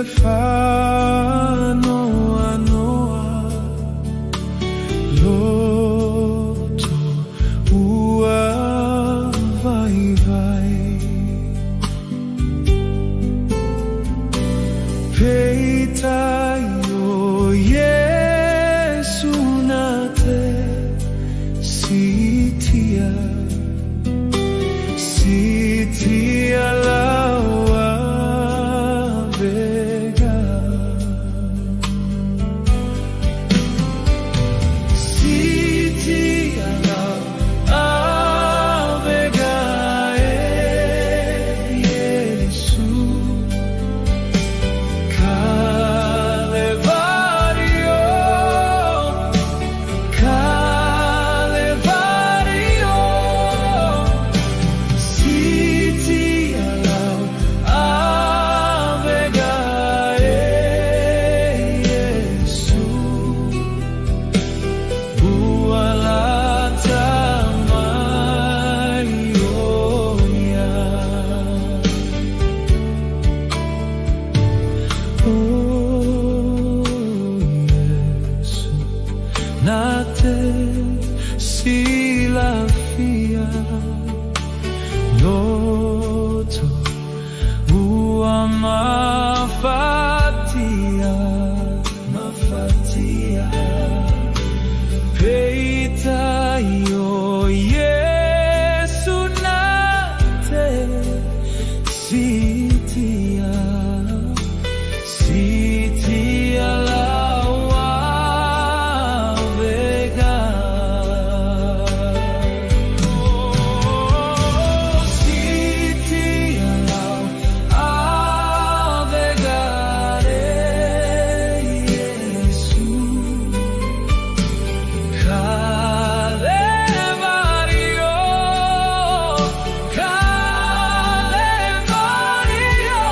Stefano a Noa, loto ua vai vai, peita yo Yesu nate sitia lawa vega, sitia lawa vega Yesu Calvario, Calvario, sitia lawa vega Yesu bualata maioya. Oh Yesu nate silafia loto ua mafatia peita yo Yesu nate sitia lawa vega, sitia lawa vega Yesu Calvario, Calvario,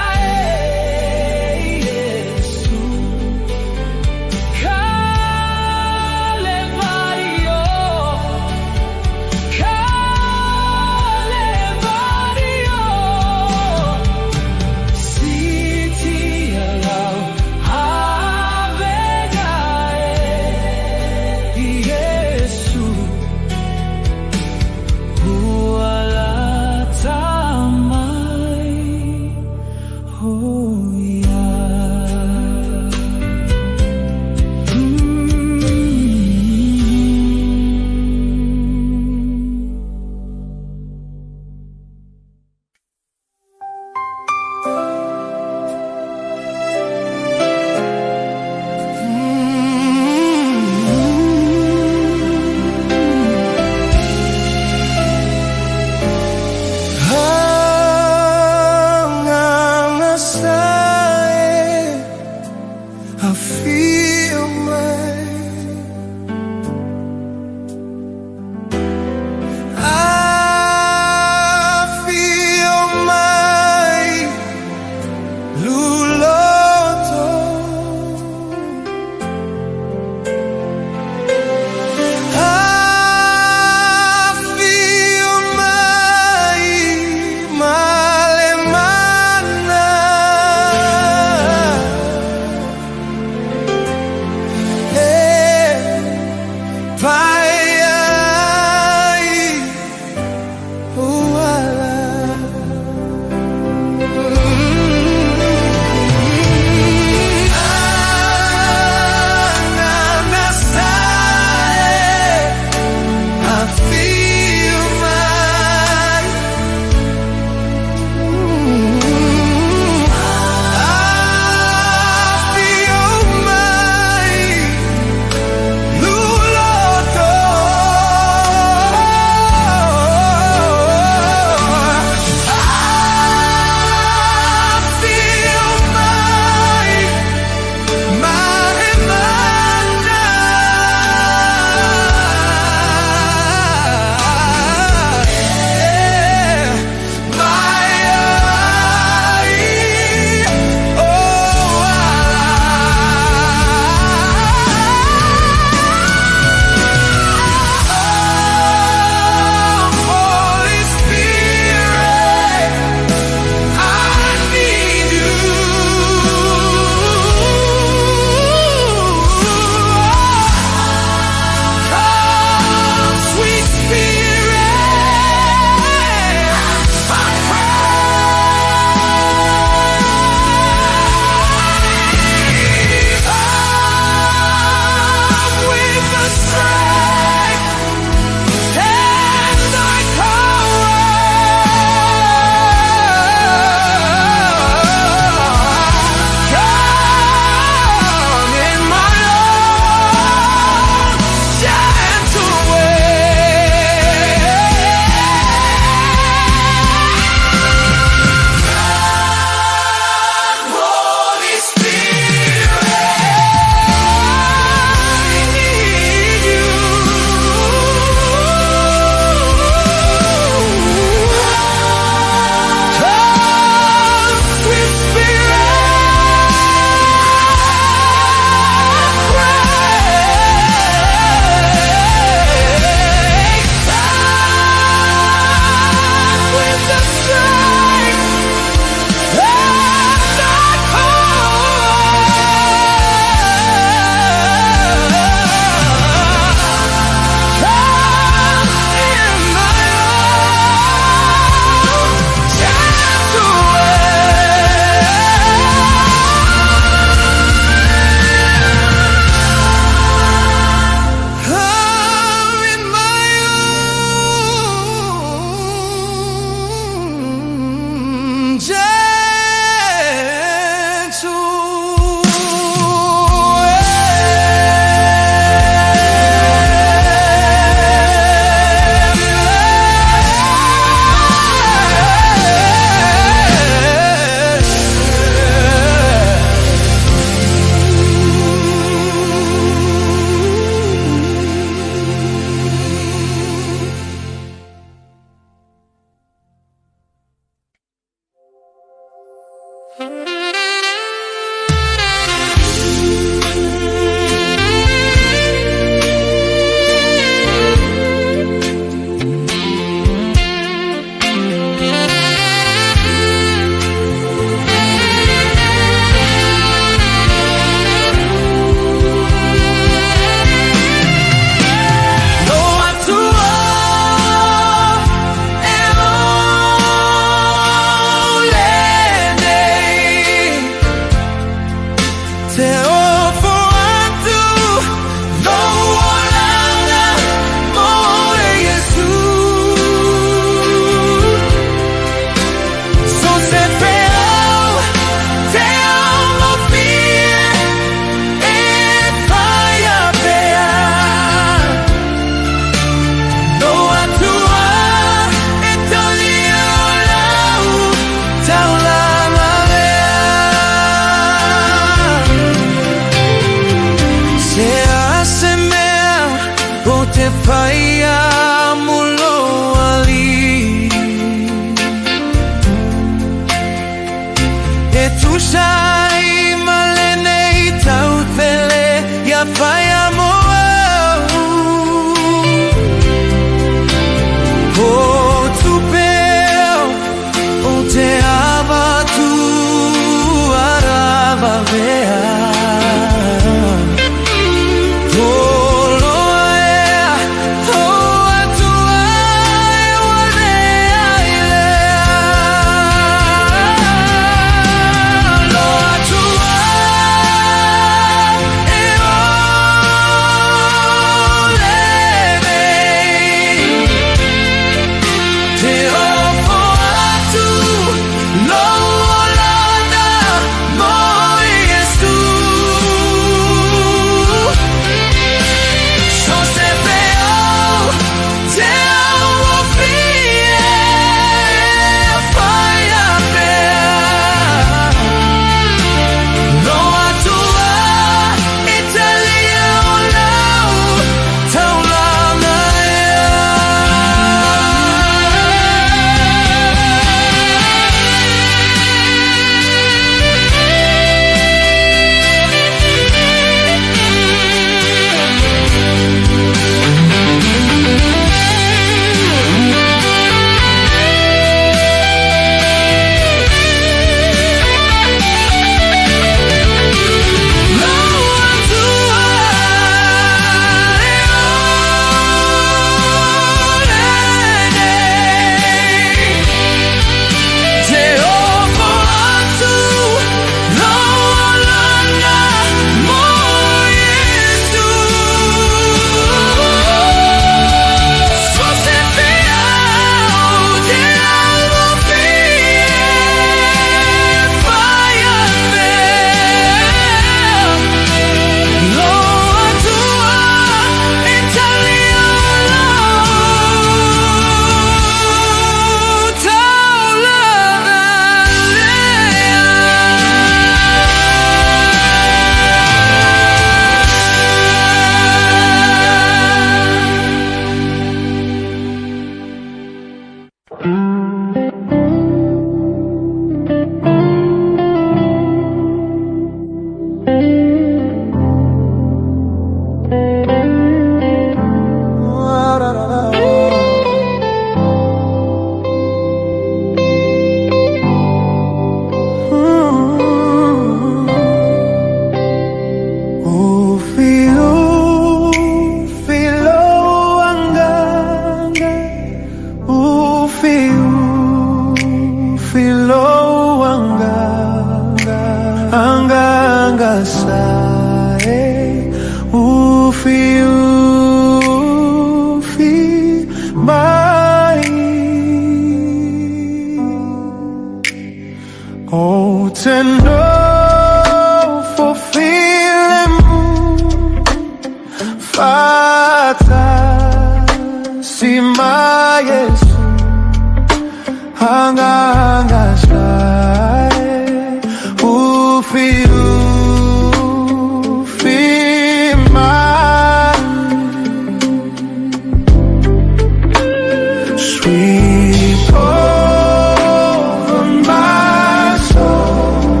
Sweep over my soul.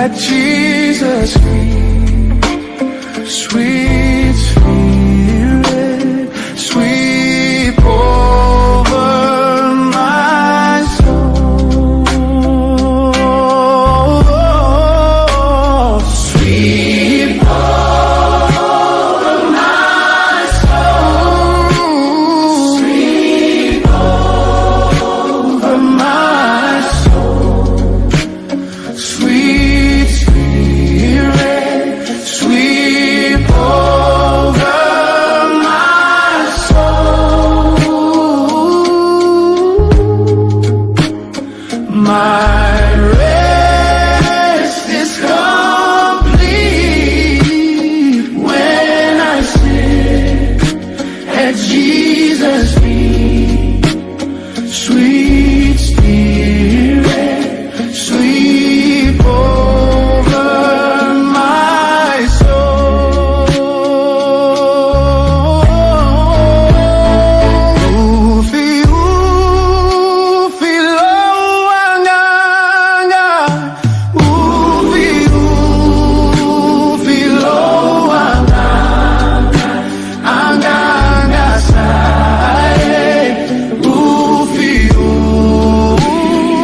at Jesus' feet. Sweet Spirit, sweep over my soul. Sweep over my soul. Sweep over my soul. Sweet Spirit, sweep over my soul. My rest is complete when I sit at Jesus' feet. Sweet Spirit, sweep over my soul. Ufi, ufi, loanganga. Ufi, ufi, loanganga. Anganga sae. Ufi, ufi,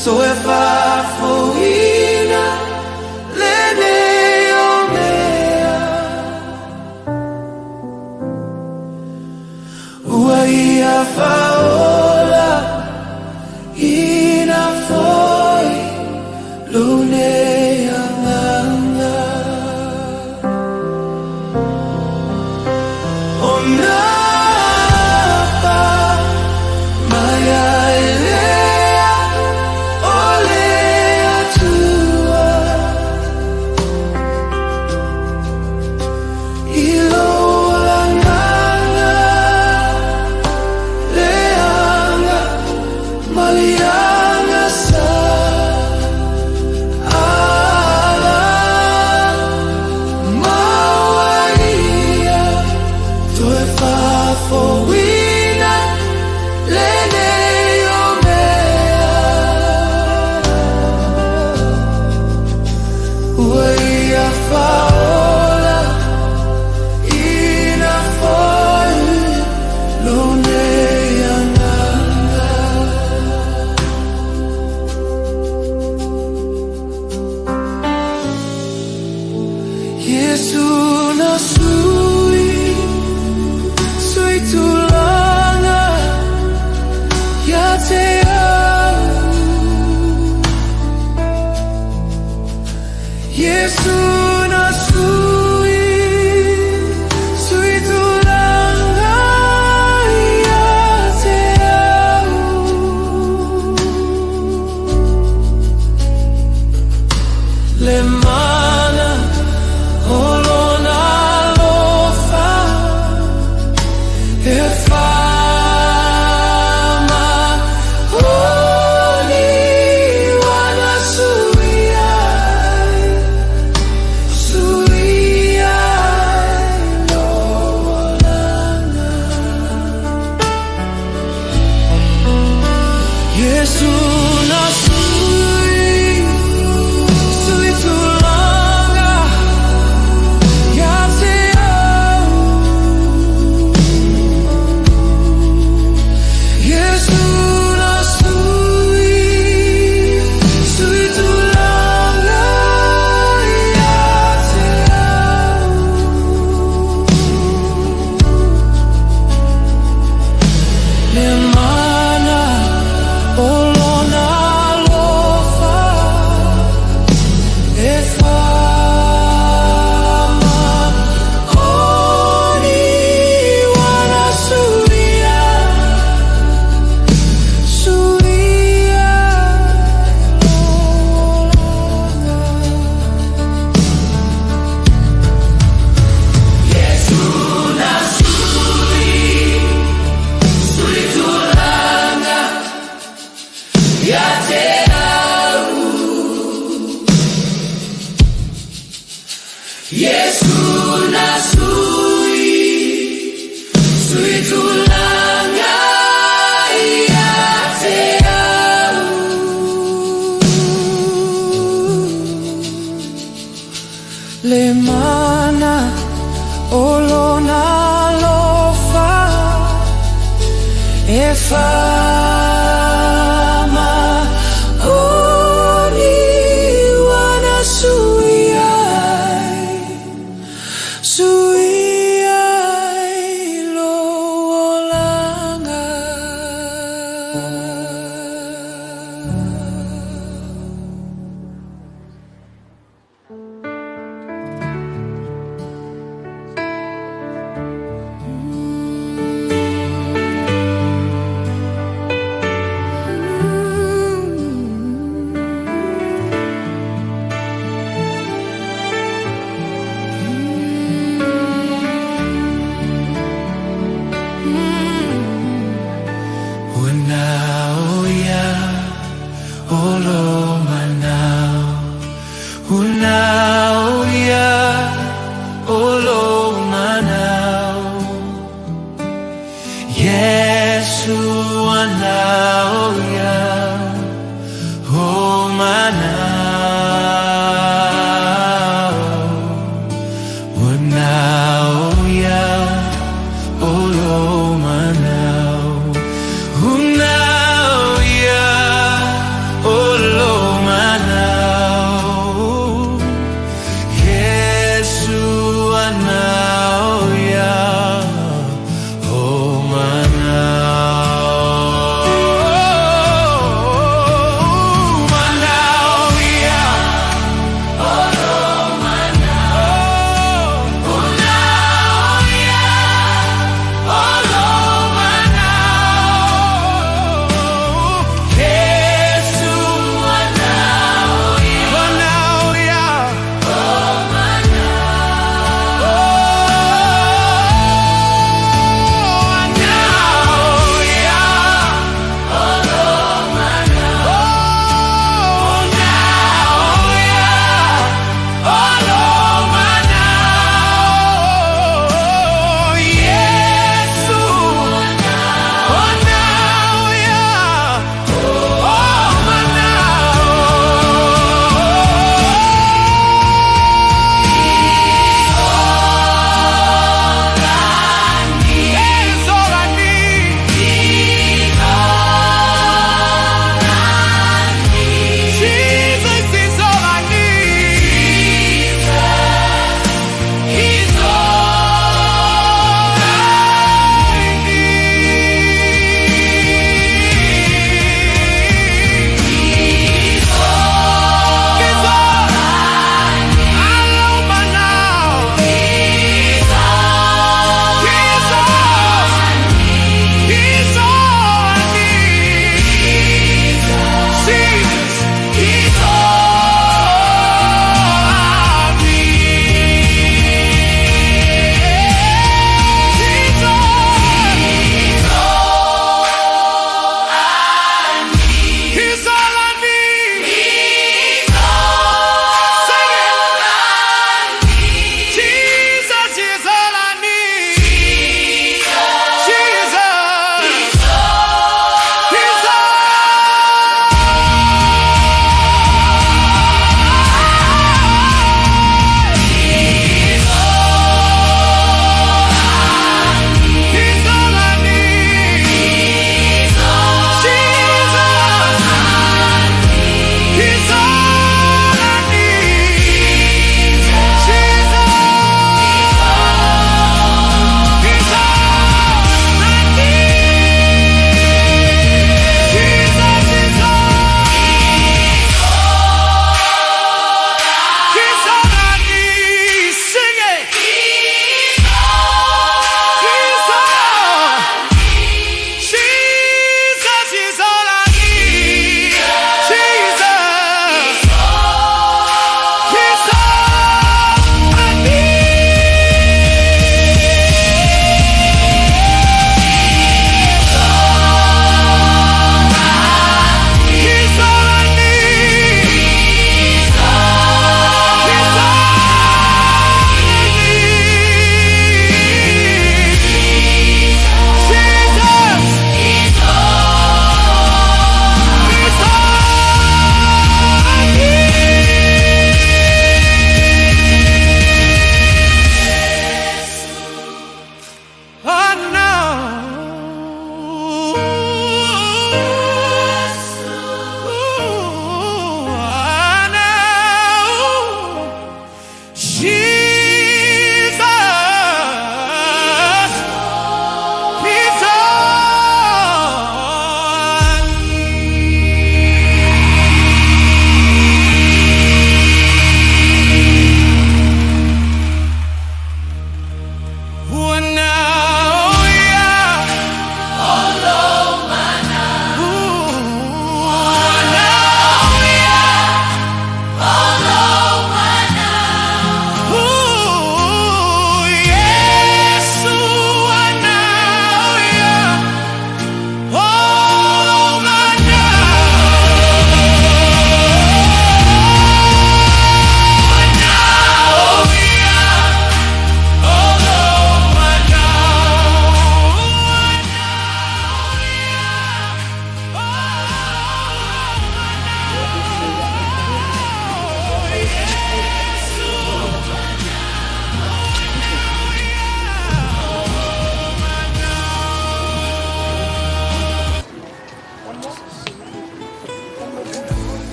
So if I foina lene omea uaia faola ina foi lune anganga onapa maya Unaoya olo manao, unaoya olo manao, Yesu anaoya o manao, manaoya olo manao, olo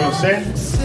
going to sing?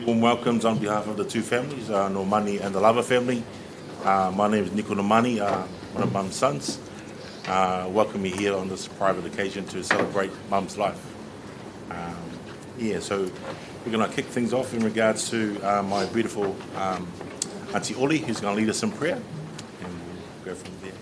Warm welcomes on behalf of the two families, Nomani and the Lava family. My name is Nomani, one of Mum's sons. Welcome me here on this private occasion to celebrate Mum's life. So we're going to kick things off in regards to my beautiful Auntie Oli, who's going to lead us in prayer, and we'll go from there.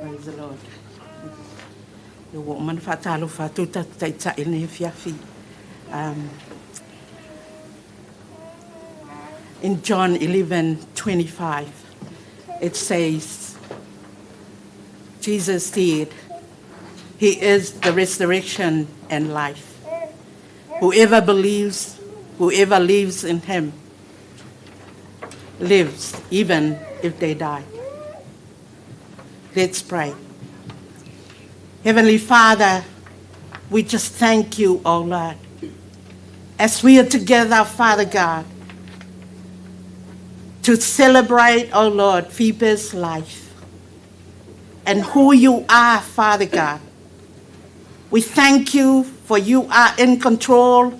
Praise the Lord. Yo woman fatalo fatuta taita ene fiafi. In John 11:25, it says, Jesus said, He is the resurrection and life. Whoever believes, whoever lives in Him, lives even if they die. Let's pray. Heavenly Father, we just thank you, oh Lord, as we are together, Father God, to celebrate, oh Lord, Fipe's life and who you are, Father God. We thank you for you are in control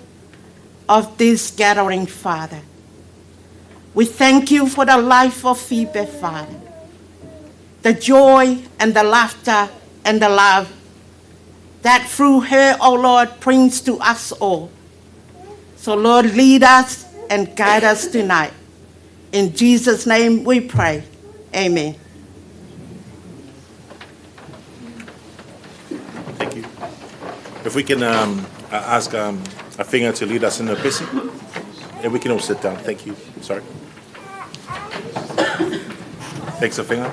of this gathering, Father. We thank you for the life of Fipe, Father, the joy and the laughter and the love that through her, oh Lord, brings to us all. So Lord, lead us and guide us tonight. In Jesus' name we pray. Amen. if we can ask a finger to lead us in the blessing, and we can all sit down. Thank you. Sorry. Thanks, a finger.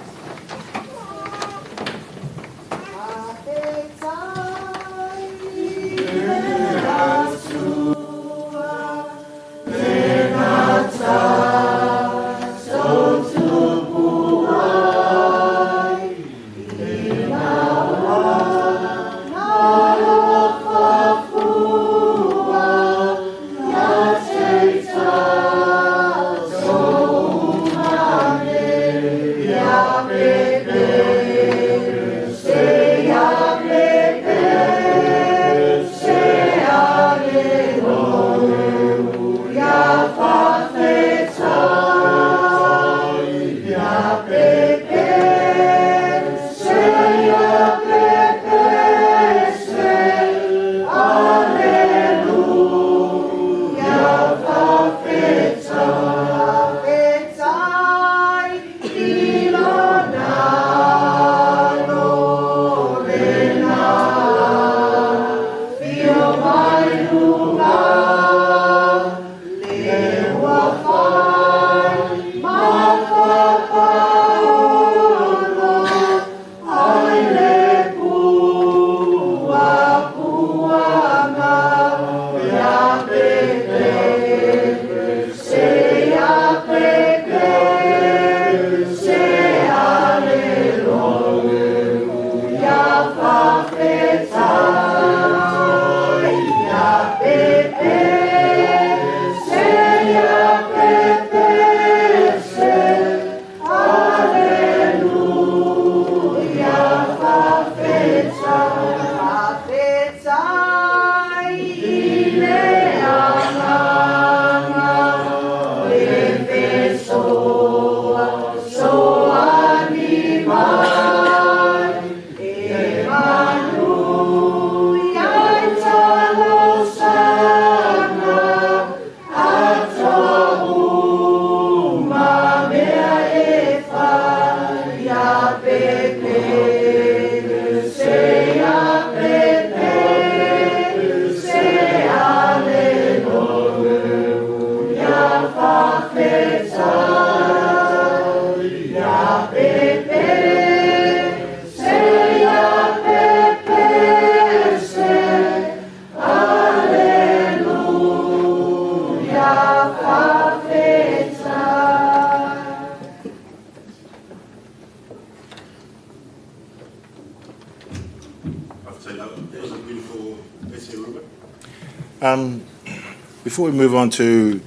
Before we move on to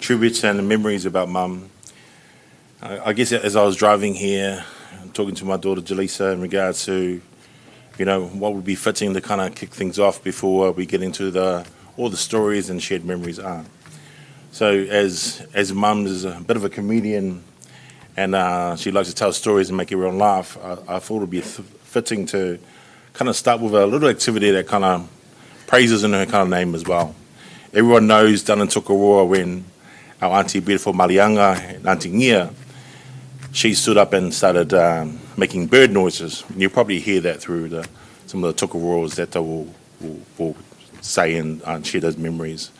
tributes and memories about Mum, I guess as I was driving here, talking to my daughter Jaleesa in regards to, what would be fitting to kind of kick things off before we get into all the stories and shared memories are. So as Mum is a bit of a comedian and she likes to tell stories and make everyone laugh, I thought it would be fitting to kind of start with a little activity that kind of praises in her kind of name as well. Everyone knows down in Tukaroa when our Auntie Beautiful Malianga and Auntie Ngia, she stood up and started making bird noises. And you'll probably hear that through some of the Tukaroas that they will say and share those memories.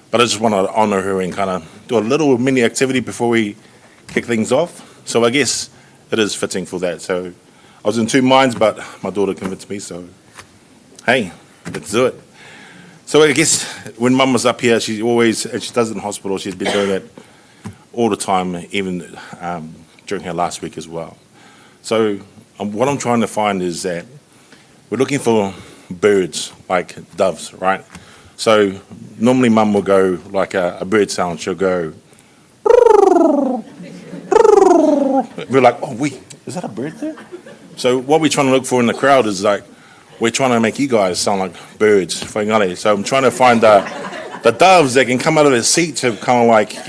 But I just want to honour her and kind of do a little mini activity before we kick things off. So I guess it is fitting for that. So I was in two minds, but my daughter convinced me, so hey, let's do it. So I guess when Mum was up here, she always, and she does it in hospital, she's been doing it all the time, even during her last week as well. So what I'm trying to find is that we're looking for birds, like doves, right? So normally Mum will go like a bird sound, she'll go, we're like, oh wait, is that a bird there? So what we're trying to look for in the crowd is like, we're trying to make you guys sound like birds. So I'm trying to find the doves that can come out of their seat to kind of like,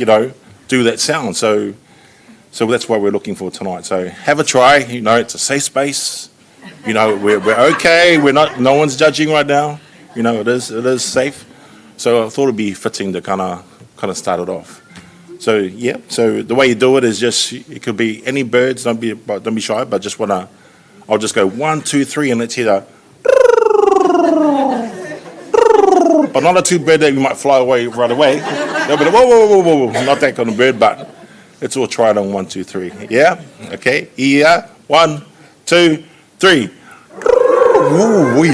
do that sound. So that's what we're looking for tonight. So have a try. It's a safe space. We're okay. No one's judging right now. It is safe. So I thought it'd be fitting to kind of start it off. So yeah. So the way you do it is just, it could be any birds. Don't be shy. But I'll just go 1, 2, 3, and let's hear that. but not a two bird that you might fly away right away. No, but whoa, not that kind of bird, but let's all try it on 1, 2, 3. Yeah? Okay. Yeah. 1, 2, 3. Ooh, wee.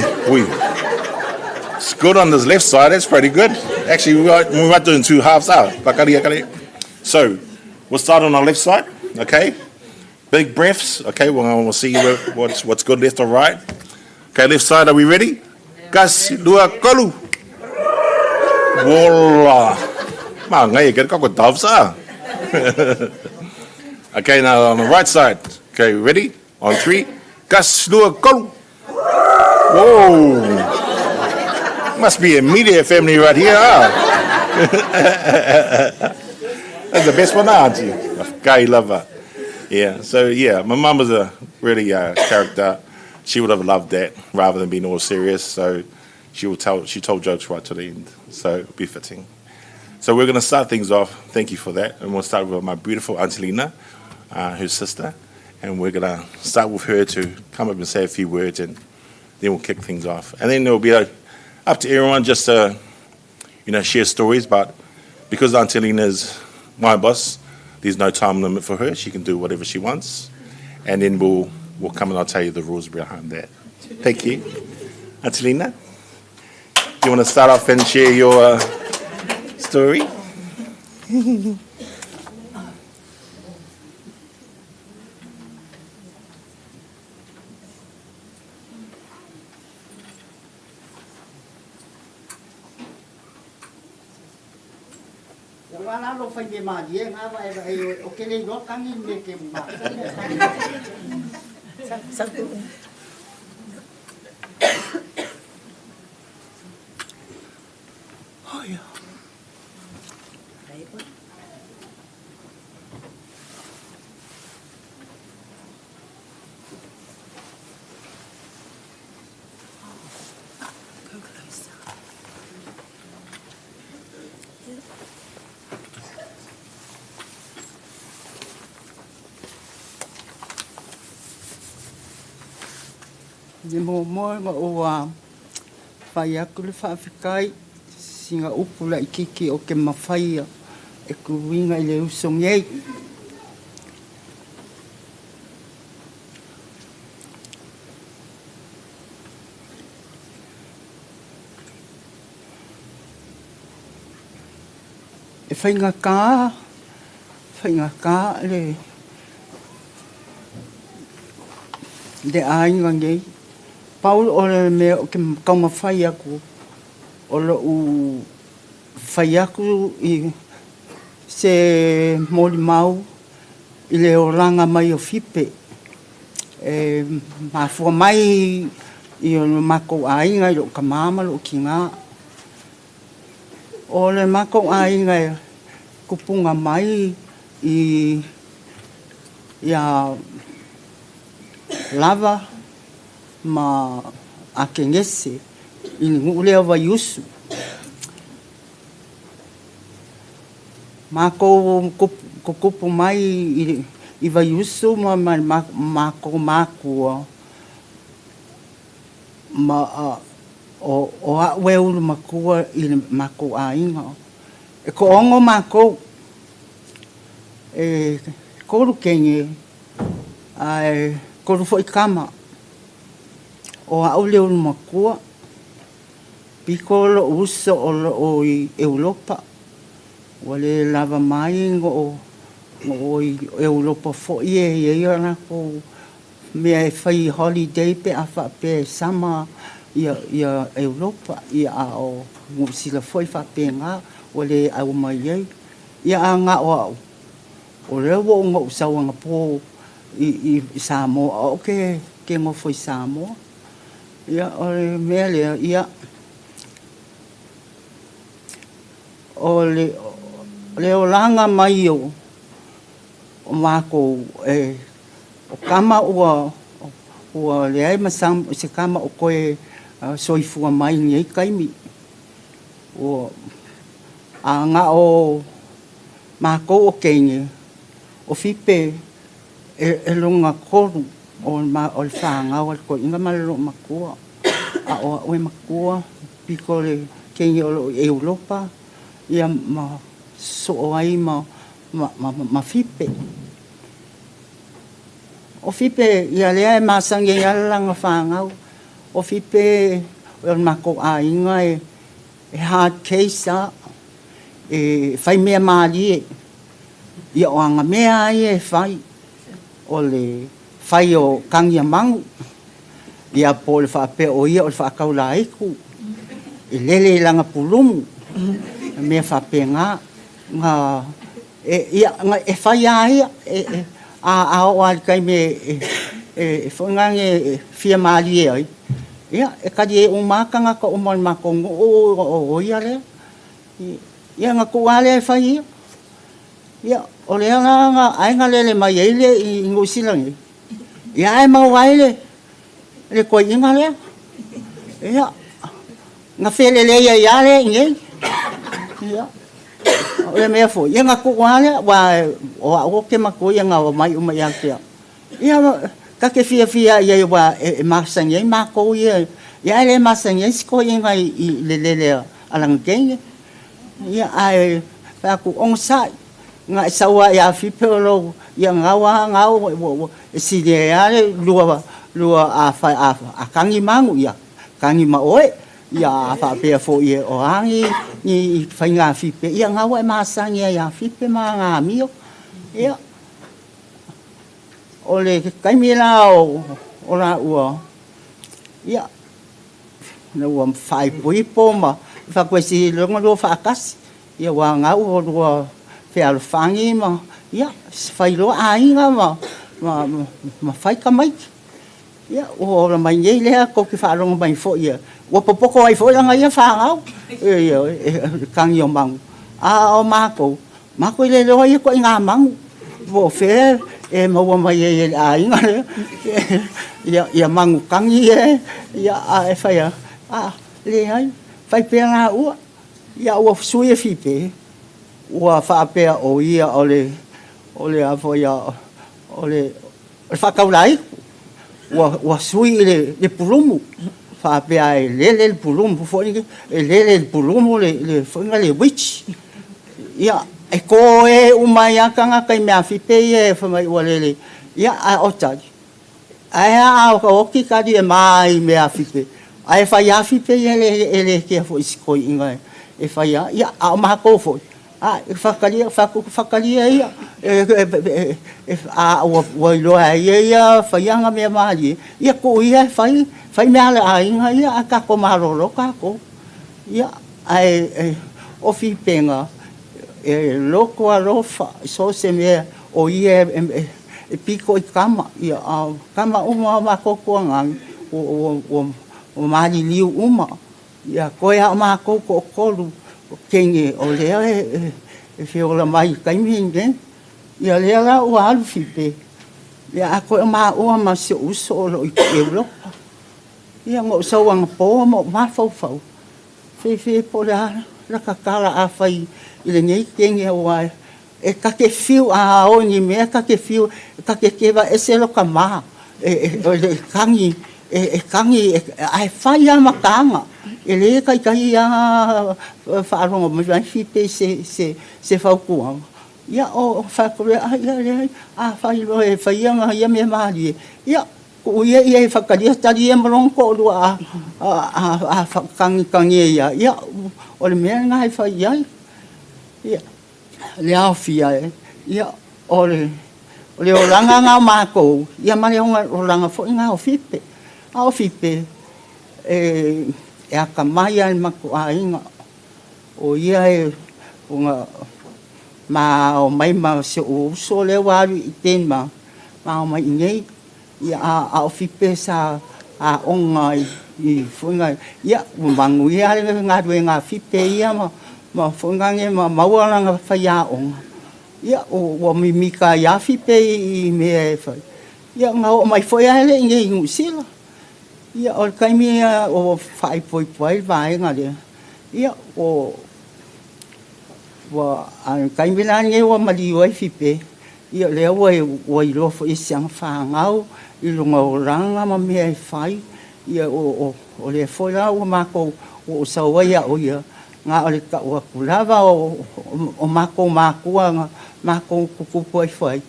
It's good on this left side. That's pretty good. Actually, we might doing 2 halves out. So, we'll start on our left side. Okay. Big breaths. Okay. We'll see what's good left or right. Okay. Left side. Are we ready? Gas, dua, kolu. Voila. Ngay cái có doves ah. Okay, now on the right side. Okay, ready? On 3. Gas, dua, kolu. Whoa. Must be a media family right here, huh? That's the best one, aren't you? Guy lover. Yeah, so yeah, my mum was a really character. She would have loved that rather than being all serious. So she told jokes right to the end. So it'll be fitting. So we're going to start things off. Thank you for that. And we'll start with my beautiful Auntie Lena, her sister. And we're going to start with her to come up and say a few words, and then we'll kick things off. And then it'll be up to everyone just to, share stories. But because Auntie Lena's my boss, there's no time limit for her. She can do whatever she wants. And then we'll come and I'll tell you the rules behind that. Thank you. Auntie Lena, do you want to start off and share your story? Wala lo fai ma dia nga vai o que le go kan ni ke ma sa oh ya Ni mo o fai aku le whaafikai singa upula I kiki o ke mawhaia e kuwinga I le usongei. E whainga kā le ainga ngei. Paul o me o ke kaunga whai aku o lo u whai aku I se mori mau I le oranga mai o Fipe mafua mai I o mako ainga I lo ka mama lo ki ngā o le mako ainga kupunga mai I ia lava ma ake ngese I ngulea wa yusu. Mako kupu mai I wa yusu ma mako makua ma o a weulu makua I mako ainga. E ko ongo mako e koru kenge ai koru foi kama. O au leo makua piko lo uso o I Europa wale lava mai o Europa fo ye na ko me fai holiday pe afa pe sama ia Europa ia o musila foi fa pe nga wale au mai ia nga o le wo ngo sawa po I Samoa okay ke ngo foi Samoa ia o mele ia o le olanga mai o mako o kama ua le ai masam se kama o koe soifua mai ngai kaimi o anga o mako o kenge o Fipe e longa koru o le whanga o ko inga malalo makua a o makua piko le kengi o Europa ia ma so ai ma Fipe. O Fipe ia lea masangi ia langa whangau. O Fipe o mako a inga hard case a whai mea maari ia o anga mea ai whai o le whai o kangia mangu ia po le whape o ia o le whakaula aiku lele langa pulumu mea whape ngā ia whai a ia a o alikai me whangange fia maari e ai ia kari e umakanga ka umar makongo o ia lea ia ngā kuale e whai ia ia o lea ngā ainga lele mai eile i ngusilangi ia e mau aile le koe inga lea ia ngā whele leia ia lea ingei ia o le mea fo ia ngā kuale wa o ke mako ia ngā mai umai akea ia ka ke fia ia wa e masangi mako ia le masangi sko inga i le alang kenge ia ai pa ku onsai nga sawa ya Fipe lo ia ngawa ngau si de ale lua a kangi mangu ia kangi ma oe ia fa pe fo ia o angi ni fainga Fipe ia ngawa masangi ya Fipe ma nga mio ia ole kaimila o la ua ia na ua fai puipo ma fa kwesi longo fa kas ia wa ngau o lua fe alfangi ma ia fai lo ainga ma fai kamai ia o la mai le ko ki fa longo mai fo ia o popoko ai fo nga ia fa ngau ia kang yo mang a o mako le lo ia ko nga mang vo fe e mo mai e ainga ia mangu kangi ia a fai a le ai fai pena u ia o sui Fipe ua whaapea o ia ole afo ia ole whakaulai ua sui le pulumu whaapea e lele le pulumu lele le pulumu le whainga le witch ia e ko e umai akanga kai mea Fipe e whamai ua lele ia a otari aia a oki kari e mai mea Fipe ai whai a Fipe e le kia fo isikoi inga e whai a ia a mako fo whakalia ia a wailoa ia whaianga mea maari ia ko ia whai mea le ainga ia a kako maroro kako ia ai o Fipenga e loko a rofa so se mea o ia e piko i kama ia kama uma makoko ngang o maari liu uma ia koe a makoko o kolu kenge o lea e whiola mai kaimihinge ia lea la o alu Fipe ia a koe maa ua ma se uso o lo i Europa ia ngō sauanga pō mo mawhauwhau whi po lea la kakala a whai i le ngei kenge o ai e kake whiu a o ni mea kake whiu kake kewa e se loka maa e kangi ai whai a makanga e le kai a whaarongo mai Fipe se whaukuanga ia o whakore ia a whai lo e whaianga ia me maari ia ko ia e whakaria tari e marongo lua a whakangi ia o le mea ngai whai ia le awhia ia o le o langa ngā mākou ia mare o langa fo ngā o Fipe a o Fipe e aka mai ai mako a inga o ia e unga ma o mai ma se o so le waru i ten ma o mai ngei ia a o Fipe sa a onga i funga ia mangu ia le ngā rue ngā Fipe ia ma funga nge ma maua nga whaia onga ia o mimika ia Fipe i mea e whai ia ngā o mai whaia le ngei ngusila ia o kaimia o whai poi vai ngare ia o wa an kaimina nge o mali o Fipe ia le o i lofo i siang whangau i lunga o ranga ma mea i whai ia o le whoia o mako o saua ia o ia ngā ole ka ua kulawa o mako makua mako kukupu ai whai.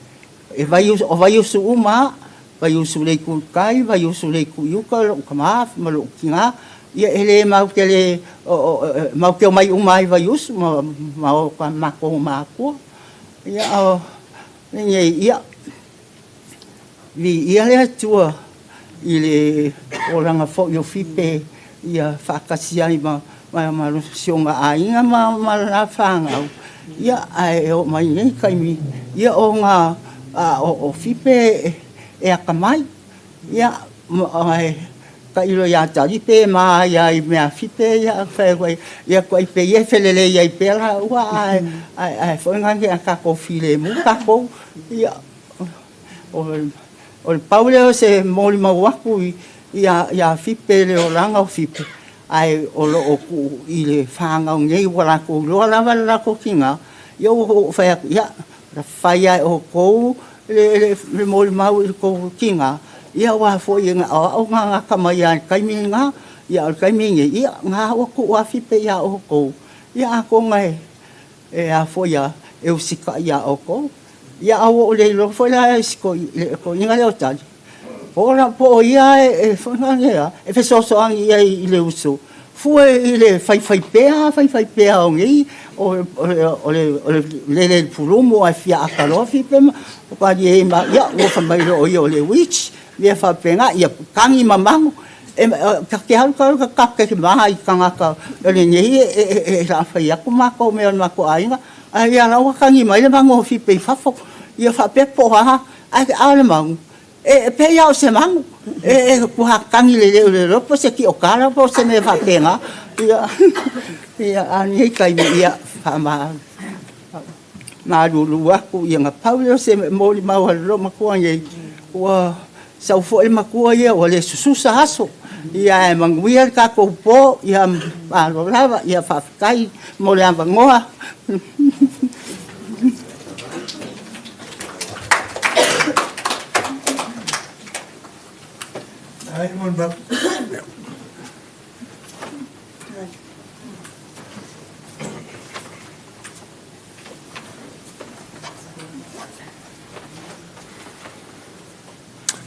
E vai usu uma, vai usu lei ku kai, vai usu lei ku yuka, lo ka maaf, ma lo ki ngā. Ia ele mau ke le, mau ke o mai umai vai usu, ma o ka mako makua. Ia ia, vi ia lea tua, i le oranga fo i o Fipe, ia whakasiai ma sionga ainga ma la whangau. Ia ai o mai nei kaimi, ia o ngā o Fipe e akamai. Ia ka ilo ia taripe ma ia i mea Fipe ia whewai. Ia koi pe ia whelele ia i pera ua ai whangange a kako while mu kako. Ia o le pauleo se mori mauaku ia Fipe le o ranga o Fipe. Ai o lo o ku i le whangau ngei wala ko loa lawa lako kinga. Ia o whai ia whai ai o kou le mori mau i kou kinga. Ia wa fo i ngā o ngā kamai ai kaimi ngā. Ia o kaimi ngei ia ngā o ku a Fipe ia o kou. Ia a ko ngai e a fo ia e usika ia o kou. Ia a o le lo fo ia e siko i ngā leo tali. Ora po ia e whanangea, e whesosoangi ia i le uso. Fue i le whai pēa o ngi, o le purumo ai fia akarofi pēma, o pari e ma, ia, o whamairo o i o le witch, mea whapenga, ia kangi mamangu, ke haru karu ka kapke ki maha i kangaka, o le ngehi e rāwhai aku mako, mea mako ainga, ai ia rawa kangi mai le mango o Fipe i whafo, ia whapepo haha, ai le mangu. E pe ia o se mangu, kuha kangi le ropo se ki o kara po se me whapenga. Ia ani hei kai me ia whama ngā ruru aku ia ngā pauleo se mōri mau haro makua ngei. Ua sau fo e makua ia o le sususa haso. Ia e manguia ka kou po, ia marolawa, ia whawhikai mo le awangoa.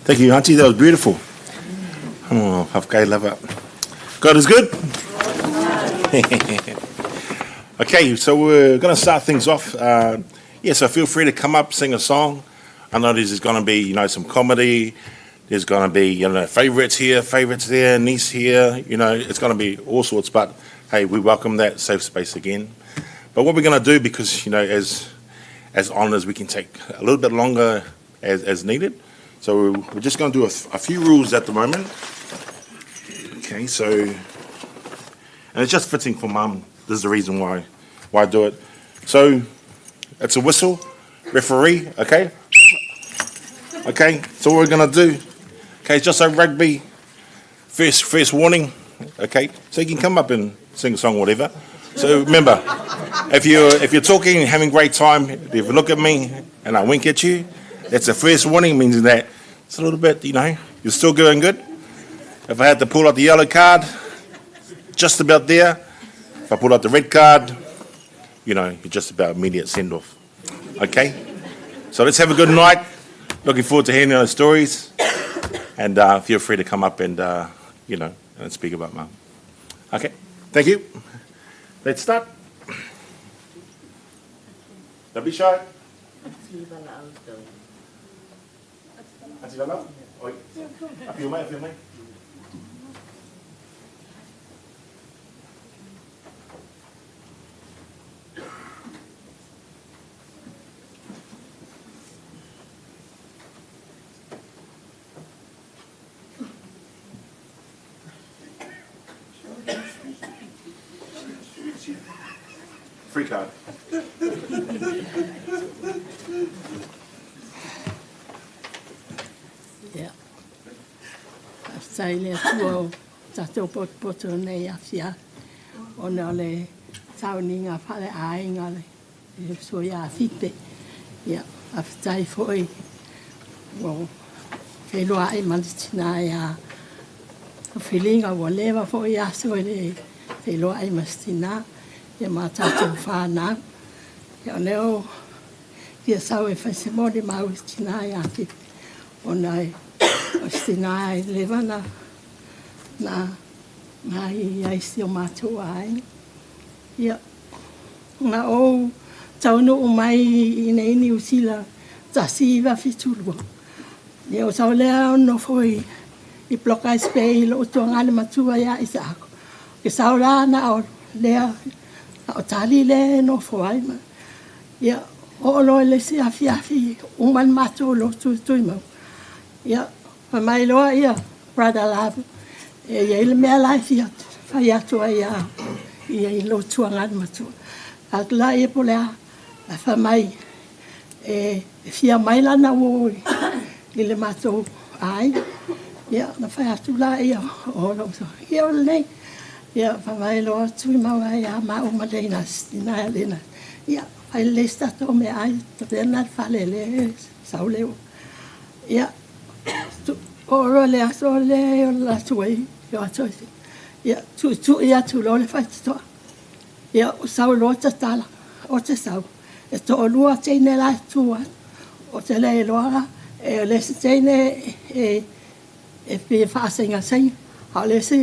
Thank you, Auntie. That was beautiful. Oh, Hafkai, love it. God is good. Okay, so we're going to start things off. So feel free to come up, sing a song. I know there's going to be, some comedy. There's going to be, favorites here, favorites there, niece here. It's going to be all sorts. But hey, we welcome that safe space again. But what we're going to do, because as honours, we can take a little bit longer as needed. So we're just going to do a few rules at the moment. Okay, so, and it's just fitting for Mum. This is the reason why I do it. So it's a whistle, referee. Okay. Okay, so what we're going to do. Okay, it's just like rugby. First warning. Okay, so you can come up and sing a song, whatever. So remember, if you're talking and having a great time, if you look at me and I wink at you, that's the first warning, means that it's a little bit, you're still going good. If I had to pull out the yellow card, just about there. If I pull out the red card, you're just about immediate send-off. Okay? So let's have a good night. Looking forward to hearing those stories. And feel free to come up and, and speak about Mum. Okay? Thank you. Let's start. Don't be shy. Oi. Filmei. Free card. Yeah. Sai le tua tato poto nei afia. Ona le sauninga fale ainga le so ya Fipe. Yeah, aftai foi. Well, felo ai mantina ya. Feelinga whatever foi ya so le te loa ai mastina, ia mātātou whānau. Ia leo, kia sau e whaisemone mau stina ia Fipe. O nei, o stina e levana, na mai aisi o mātou ai. Ia, nga o taunu o mai i nei ni usila, tasi iwa fitulua. Ia o tau lea no foi, i bloka spei lo to ngale matua ya isako ke saura na o lea o tali le no foi ma ya o lo le si afi un man mato lo tu ma ya pa mai lo ya brother love ya il me la fi fa ya to ya ya lo tu ngale matua atla e pola fa mai fia mai la na wo ile mato ai ia na fai atu la ia o lo so ia o nei ia fa mai lo tui mau ia ma o ma leina stina lena ia fai le stato me ai to na fa le sauleo ia o lo le aso le o la tui ia to ia tu ia tu lo le fai to ia o saulo ta tala o te sau e to lua te ne la tu o te le lo e le te ne e pe fasenga sei ale se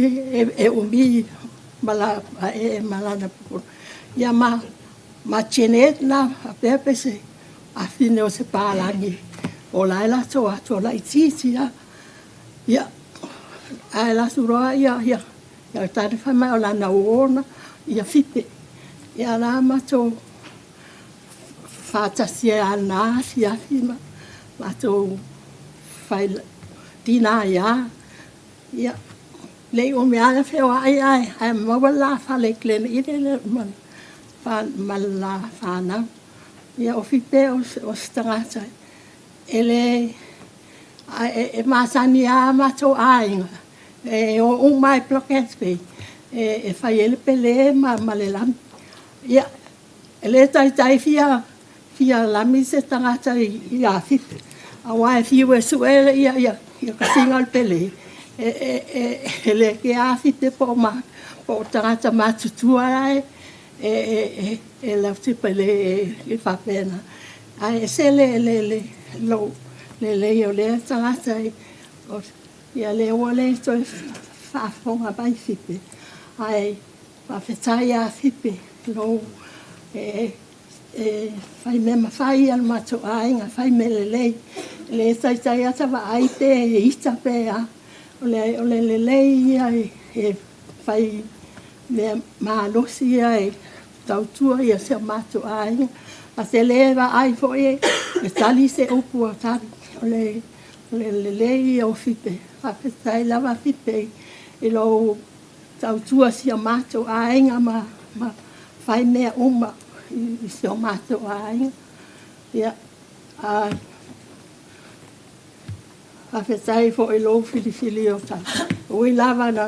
e umbi mala malana ya ma chenet na pepe se a fine o se palangi o la to la iti ya ai la sura ya ta fa ma o la na ona ya Fipe ya la ma to fa ta sia na sia fima ma to fai Dina ya le o me ala fe ai ma wala fa le klen i le man fa mala fa na ya o Fipe o strata ele e ma sania ma to ai o mai blocket pe e fa ele pele ma le lam ya ele tai fia la mise strata ya Fipe a fi we su ya ia kasinga pele le ke a Fipe po ma po tangata matutua ai la pele e fa pena ai se le lo le yo le tangata ia le ole to fa fonga bai Fipe ai fa fetai a Fipe lo fai me ma fai al mato ai nga fai me le sai ata va ai te ita pe a le e fai me ma lo si ai tau tua ia se mato ai a se le va ai fo e tali se o pu tali le o Fipe fa sai la va Fipe e lo tau tua si mato ai nga ma fai me uma i se o mato ai ia a fetai fo e lo fili o ta o i lava na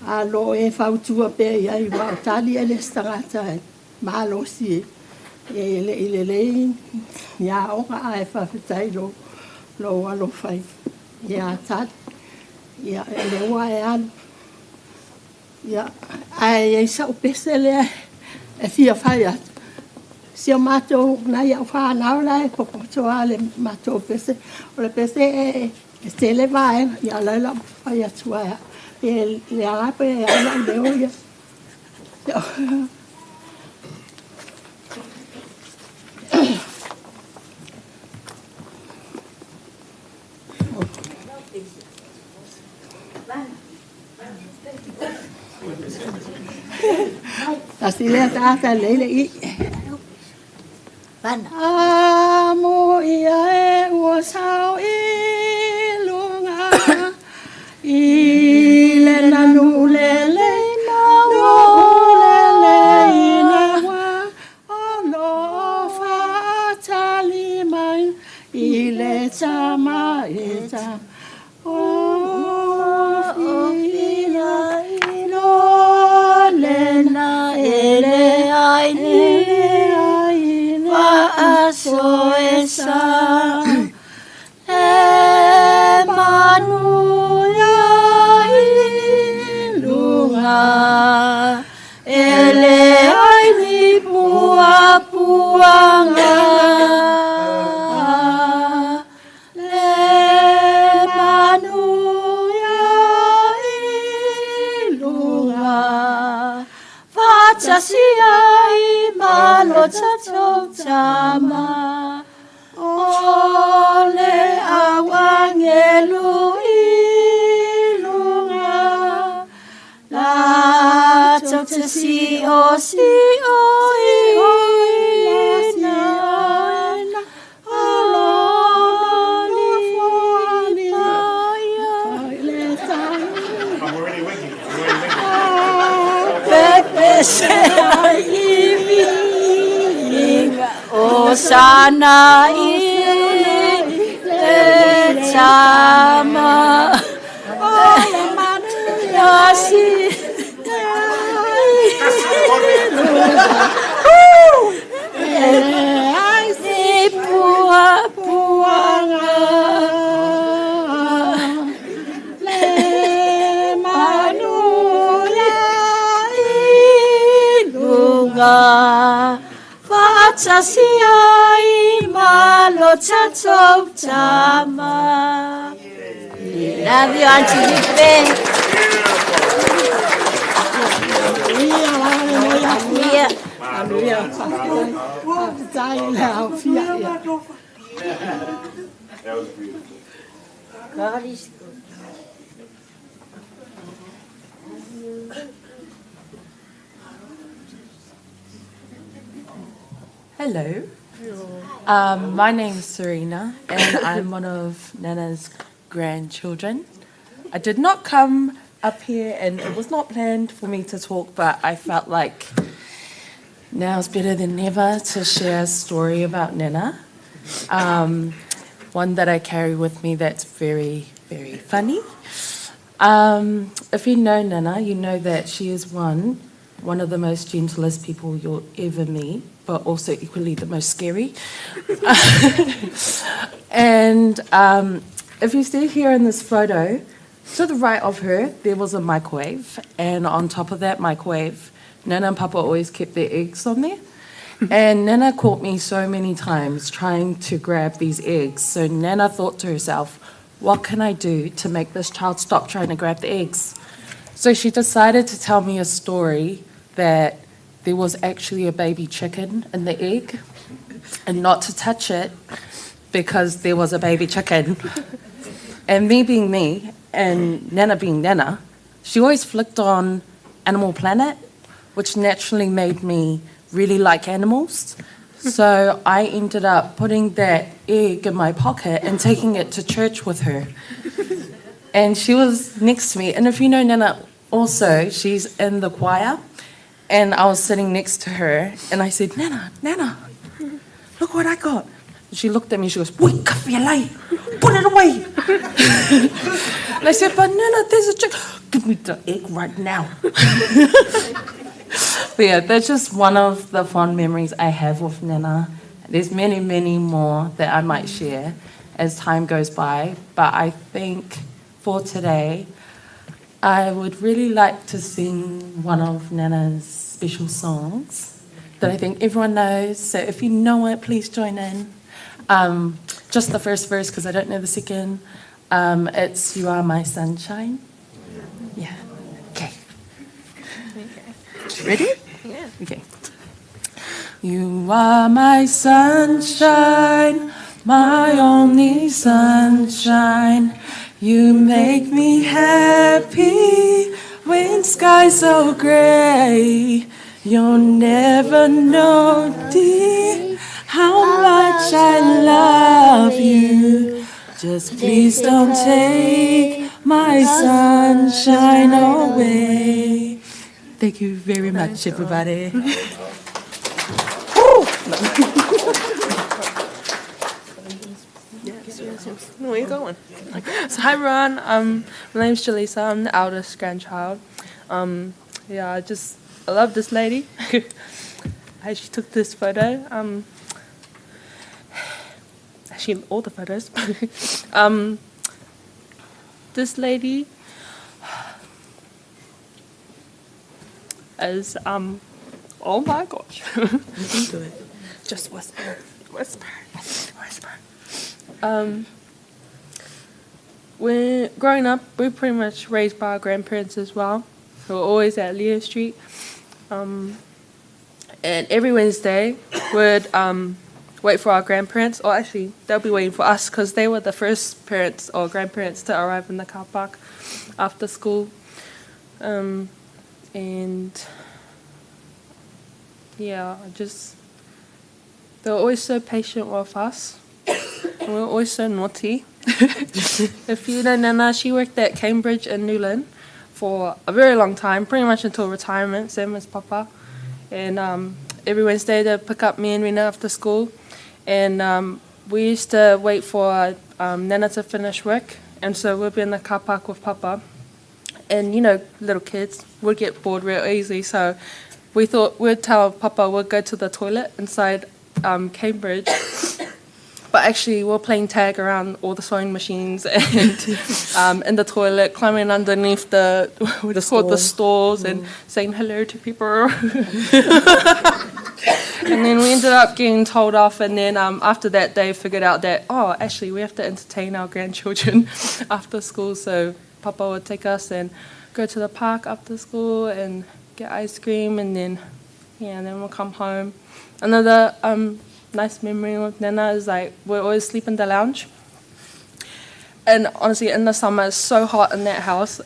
a lo e fautua pe ia i wa tali ele stangata ma lo si le ia o a fa fetai lo alo fai ia ta ia le wa ia ai sa o pesele e fia fai at si o mato na ia fa na la e po to ale mato pese o le pese se le vai ia la fai at wa le ala pe ala de oia así le ata le i Bana. amo ia e o sao i lunga i le nanu le na na wa o lo fa tali mai i le chama e cha o So esa Emanuel Fatasiai malo tato tama ole awangelu ilunga la totasi o si o ina Osana Tama Nasi Pua Puanga Le Manuya Ilunga Fatasiai malo tato tama. Love you, Auntie Fipe. Hallelujah. Hallelujah. That was beautiful. God is good. Hello. My name's Serena, and I'm one of Nana's grandchildren. I did not come up here, and it was not planned for me to talk, but I felt like now's better than ever to share a story about Nana. One that I carry with me that's very, very funny. If you know Nana, you know that she is one of the most gentlest people you'll ever meet, but also equally the most scary. And if you see here in this photo, to the right of her, there was a microwave. And on top of that microwave, Nana and Papa always kept their eggs on there. And Nana caught me so many times trying to grab these eggs. So Nana thought to herself, what can I do to make this child stop trying to grab the eggs? So she decided to tell me a story that there was actually a baby chicken in the egg and not to touch it because there was a baby chicken. And me being me and Nana being Nana, she always flicked on Animal Planet, which naturally made me really like animals. So I ended up putting that egg in my pocket and taking it to church with her. And she was next to me. And if you know Nana also, she's in the choir. And I was sitting next to her, and I said, Nana, look what I got. And she looked at me, she goes, wait, kawhialai, put it away. And I said, but Nana, there's a chicken. Give me the egg right now. But yeah, that's just one of the fond memories I have with Nana. There's many, many more that I might share as time goes by. But I think for today, I would really like to sing one of Nana's special songs that I think everyone knows. So if you know it, please join in. Just the first verse, because I don't know the second. It's You Are My Sunshine. Yeah. Okay. Ready? Yeah. Okay. You are my sunshine, my only sunshine. You make me happy when skies so gray. You'll never know, dear, how much I love you. Just please don't take my sunshine away. Thank you very much, everybody. Where are you going? So hi everyone, my name's Jaleesa, I'm the eldest grandchild. I love this lady. I actually took this photo. Actually all the photos. This lady is oh my gosh. You can do it. Just whisper. When growing up, we were pretty much raised by our grandparents as well, who were always at Leo Street. And every Wednesday, we'd wait for our grandparents, or actually, they'll be waiting for us because they were the first parents or grandparents to arrive in the car park after school. And yeah, they were always so patient with us. And we were always so naughty. If you know Nana, she worked at Cambridge in Newland for a very long time, pretty much until retirement, same as Papa. And every Wednesday they'd pick up me and Rena after school. And we used to wait for Nana to finish work. And so we'd be in the car park with Papa. And, you know, little kids would get bored real easy. So we thought we'd tell Papa we'd go to the toilet inside Cambridge. But actually, we're playing tag around all the sewing machines and in the toilet, climbing underneath the stores and saying hello to people. And then we ended up getting told off. And then after that, they figured out that, oh, actually, we have to entertain our grandchildren after school. So Papa would take us and go to the park after school and get ice cream. And then, yeah, and then we'll come home. Another nice memory with Nana is like we always sleep in the lounge. And honestly, in the summer, it's so hot in that house.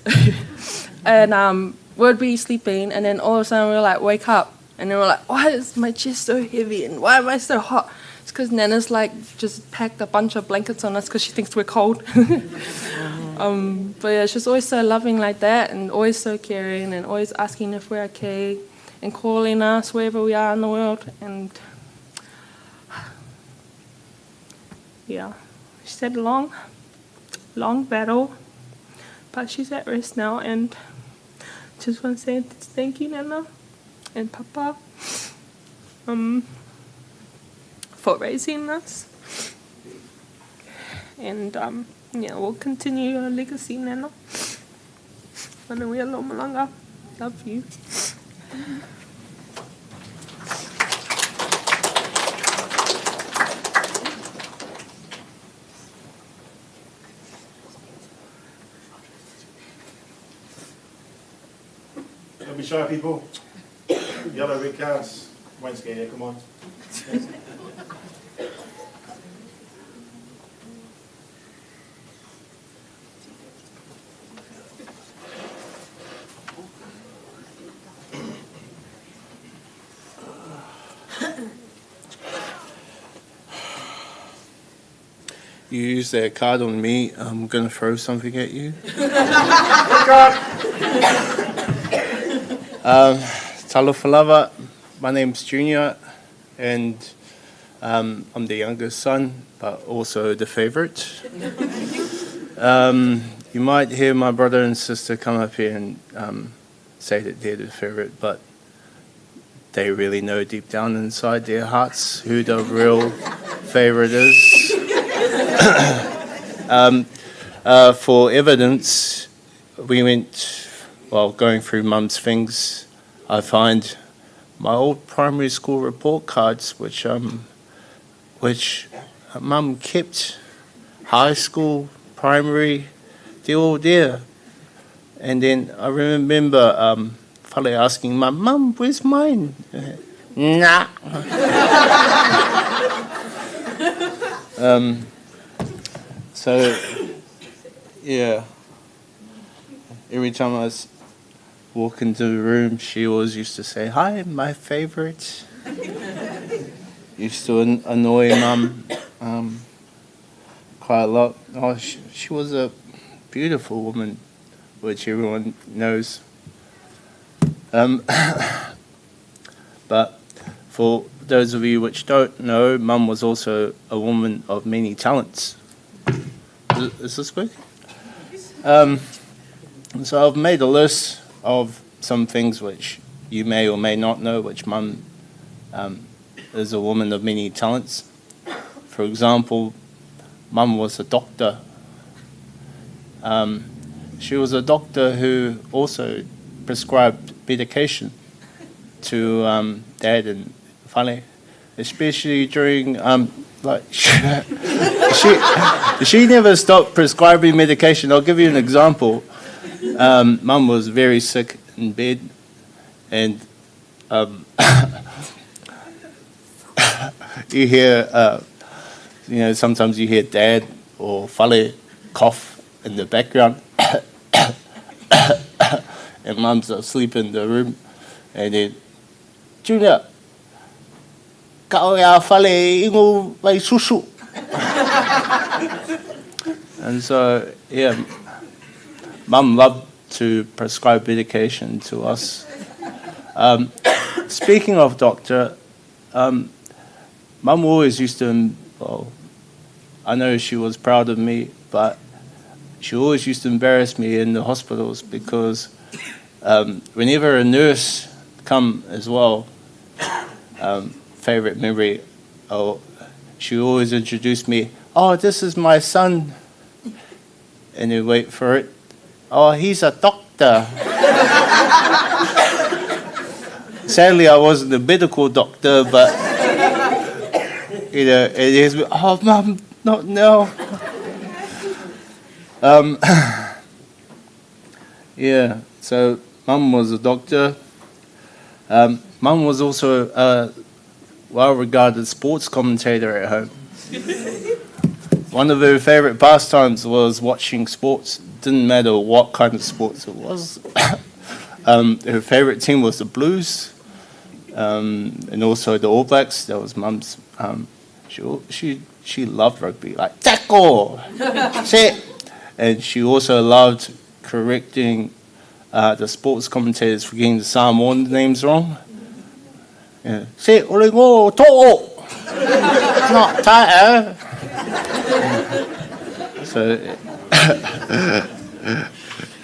And we'd be sleeping, and then all of a sudden we'll like wake up, and then we're like, why is my chest so heavy, and why am I so hot? It's because Nana's like just packed a bunch of blankets on us because she thinks we're cold. But yeah, she's always so loving like that, and always so caring, and always asking if we're okay, and calling us wherever we are in the world. And yeah, she's had a long battle, but she's at rest now, and just want to say thank you, Nana and Papa, for raising us. And yeah, we'll continue your legacy, Nana. Manawea lo malanga. Love you. Don't be shy, people. Yellow red cards. Won't scare you, come on. You use that card on me, I'm going to throw something at you. Talofalava, my name's Junior, and I'm the youngest son, but also the favourite. You might hear my brother and sister come up here and say that they're the favourite, but they really know deep down inside their hearts who the real favourite is. For evidence, we went, well, going through Mum's things, I find my old primary school report cards, which Mum kept, high school, primary, they're all there. And then I remember Fale asking Mum, where's mine? Nah. So, yeah, every time I walk into the room, she always used to say, hi, my favourite. Used to annoy Mum quite a lot. Oh, she was a beautiful woman, which everyone knows. But for those of you which don't know, Mum was also a woman of many talents. Is this quick? So I've made a list of some things which you may or may not know, which Mum is a woman of many talents. For example, Mum was a doctor. She was a doctor who also prescribed medication to Dad and Fale, especially during she never stopped prescribing medication. I'll give you an example. Mum was very sick in bed, and you hear, sometimes you hear Dad or Fale cough in the background, and Mum's asleep in the room, and then, Junior, kau ya Fale ingo vai susu. And so, yeah, Mum loved to prescribe medication to us. Speaking of doctor, Mum always used to, well, I know she was proud of me, but she always used to embarrass me in the hospitals because whenever a nurse come as well, favorite memory, she always introduced me, oh, this is my son. And you wait for it. Oh, he's a doctor. Sadly, I wasn't a medical doctor, but it is. Oh, Mum, not now. Yeah. So, Mum was a doctor. Mum was also a well-regarded sports commentator at home. One of her favourite pastimes was watching sports. Didn't matter what kind of sports it was. Her favourite team was the Blues, and also the All Blacks. That was Mum's. She loved rugby, like tackle, set, and she also loved correcting the sports commentators for getting the Samoan names wrong. Yeah, set, olingo, to, not tae. So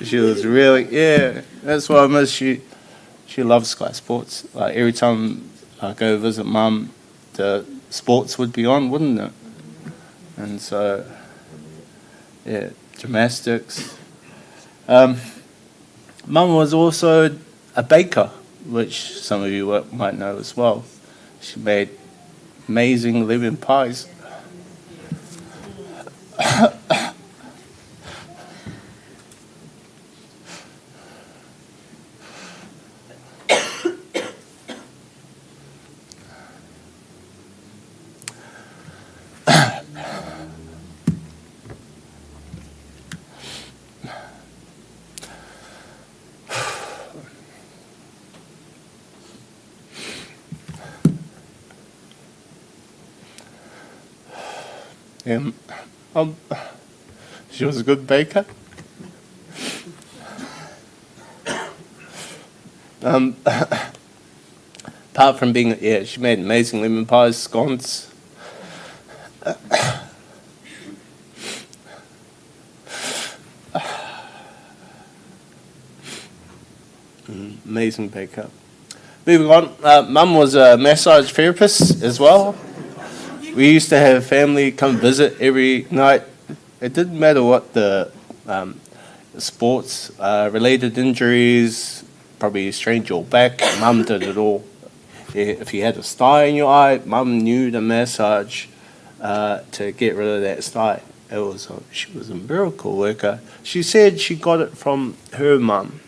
she was really, that's why I miss. She loves Sky Sports. Like every time I go visit Mum, the sports would be on, wouldn't it? And so, yeah, gymnastics. Mum was also a baker, which some of you might know as well. She made amazing lemon pies. She was a good baker. Apart from being, she made amazing lemon pies, scones. Amazing baker. Moving on, Mum was a massage therapist as well. We used to have family come visit every night. It didn't matter what the sports related injuries, probably strained your back, Mum did it all. If you had a sty in your eye, Mum knew the massage to get rid of that sty. She was a miracle worker. She said she got it from her mum,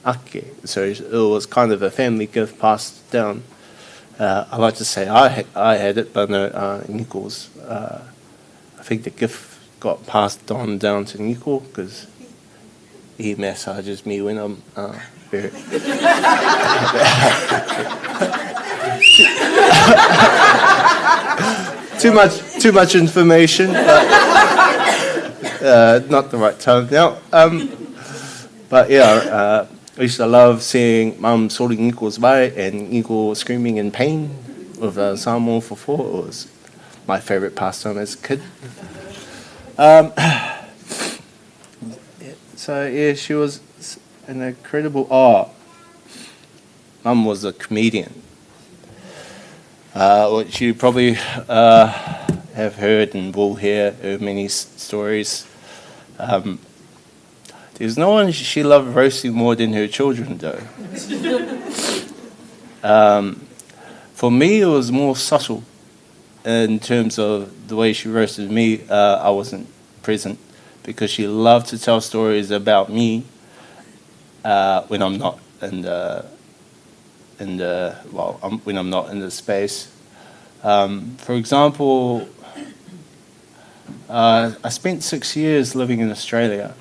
Ake. So it was kind of a family gift passed down. I like to say I had it, but no, Nico's. I think the gift got passed on down to Nico because he massages me when I'm very. Too much information, but not the right time now. But yeah. I used to love seeing Mum sorting Nico's way and Nico screaming in pain with Samoan for 4. It was my favourite pastime as a kid. So yeah, she was an incredible. Mum was a comedian, which you probably have heard and will hear many stories. There's no one she loved roasting more than her children, though. For me, it was more subtle in terms of the way she roasted me. I wasn't present because she loved to tell stories about me when I'm not when I'm not in the space. For example, I spent 6 years living in Australia,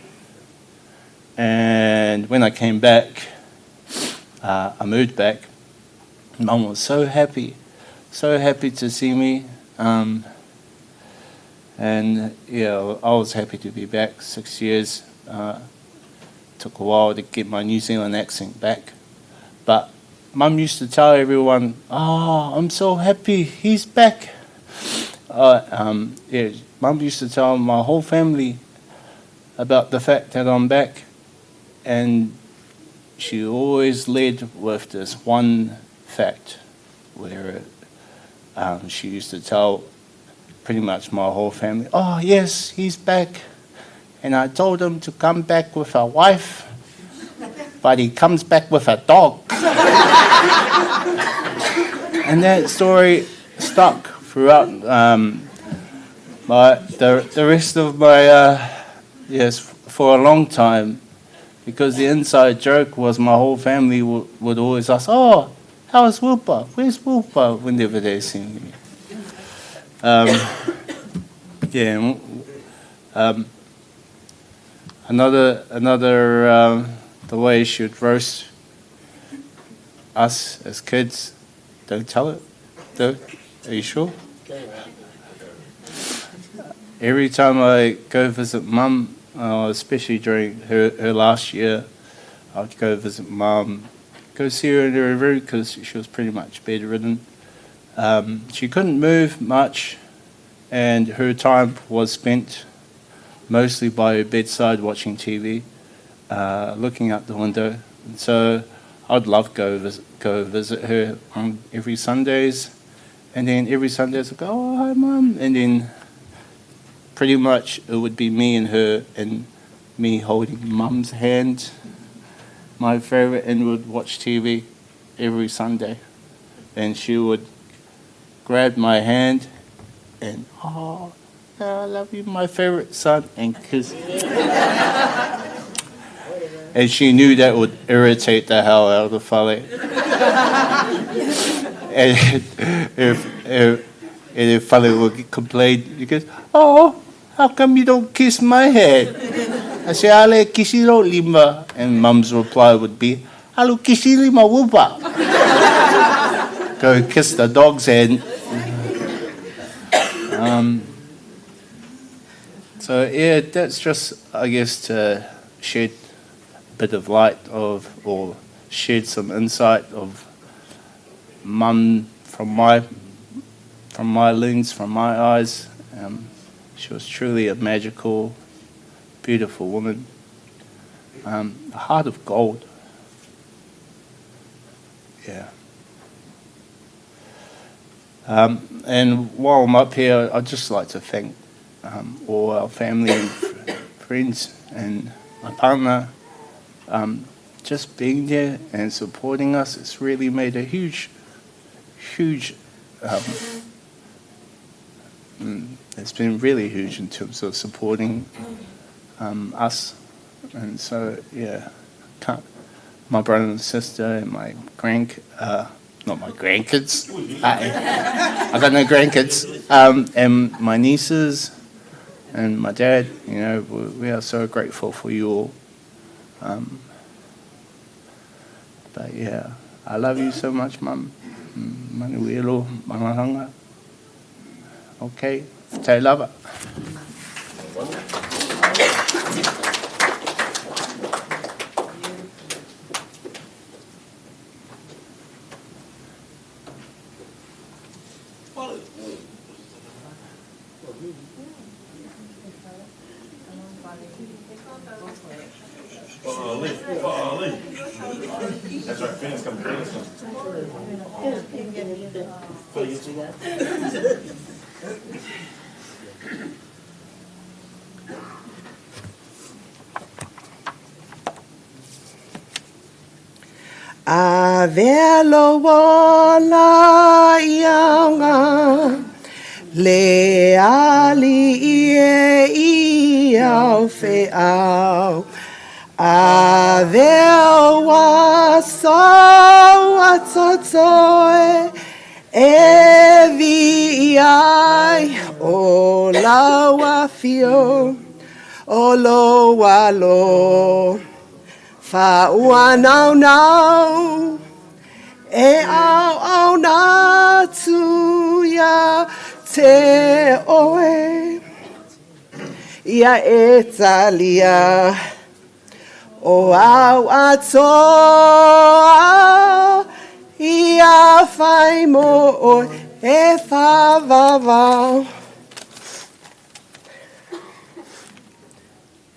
and when I came back, I moved back. Mum was so happy to see me, and yeah, I was happy to be back. 6 years took a while to get my New Zealand accent back, but Mum used to tell everyone, "Oh, I'm so happy he's back." Yeah, Mum used to tell my whole family about the fact that I'm back, and she always led with this one fact, where she used to tell pretty much my whole family, "Oh yes, he's back, and I told him to come back with a wife, but he comes back with a dog." And that story stuck throughout the rest of my yes, for a long time, because the inside joke was my whole family would always ask, "Oh, how's Wilpa? Where's Wilpa?" whenever they see me. Yeah. Another the way she would roast us as kids. Don't tell it, though. Are you sure? Every time I go visit Mum, especially during her last year, I'd go visit Mum, go see her in her room because she was pretty much bedridden. She couldn't move much, and her time was spent mostly by her bedside watching TV, looking out the window. And so I'd love go visit her on every Sundays, and then every Sundays I'd go, "Oh, hi, Mum," and then pretty much it would be me and her, and me holding Mum's hand, my favourite, and would watch TV every Sunday. And she would grab my hand and, "Oh, I love you, my favourite son," and kiss. And she knew that would irritate the hell out of the Fipe. And if Fipe would complain, he goes, "Oh, how come you don't kiss my hand?" I say, "Ale kisi lo lima." And Mum's reply would be, "Alo kisi lima wupa." Go kiss the dog's hand. So yeah, that's just, I guess, to shed a bit of light or shed some insight of Mum from my lens, from my eyes. She was truly a magical, beautiful woman. A heart of gold. Yeah. And while I'm up here, I'd just like to thank all our family and friends and my partner. Just being there and supporting us, it's really made a huge it's been really huge in terms of supporting us. And so, yeah, my brother and sister and my not my grandkids, I got no grandkids, and my nieces and my dad, you know, we are so grateful for you all. But yeah, I love you so much, Mum. Manuelo, Mamahanga. Okay, te lava. That's right, fans coming. A velo wala ianga le ali ie au fe au a veo wa so atotoe E vi ai o laua fio o loa lo fa ua nau nau e au na tu ia te oe ia e talia o au atoa ia whai mo o e whawawau.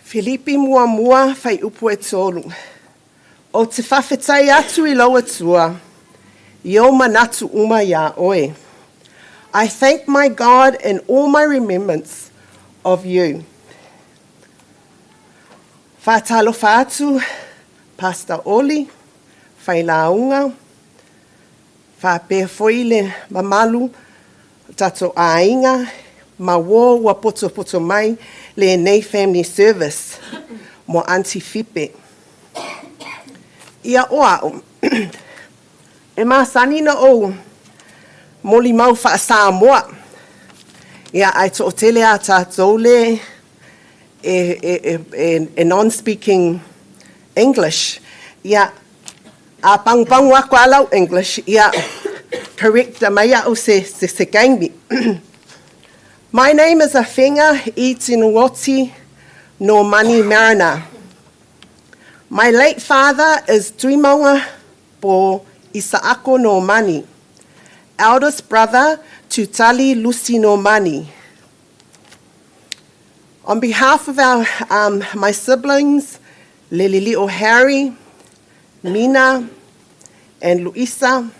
Filipi mua mua whai upu e tolu. O te whawhetai atu I loa tua, I o manatu uma ia oe. I thank my God in all my remembrance of you. Whātalofa atu, Pastor Oli, whai launga, whapea foi le mamalu, tato ainga, ma wo wa poto poto mai le nei family service, mo Auntie Fipe. Ia oa e masani na o, moli mau wha Samoa. Ia ai to tele a tatou le e non-speaking English. Ia a pang wako alau English. Ia correct maya o se kaingi. My name is Afenga Itinuoti Nomani Marina. My late father is Tuimaunga po Isaako Nomani, eldest brother to Tali Lucy Nomani. On behalf of my siblings, Lililio Harry, Mina, and Luisa,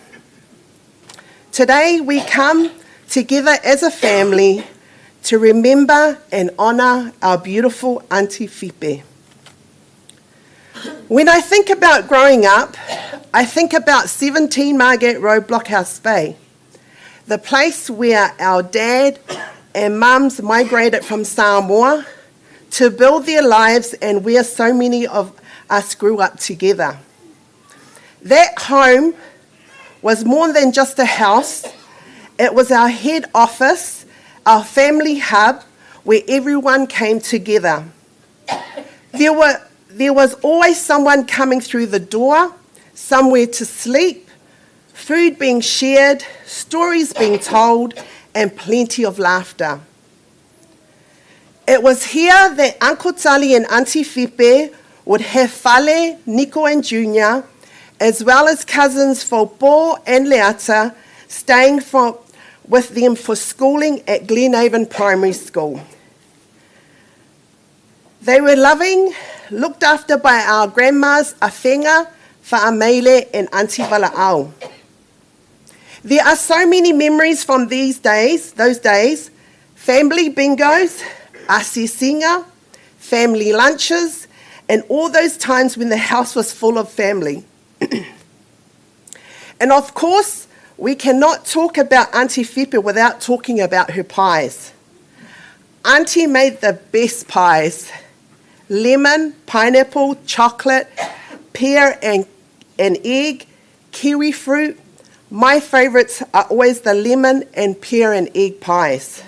today we come together as a family to remember and honour our beautiful Auntie Fipe. When I think about growing up, I think about 17 Margate Road, Blockhouse Bay, the place where our dad and mums migrated from Samoa to build their lives and where so many of us grew up together. That home was more than just a house. It was our head office, our family hub, where everyone came together. There was always someone coming through the door, somewhere to sleep, food being shared, stories being told, and plenty of laughter. It was here that Uncle Tali and Auntie Fipe would have Fale, Nico and Junior, as well as cousins Faupo and Leata, staying with them for schooling at Glenhaven Primary School. They were loving, looked after by our grandmas Afenga, Fa'amele and Auntie Vala'au. There are so many memories from those days, family bingos, asisinga, family lunches, and all those times when the house was full of family. And of course, we cannot talk about Auntie Fipe without talking about her pies. Auntie made the best pies. Lemon, pineapple, chocolate, pear and egg, kiwi fruit. My favourites are always the lemon and pear and egg pies.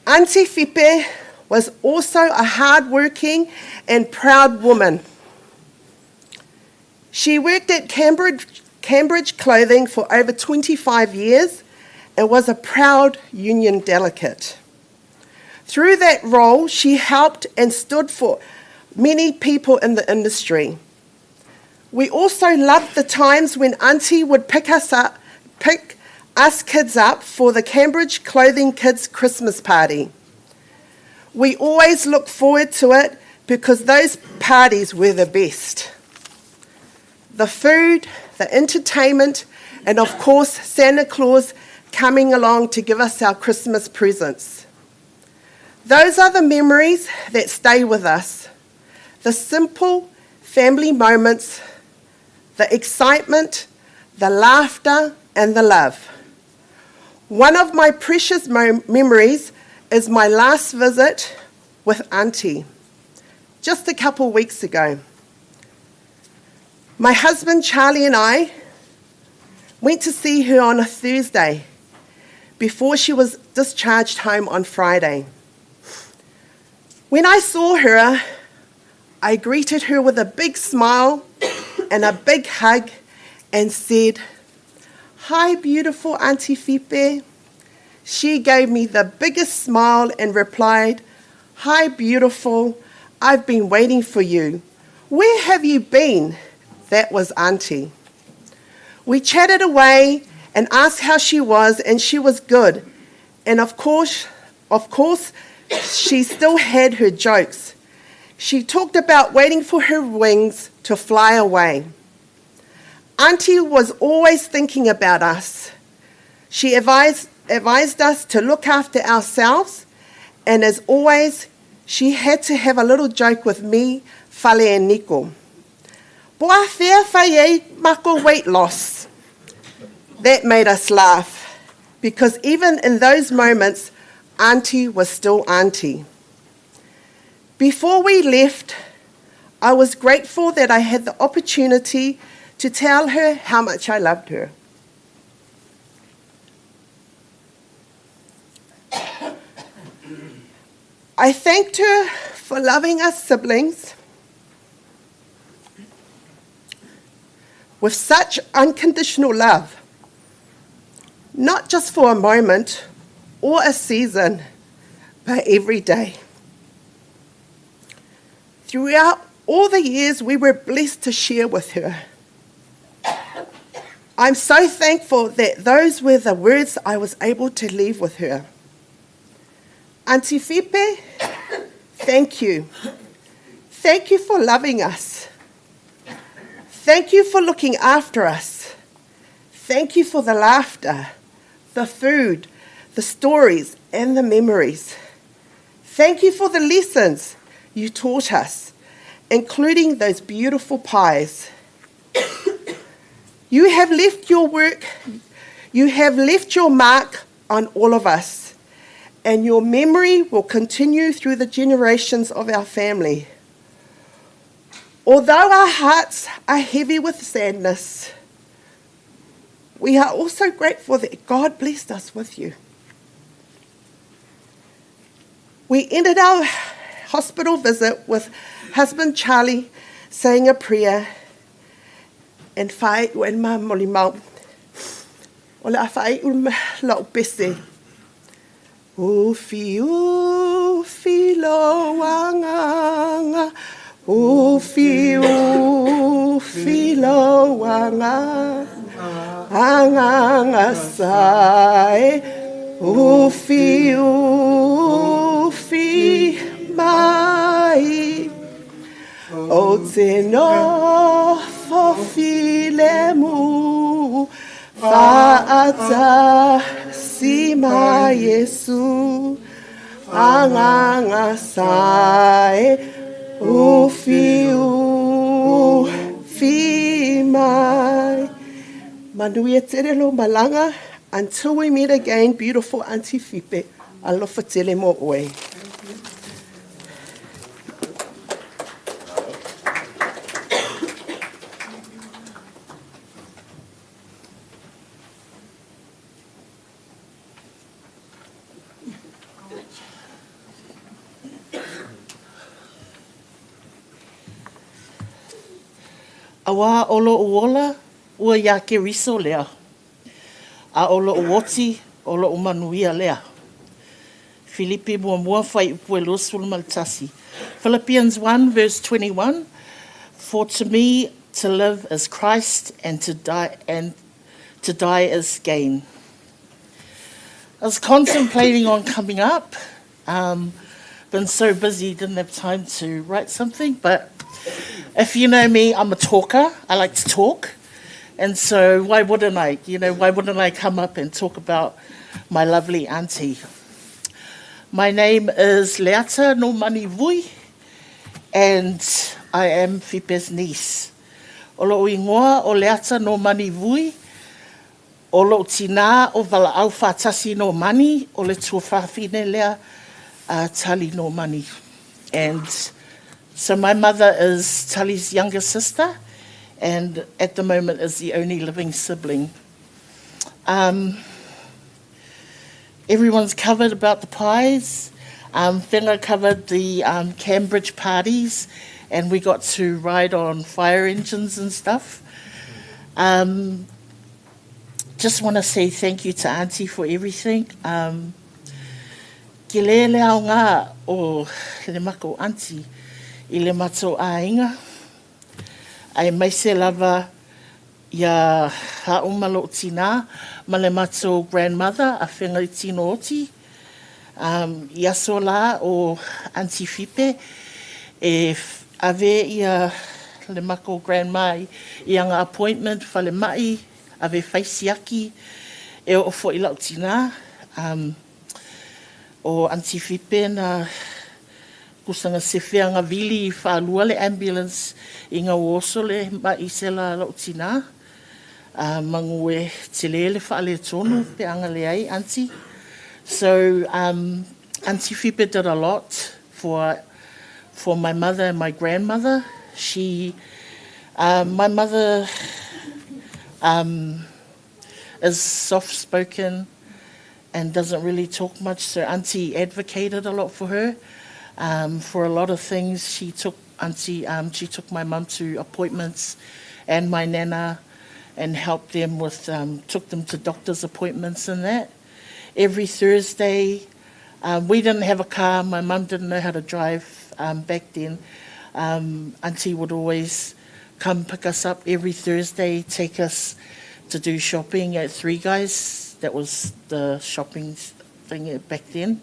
Auntie Fipe was also a hard-working and proud woman. She worked at Cambridge Clothing for over 25 years and was a proud union delegate. Through that role, she helped and stood for many people in the industry. We also loved the times when Auntie would pick us kids up for the Cambridge Clothing Kids Christmas party. We always looked forward to it because those parties were the best. The food, the entertainment, and of course Santa Claus coming along to give us our Christmas presents. Those are the memories that stay with us. The simple family moments, the excitement, the laughter, and the love. One of my precious memories is my last visit with Auntie, just a couple of weeks ago. My husband Charlie and I Went to see her on a Thursday before she was discharged home on Friday. When I saw her, I greeted her with a big smile and a big hug and said, "Hi, beautiful Auntie Fipe." She gave me the biggest smile and replied, "Hi, beautiful. I've been waiting for you. Where have you been?" That was Auntie. We chatted away and asked how she was, and she was good. And of course, she still had her jokes. She talked about waiting for her wings to fly away. Auntie was always thinking about us. She advised us to look after ourselves, and as always, she had to have a little joke with me, Fale and Nico. Boa whea whai e mako weight loss. That made us laugh, because even in those moments, Auntie was still Auntie. Before we left, I was grateful that I had the opportunity to tell her how much I loved her. I thanked her for loving us siblings with such unconditional love, not just for a moment or a season, but every day. Throughout all the years we were blessed to share with her, I'm so thankful that those were the words I was able to leave with her. Auntie Fipe, thank you. Thank you for loving us. Thank you for looking after us. Thank you for the laughter, the food, the stories, and the memories. Thank you for the lessons you taught us, including those beautiful pies. You have left your mark on all of us, and your memory will continue through the generations of our family. Although our hearts are heavy with sadness, we are also grateful that God blessed us with you. We ended our hospital visit with husband Charlie saying a prayer, and whai uen ma moli mau. O le a whai lau pese. Ufi lo wanganga. Ufi lo wanga. Anganga sai. Ufi mai. O te no fofilemu faata sima Yesu anganga sai ufi mai. Manuia terelo malanga. Until we meet again, beautiful Auntie Fipe, alofa tele mo oe. Awa olo uola, ua ia ke riso lea. A olo uoti, olo umanuia lea. Filipi mua whai upue losul maltasi. Philippians 1 verse 21. For to me to live is Christ, and to die is gain. I was contemplating on coming up. Been so busy, didn't have time to write something, but if you know me, I'm a talker. I like to talk. And so why wouldn't I? Why wouldn't I come up and talk about my lovely auntie? My name is Leata Nomani Vui, and I am Fipe's niece. Olo ingoa o Leata Nomani Vui, olo tina o vala au whātasi Nomani, o le tuawhawhine lea Tali Nomani. And so my mother is Tali's younger sister, and at the moment is the only living sibling. Everyone's covered about the pies. Whenga covered the Cambridge parties, and we got to ride on fire engines and stuff. Just want to say thank you to Auntie for everything. Ke lele au ngā o le mako Auntie I le mato ainga. Ai mai se lava ia haumalo tina ma le mato grandmother a whenga I tino oti. Ia so la o Auntie Fipe e ave ia le mako grandma I anga appointment whale mai ave whaisiaki e o fo I lau tina. O Auntie Fipe na kusanga se whianga vili I whaalua le ambulance I ngā woso le mai se la lau tina. Mangu e te lele whaale tonu pe anga le ai, Auntie. So Auntie Fipe did a lot for my mother and my grandmother. My mother is soft-spoken and doesn't really talk much, so Auntie advocated a lot for her. For a lot of things, she took my mum to appointments and my nana and helped them with, took them to doctor's appointments and that. Every Thursday, we didn't have a car, my mum didn't know how to drive back then. Auntie would always come pick us up every Thursday, take us to do shopping at Three Guys. That was the shopping thing back then.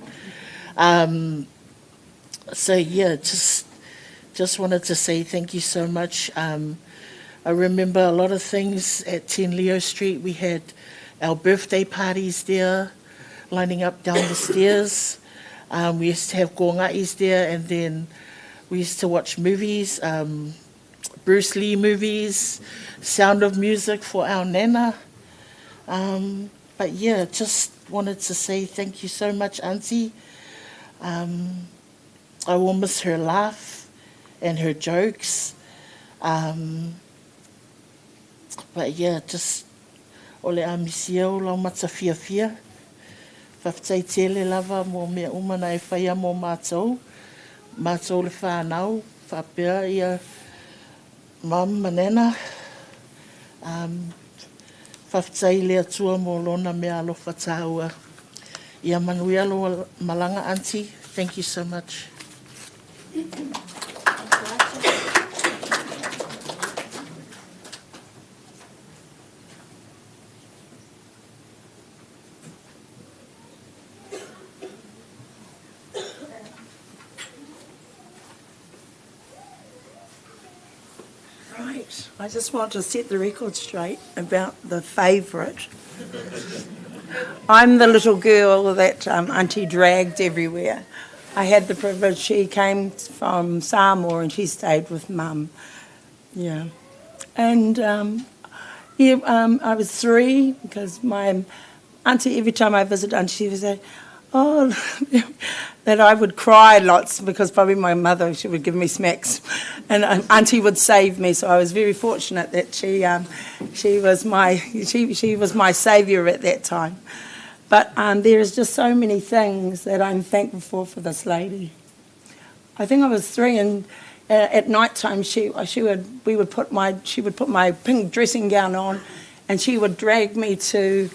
So yeah, just wanted to say thank you so much. I remember a lot of things at 10 Leo Street. We had our birthday parties there, lining up down the stairs. We used to have gongais there, and then we used to watch movies, Bruce Lee movies, Sound of Music for our nana. But yeah, just wanted to say thank you so much, Auntie. I will miss her laugh and her jokes. But yeah, just ole a misia o lau mata fia fia. Whaftai tele lava mō mea umana e whaia mō mātou. Mātou le whānau, whapea ia mam manena. Whaftai le atua mō lona mea alofa tāua. Ia manui alo malanga, Auntie. Thank you so much. Right, I just want to set the record straight about the favourite. I'm the little girl that Auntie dragged everywhere. I had the privilege, she came from Samoa and she stayed with Mum. Yeah. And I was 3 because my auntie, every time I visit Auntie, she would say, oh, that I would cry lots because probably my mother, she would give me smacks and Auntie would save me. So I was very fortunate that she was my saviour at that time. But there is just so many things that I'm thankful for this lady. I think I was 3, and at night time she would put my pink dressing gown on, and she would drag me to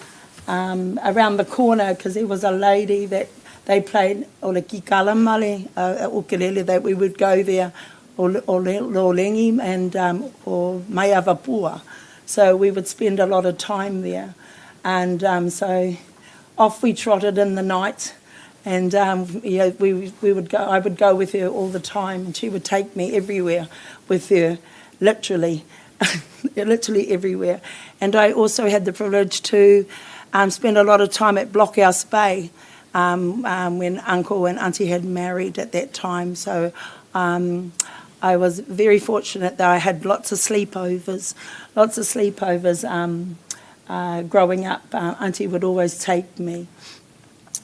around the corner because there was a lady that they played o le kikala male ukulele, that we would go there o lengi and or Maiavapua. So we would spend a lot of time there, and so off we trotted in the night, and we would go. I would go with her all the time, and she would take me everywhere with her, literally, literally everywhere. And I also had the privilege to spend a lot of time at Blockhouse Bay when Uncle and Auntie had married at that time. So I was very fortunate that I had lots of sleepovers. Growing up, Auntie would always take me.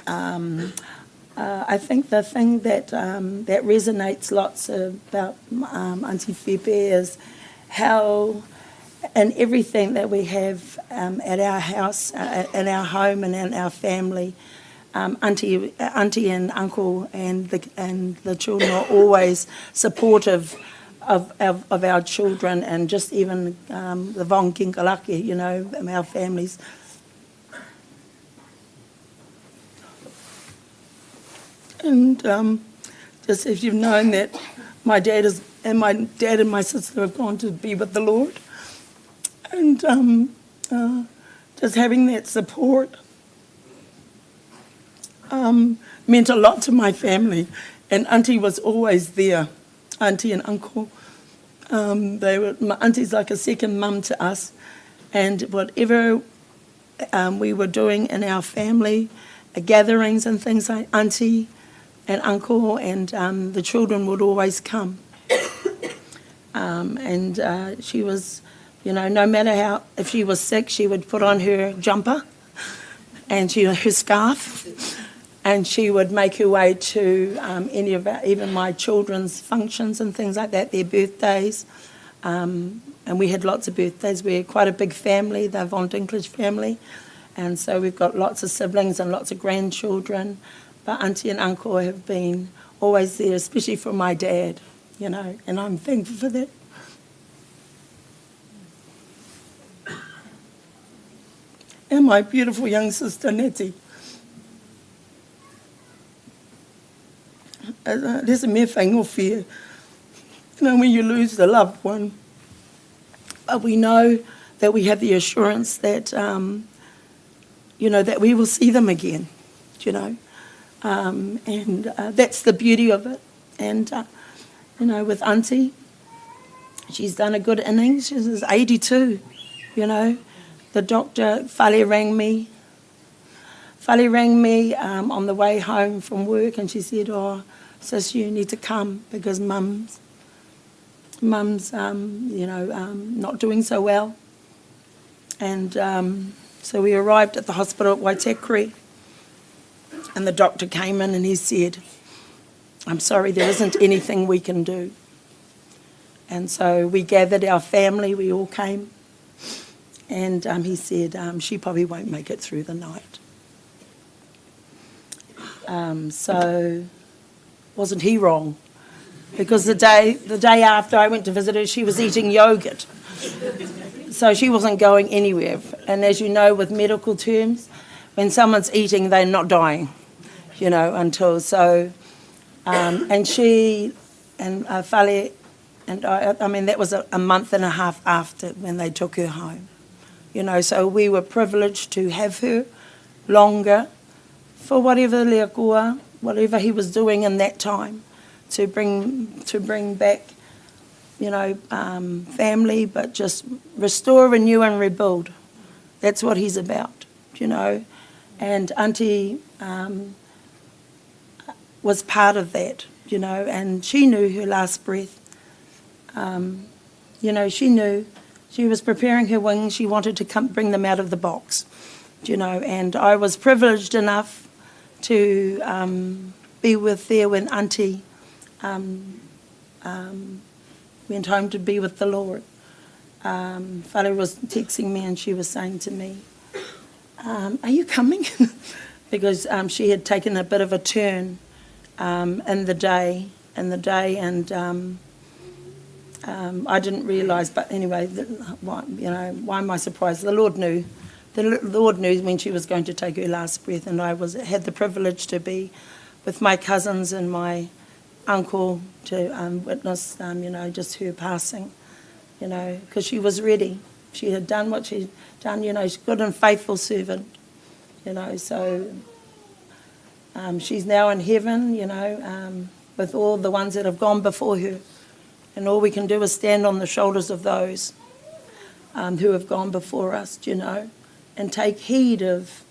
I think the thing that resonates lots about Auntie Fipe is how and everything that we have at our house, in our home and in our family. Auntie and uncle and the children are always supportive of our children, and just even the Vong Kinkalaki, you know, our families. And just if you've known that my dad and my sister have gone to be with the Lord, and just having that support meant a lot to my family. And Auntie was always there, Auntie and Uncle. My Auntie's like a second mum to us, and whatever we were doing in our family, gatherings and things like Auntie and Uncle and the children would always come. And she was, you know, no matter how, if she was sick, she would put on her jumper and her scarf, and she would make her way to any of even my children's functions and things like that, their birthdays. And we had lots of birthdays. We're quite a big family, the Von Dinklage family. And so we've got lots of siblings and lots of grandchildren. But Auntie and Uncle have been always there, especially for my dad, you know, and I'm thankful for that. And my beautiful young sister, Nettie. There's a mere thing of fear. You know, when you lose the loved one, but we know that we have the assurance that, you know, that we will see them again, you know. And that's the beauty of it. And, you know, with Auntie, she's done a good innings. She's 82, you know. The doctor, Fale rang me. Fale rang me on the way home from work, and she said, "Oh, sis, you need to come because Mum's you know, not doing so well." And so we arrived at the hospital at Waitakere, and the doctor came in and he said, "I'm sorry, there isn't anything we can do." And so we gathered our family, we all came, and he said, "She probably won't make it through the night." So wasn't he wrong? Because the day after I went to visit her, she was eating yogurt. So she wasn't going anywhere. And as you know, with medical terms, when someone's eating, they're not dying, you know, until so. And she and Fale and I mean, that was a month and a half after when they took her home, you know. So we were privileged to have her longer for whatever leakua, whatever he was doing in that time, to bring back, you know, family, but just restore, renew and rebuild. That's what he's about, you know. And Auntie was part of that, you know, and she knew her last breath. You know, she knew she was preparing her wings. She wanted to bring them out of the box, you know, and I was privileged enough to be there when Auntie went home to be with the Lord. Whare was texting me and she was saying to me, "Are you coming?" Because she had taken a bit of a turn in the day, and I didn't realise. But anyway, you know, why am I surprised? The Lord knew. The Lord knew when she was going to take her last breath, and I had the privilege to be with my cousins and my uncle to witness, you know, just her passing, you know, because she was ready. She had done what she'd done, you know, she's a good and faithful servant, you know, so she's now in heaven, you know, with all the ones that have gone before her, and all we can do is stand on the shoulders of those who have gone before us, you know, and take heed of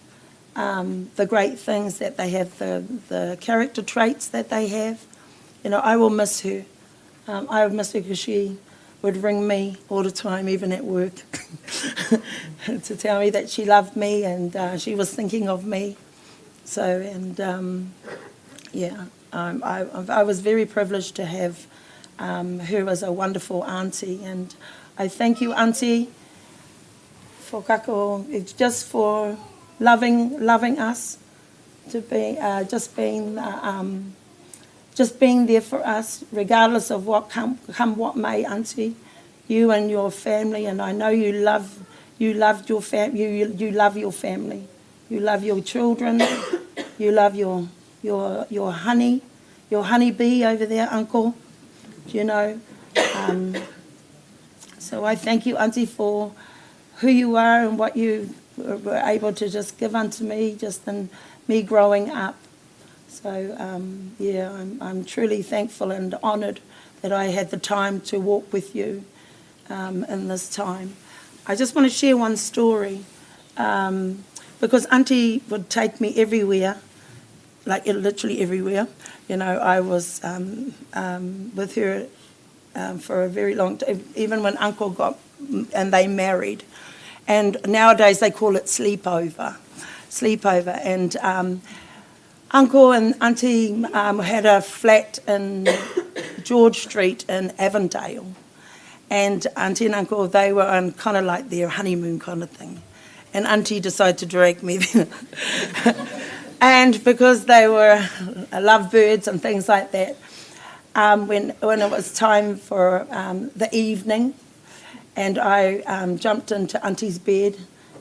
the great things that they have, the character traits that they have. You know, I will miss her. I would miss her because she would ring me all the time, even at work, to tell me that she loved me and she was thinking of me. So, and yeah, I was very privileged to have her as a wonderful auntie, and I thank you, Auntie, for kako, it's just for loving us, to be just being there for us, regardless of what come what may, Auntie. You and your family, and I know you love your you love your family, you love your children, you love your honeybee over there, Uncle. You know. So I thank you, Auntie, for who you are and what you were able to just give unto me just in me growing up. So, yeah, I'm truly thankful and honoured that I had the time to walk with you in this time. I just want to share one story because Auntie would take me everywhere, like literally everywhere. You know, I was with her for a very long time, even when Uncle got, and they married. And nowadays they call it sleepover. And Uncle and Auntie had a flat in George Street in Avondale. And Auntie and Uncle, they were on kind of like their honeymoon kind of thing. And Auntie decided to drag me there. And because they were lovebirds and things like that, when it was time for the evening, and I jumped into Auntie's bed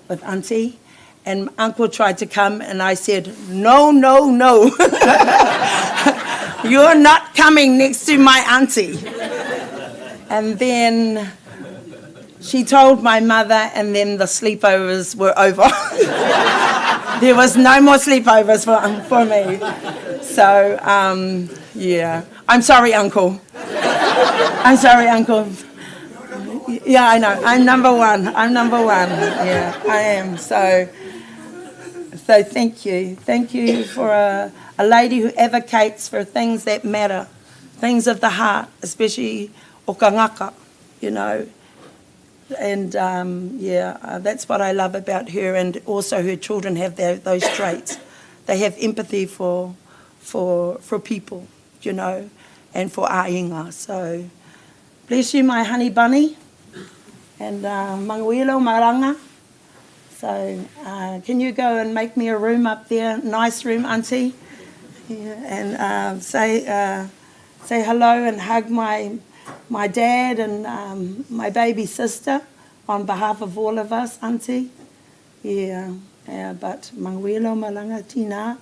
with Auntie, and Uncle tried to come, and I said, no, no, no. You're not coming next to my Auntie. And then she told my mother, and then the sleepovers were over. There was no more sleepovers for me. So, yeah. I'm sorry, Uncle. I'm sorry, Uncle. Yeah, I know. I'm number one. Yeah, I am. So thank you. Thank you for a lady who advocates for things that matter, things of the heart, especially o ka ngaka, you know. And, that's what I love about her, and also her children have those traits. They have empathy for people, you know, and for ainga. So bless you, my honey bunny. And Manguilo Maranga. So can you go and make me a room up there, nice room, Auntie? Yeah, and say hello and hug my dad and my baby sister on behalf of all of us, Auntie. Yeah, but Manguilo Maranga Tina.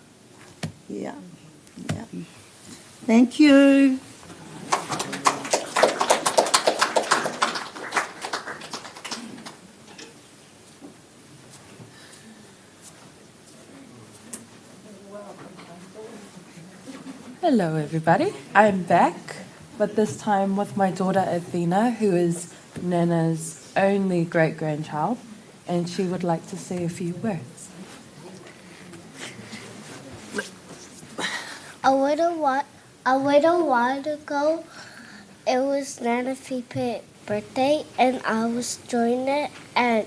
Yeah. Thank you. Hello everybody, I'm back, but this time with my daughter Athena, who is Nana's only great-grandchild, and she would like to say a few words. A little while ago, it was Nana Fipe's birthday, and I was doing it, and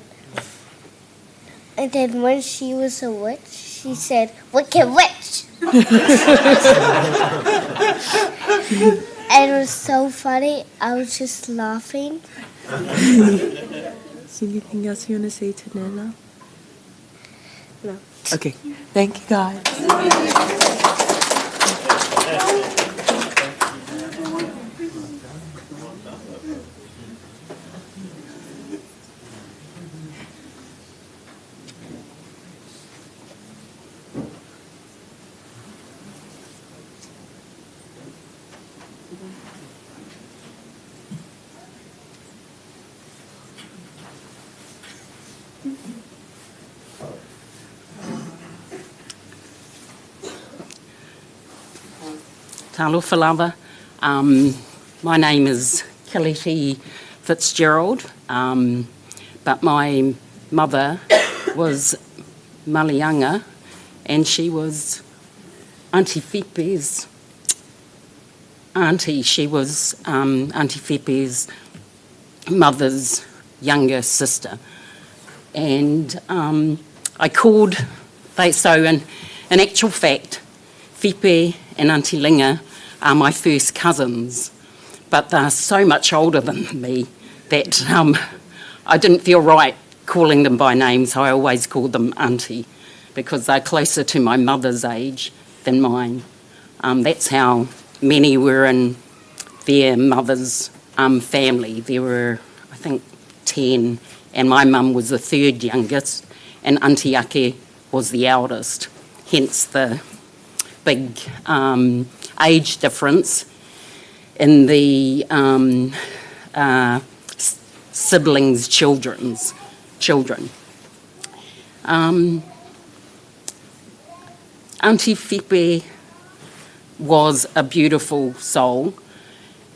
then when she was a witch, she said, "Wicked witch!" And it was so funny. I was just laughing. Is there anything else you want to say to Nana? No. Okay, thank you guys. Talofa lava. My name is Kelechi Fitzgerald, but my mother was Malianga, and she was Auntie Fipe's auntie. She was Auntie Fipe's mother's younger sister. And I called, so in actual fact, Fipe and Auntie Linga are my first cousins, but they're so much older than me that I didn't feel right calling them by name, so I always called them auntie, because they're closer to my mother's age than mine. That's how many were in their mother's family. There were, I think, 10, and my mum was the third youngest, and Auntie Ake was the eldest, hence the big age difference in the siblings' children. Auntie Fipe was a beautiful soul,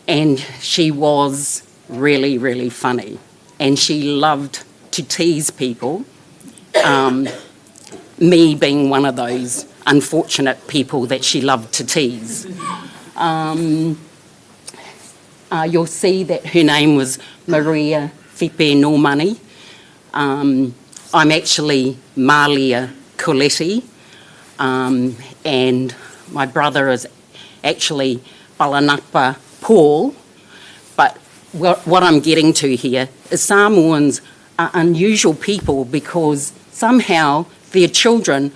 and she was really, really funny, and she loved to tease people, me being one of those unfortunate people that she loved to tease. You'll see that her name was Maria Fipe Nomani. I'm actually Malia Coletti, and my brother is actually Balanapa Paul. But what I'm getting to here is Samoans are unusual people because somehow their children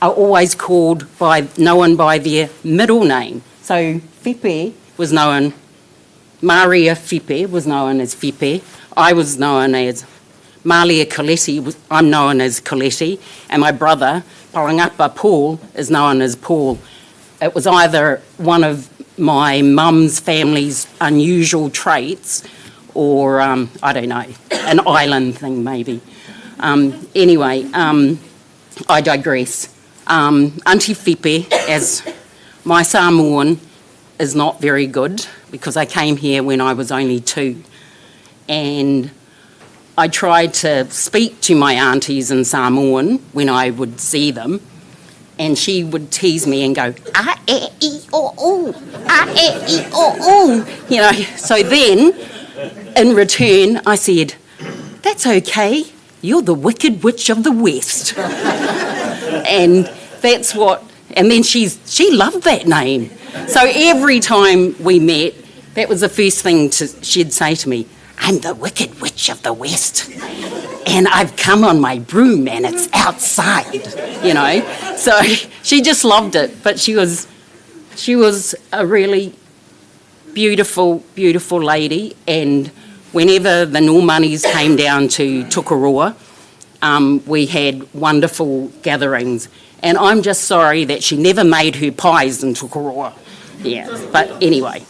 are always known by their middle name. So Fipe was known, Maria Fipe was known as Fipe, I was known as Malia Coletti, I'm known as Coletti, and my brother, Parangapa Paul, is known as Paul. It was either one of my mum's family's unusual traits or, I don't know, an island thing maybe. Anyway, I digress. Auntie Fipe, as my Samoan, is not very good because I came here when I was only 2. And I tried to speak to my aunties in Samoan when I would see them, and she would tease me and go, ah, eh, e, o, o, ah, eh, e, o, o. You know, so then, in return, I said, that's okay, you're the Wicked Witch of the West. And that's what, and then she loved that name. So every time we met, that was the first thing she'd say to me, I'm the Wicked Witch of the West, and I've come on my broom and it's outside, you know. So she just loved it, but she was a really beautiful, beautiful lady, and whenever the Nomanis came down to Tukaroa, we had wonderful gatherings, and I'm just sorry that she never made her pies in Tukaroa. Yeah, but anyway,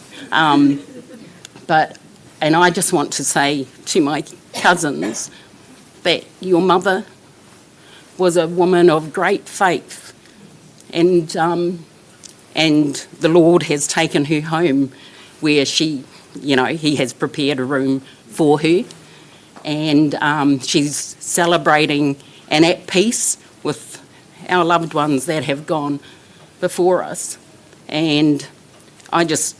and I just want to say to my cousins that your mother was a woman of great faith, and the Lord has taken her home where she, you know, He has prepared a room for her, and she's celebrating and at peace with our loved ones that have gone before us. And I just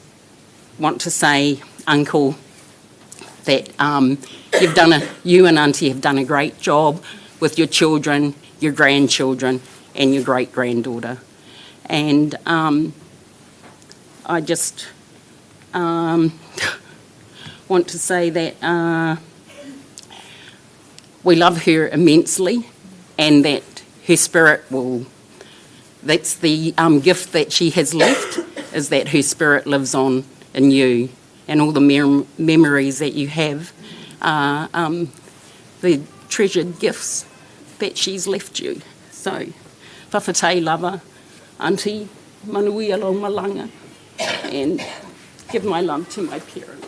want to say, Uncle, that you and Auntie have done a great job with your children, your grandchildren, and your great-granddaughter. And I just want to say that we love her immensely, and that her spirit that's the gift that she has left, is that her spirit lives on in you, and all the memories that you have are the treasured gifts that she's left you. So, whawhatei lava, Auntie, manui along malanga, and give my love to my parents.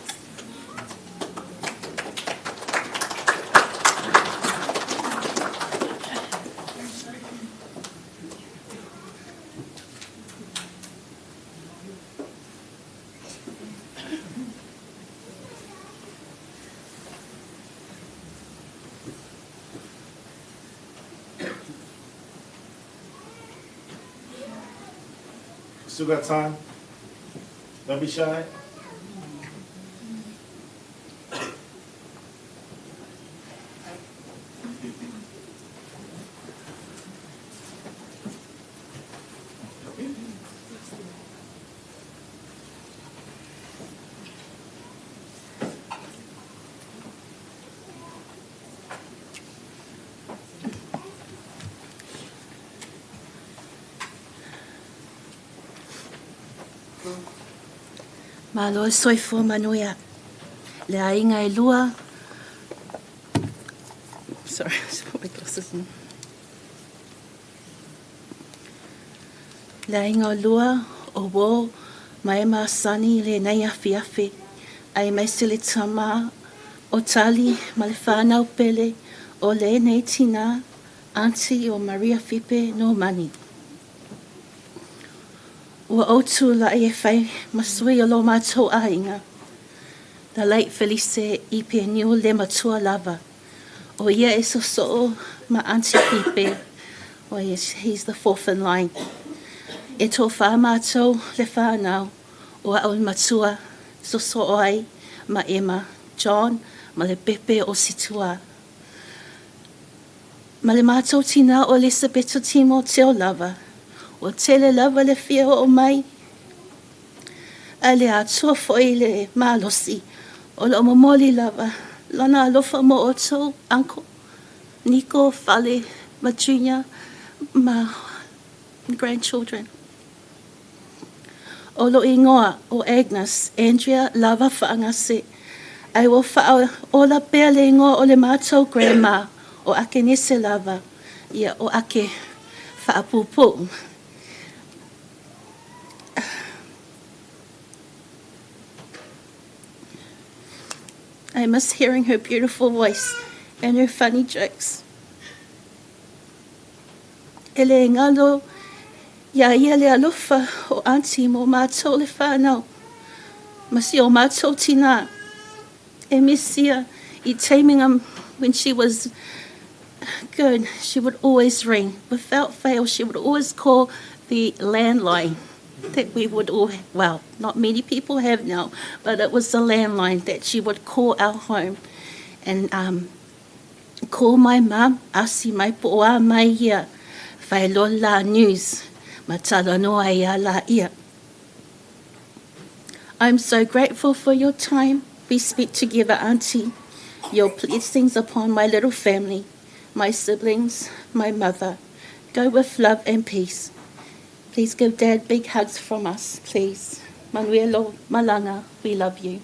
Still got time? Don't be shy. Malo soifo manuia. Le ainga e lua. Sorry, I just put my glasses on. Le ainga lua o wo mai ma sani le nei afi afi. Ai mai sile tama o tali ma le whanau pele o le nei tina Auntie o Maria Fipe Nomani. Ua outu la e whai masui o lo mātou ainga. The late Felice Ipe Niu le matua lava. O ia e so ma Auntie Fipe. O he's the fourth in line. E tō wha mātou le whanau o au matua so ai ma Emma, John, ma le Pepe o Situa. Ma le mātou tina o Elisabeth o Timo Teo lava. O tele lava le fia o mai. A le atua foi le malosi. O le omomoli lava. Lana alofa mo o tō uncle. Nico, Fale, ma junior, ma grandchildren. O lo ingoa o Agnes, Andrea lava whaangase. Ai o wha o la pea le ingoa o le mātou grandma. O ake nese lava. Ia o ake whaapupu. I miss hearing her beautiful voice and her funny jokes. Ele ngalo ia le alofa o auntie mo mātou le whanau. Masi o mātou tina. E misia I Tamingham when she was good, she would always ring. Without fail, she would always call the landline that we would all, well, not many people have now, but it was the landline that she would call our home and call my mum, asi mai poa mai ia, whailola news, matala noa ia la ia. I'm so grateful for your time we spent together, Auntie, your blessings upon my little family, my siblings, my mother. Go with love and peace. Please give Dad big hugs from us, please. Manuelo Malanga, we love you.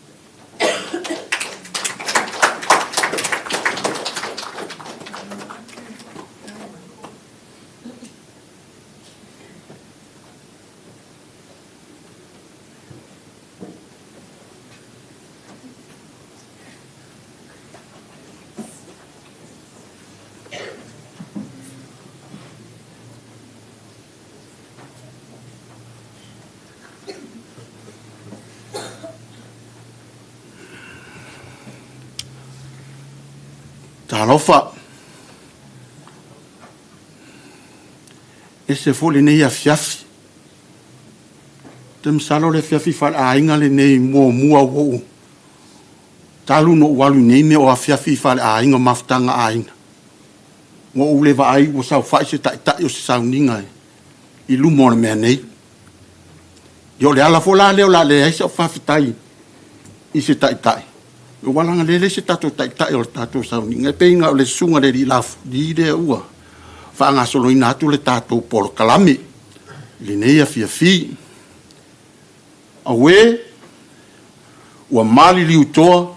Talofa. Ese fole nei a fiafi. Tem salo le fiafi fal a inga le nei mua wo. Talu no walu nei me o a fiafi fal a inga maftanga a inga. Mo ule va ai o sau fai se tai o se sau ninga. I lumo me nei. Yo le ala fola le o la le ai sa fafitai. I se tai. O walanga lele se tato tai o tato sa ni ngai penga o le sunga le lafu di de ua fa nga solo ina tu le tato por kalami le nei fi awe wa mali li uto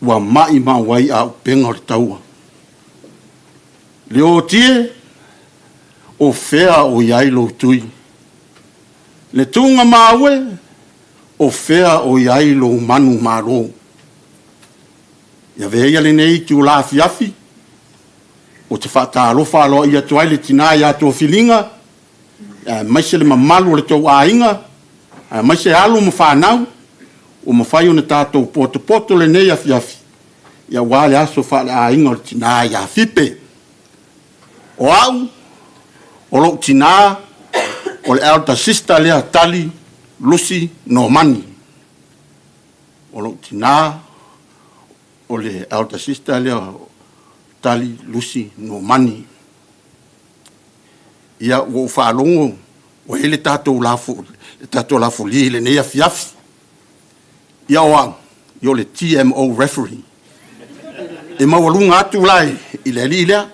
wa mai ma wai a penga o taua le o tie o fea o yai lo tui le tunga mawe o fea o yai lo manu maro. Ia veia le nei ki o la afiafi. O te whakalofa alo ia tuai le tina ia tō whilinga. Maise le mamalu le tō ainga. Maise alu ma whanau. O ma whai o na tātou poto le nei afiafi. Ia wale aso whale ainga o le tina ia Fipe. O au. O lo tina. O le elder sister lea tali. Lucy Nomani. O lo tina. O le elder sister lea tali Lucy Nomani. Ia o whaalongo o hele tātou lafu li le nea fiafi. Ia oang, i o le TMO referee. E mawalunga atu lai i le li lea.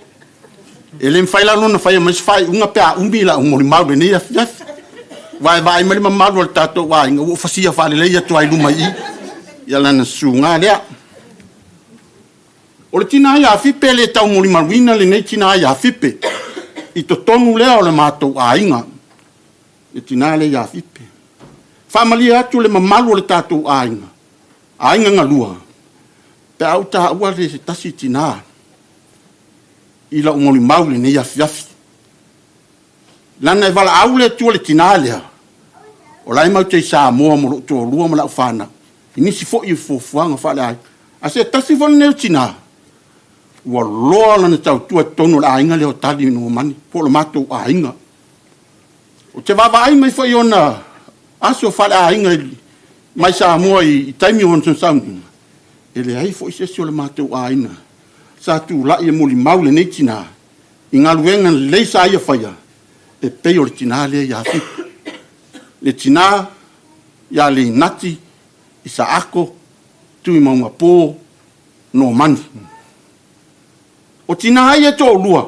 E le mwhaila lona whaia mas whai unga pēa umbi la umori mau le nea fiafi. vai mai mamalu le tato wa inga wo fasia fale le tu ai luma I ya lana sunga lea o le tina ia Fipe le tau muli marwina le nei tina ia Fipe I to tonu lea o le matou ainga le tina le ia Fipe famali atu le mamalu o le tato ainga ngalua pe au ta ua le se tasi tina I la umoli maule nei ia fiafi lana vala au le tu le tina lea o lai mau te sa mo mo to lua mo la fana ini si fo I fo fuanga fa la a se tasi fo ne tina ua loa lana tau tua tonu la ainga leo tali Nomani po lo matou ainga o te vava ai mai fo I ona aso fa la ainga mai sa mo I taimi on son sound ele ai fo se le matou ainga sa tu la I moli maule nei tina inga luenga le sa ia faia e pe o le tina le ia Fipe le tina ia le nati I sa ako tui maunga pō Nomani o tina ai e tō lua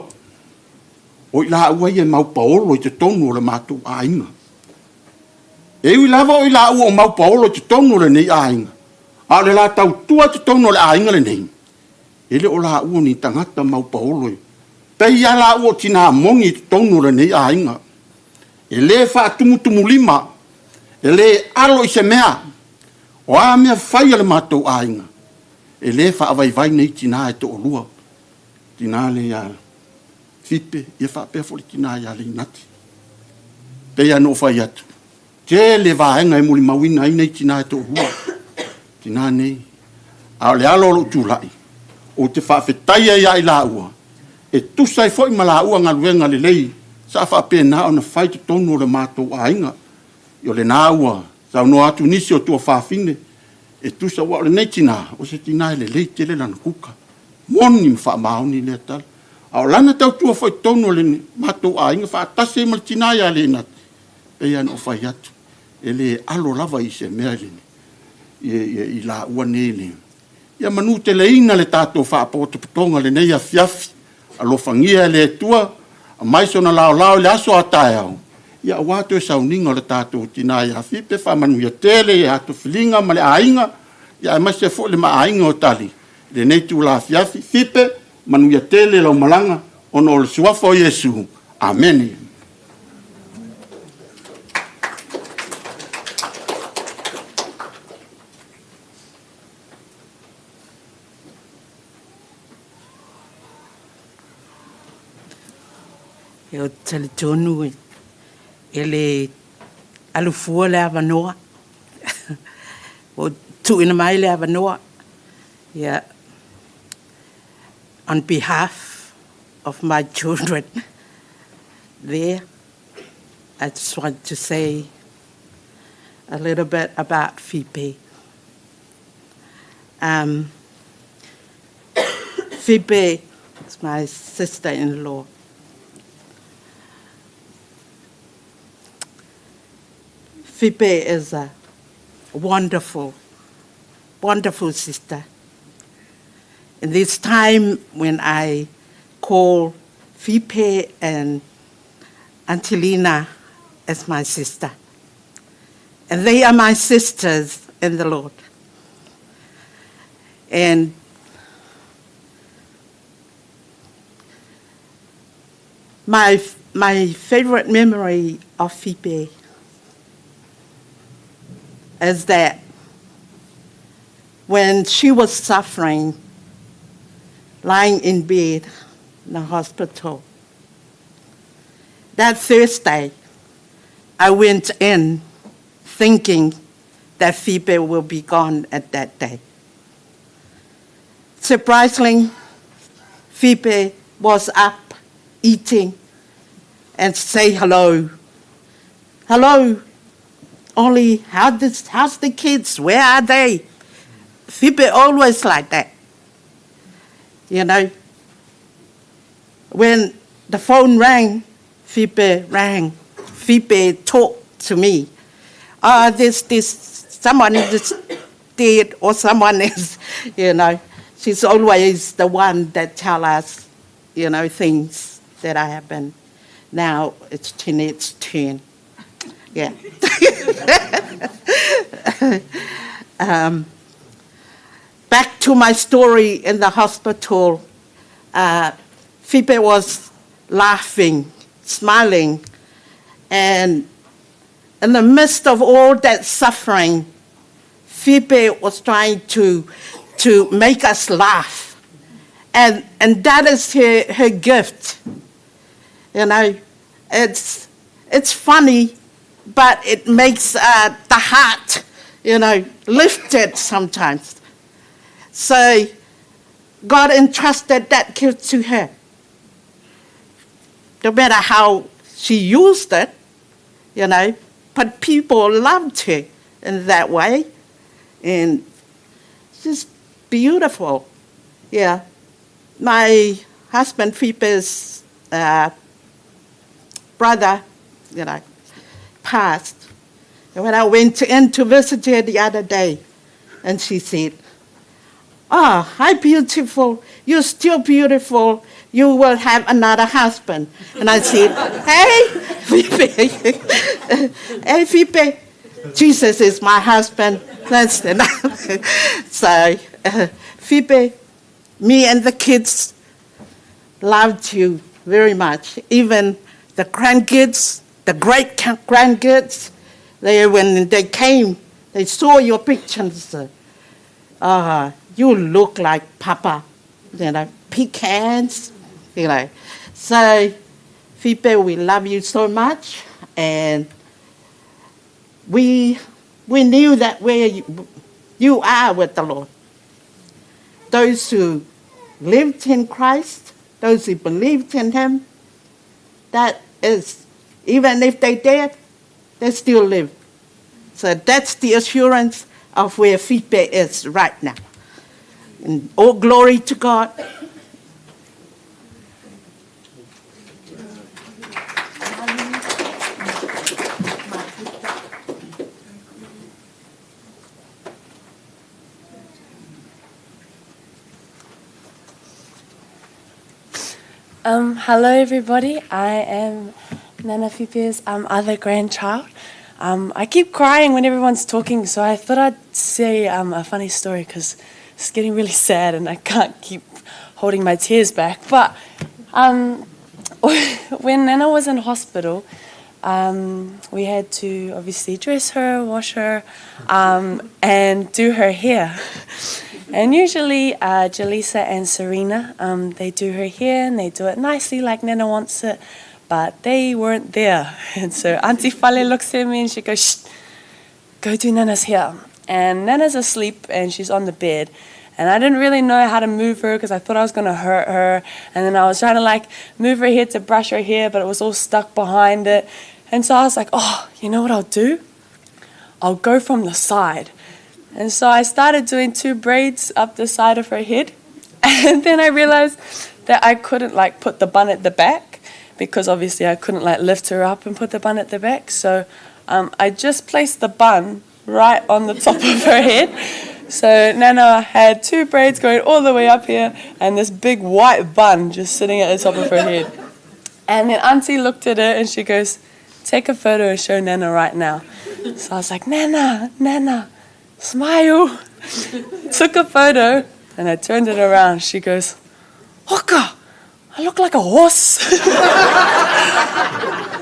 o I la ua I e mau paolo I te tonu o le matou ainga e ui lava o I la ua o mau paolo I te tonu o le nei ainga a le la tau tua te tonu o le ainga le nei ele o la ua ni tangata mau paolo pe ia la ua tina mongi te tonu o le nei ainga e le wha tumutumu lima e le alo I se mea o a mea whai le matou ainga e le wha avai nei tina e tō lua tina le ia Fipe ia wha pea fo le tina ia le nati pe ia no whai atu te le vaenga e muli mawina ai nei tina e tō lua tina nei a le alo lo tūlai o te whawhetaia ia I la ua e tusai fo I mala ua ngaluenga le lei sa wha pea na ona whai te tonu o le matou ainga I o le nā ua sa no atu nisi o tua whawhine e tusa wa o le nei tina o se tina e le lei te le lana kuka moni mwha maoni le tal a o lana tau tua whai tonu o le matou ainga wha atase ma le tina ia le nati pe ia no whai atu e le alo lava I se mea le I la ua ne le ia manu te le ina le tātou wha apoto putonga le nei a fiafi a lo whangia le tua a maisona lao le aso a tae au ia watu e sauninga le tātou tina ia Fipe wha manu ia tele ia ato whilinga ma le ainga ia e maise fo le ma ainga o tali le nei tu la fiafi Fipe manu ia tele lau malanga ono o le suafa o Yesu amen e o tali tonu e le alufua le avanoa o tuina mai le avanoa yeah. On behalf of my children there I just want to say a little bit about Fipe. Fipe is my sister-in-law. Fipe is a wonderful, wonderful sister. In this time when I call Fipe and Auntie Lena as my sister, and they are my sisters in the Lord. And my favorite memory of Fipe is that when she was suffering, lying in bed in the hospital, that Thursday, I went in thinking that Fipe will be gone at that day. Surprisingly, Fipe was up eating and say hello. Hello. Only, how's the kids? Where are they? Fipe always like that. You know, when the phone rang, Fipe rang. Fipe talked to me. Someone is dead or someone is, you know. She's always the one that tell us, you know, things that happen. Now it's Jeanette's turn. Yeah. Back to my story in the hospital. Fipe was laughing, smiling, and in the midst of all that suffering, Fipe was trying to make us laugh. And that is her gift. You know, it's funny, but it makes the heart, you know, lifted sometimes. So God entrusted that gift to her. No matter how she used it, you know, but people loved her in that way. And it's just beautiful. Yeah. My husband, Fipe's brother, you know, passed. And when I went in to visit her the other day, and she said, "Oh, hi, beautiful. You're still beautiful. You will have another husband." And I said, "Hey, Fipe, hey, Fipe, Jesus is my husband." That's enough. So, Fipe, me and the kids loved you very much. Even the grandkids, the great-grandkids, when they came, they saw your pictures. You look like Papa, you know, pecans, you know. So, Fipe, we love you so much, and we knew that where you are with the Lord. Those who lived in Christ, those who believed in Him, that is, even if they dead, they still live. So that's the assurance of where Fipe is right now. And all glory to God. Hello everybody, I am Nana Fipe's other grandchild. I keep crying when everyone's talking, so I thought I'd say a funny story because it's getting really sad and I can't keep holding my tears back. But when Nana was in hospital, we had to obviously dress her, wash her, and do her hair. And usually Jaleesa and Serena, they do her hair and they do it nicely like Nana wants it, but they weren't there. And so Auntie Fale looks at me and she goes, "Shh, go do Nana's hair." And Nana's asleep and she's on the bed. And I didn't really know how to move her because I thought I was going to hurt her. And then I was trying to like move her head to brush her hair, but it was all stuck behind it. And so I was like, oh, you know what I'll do? I'll go from the side. And so I started doing 2 braids up the side of her head. And then I realized that I couldn't like put the bun at the back because obviously I couldn't like lift her up and put the bun at the back. So I just placed the bun right on the top of her head. So Nana had 2 braids going all the way up here and this big white bun just sitting at the top of her head. And then Auntie looked at it and she goes, "Take a photo and show Nana right now." So I was like, "Nana, Nana, smile." Took a photo and I turned it around. She goes, "Hoka, I look like a horse."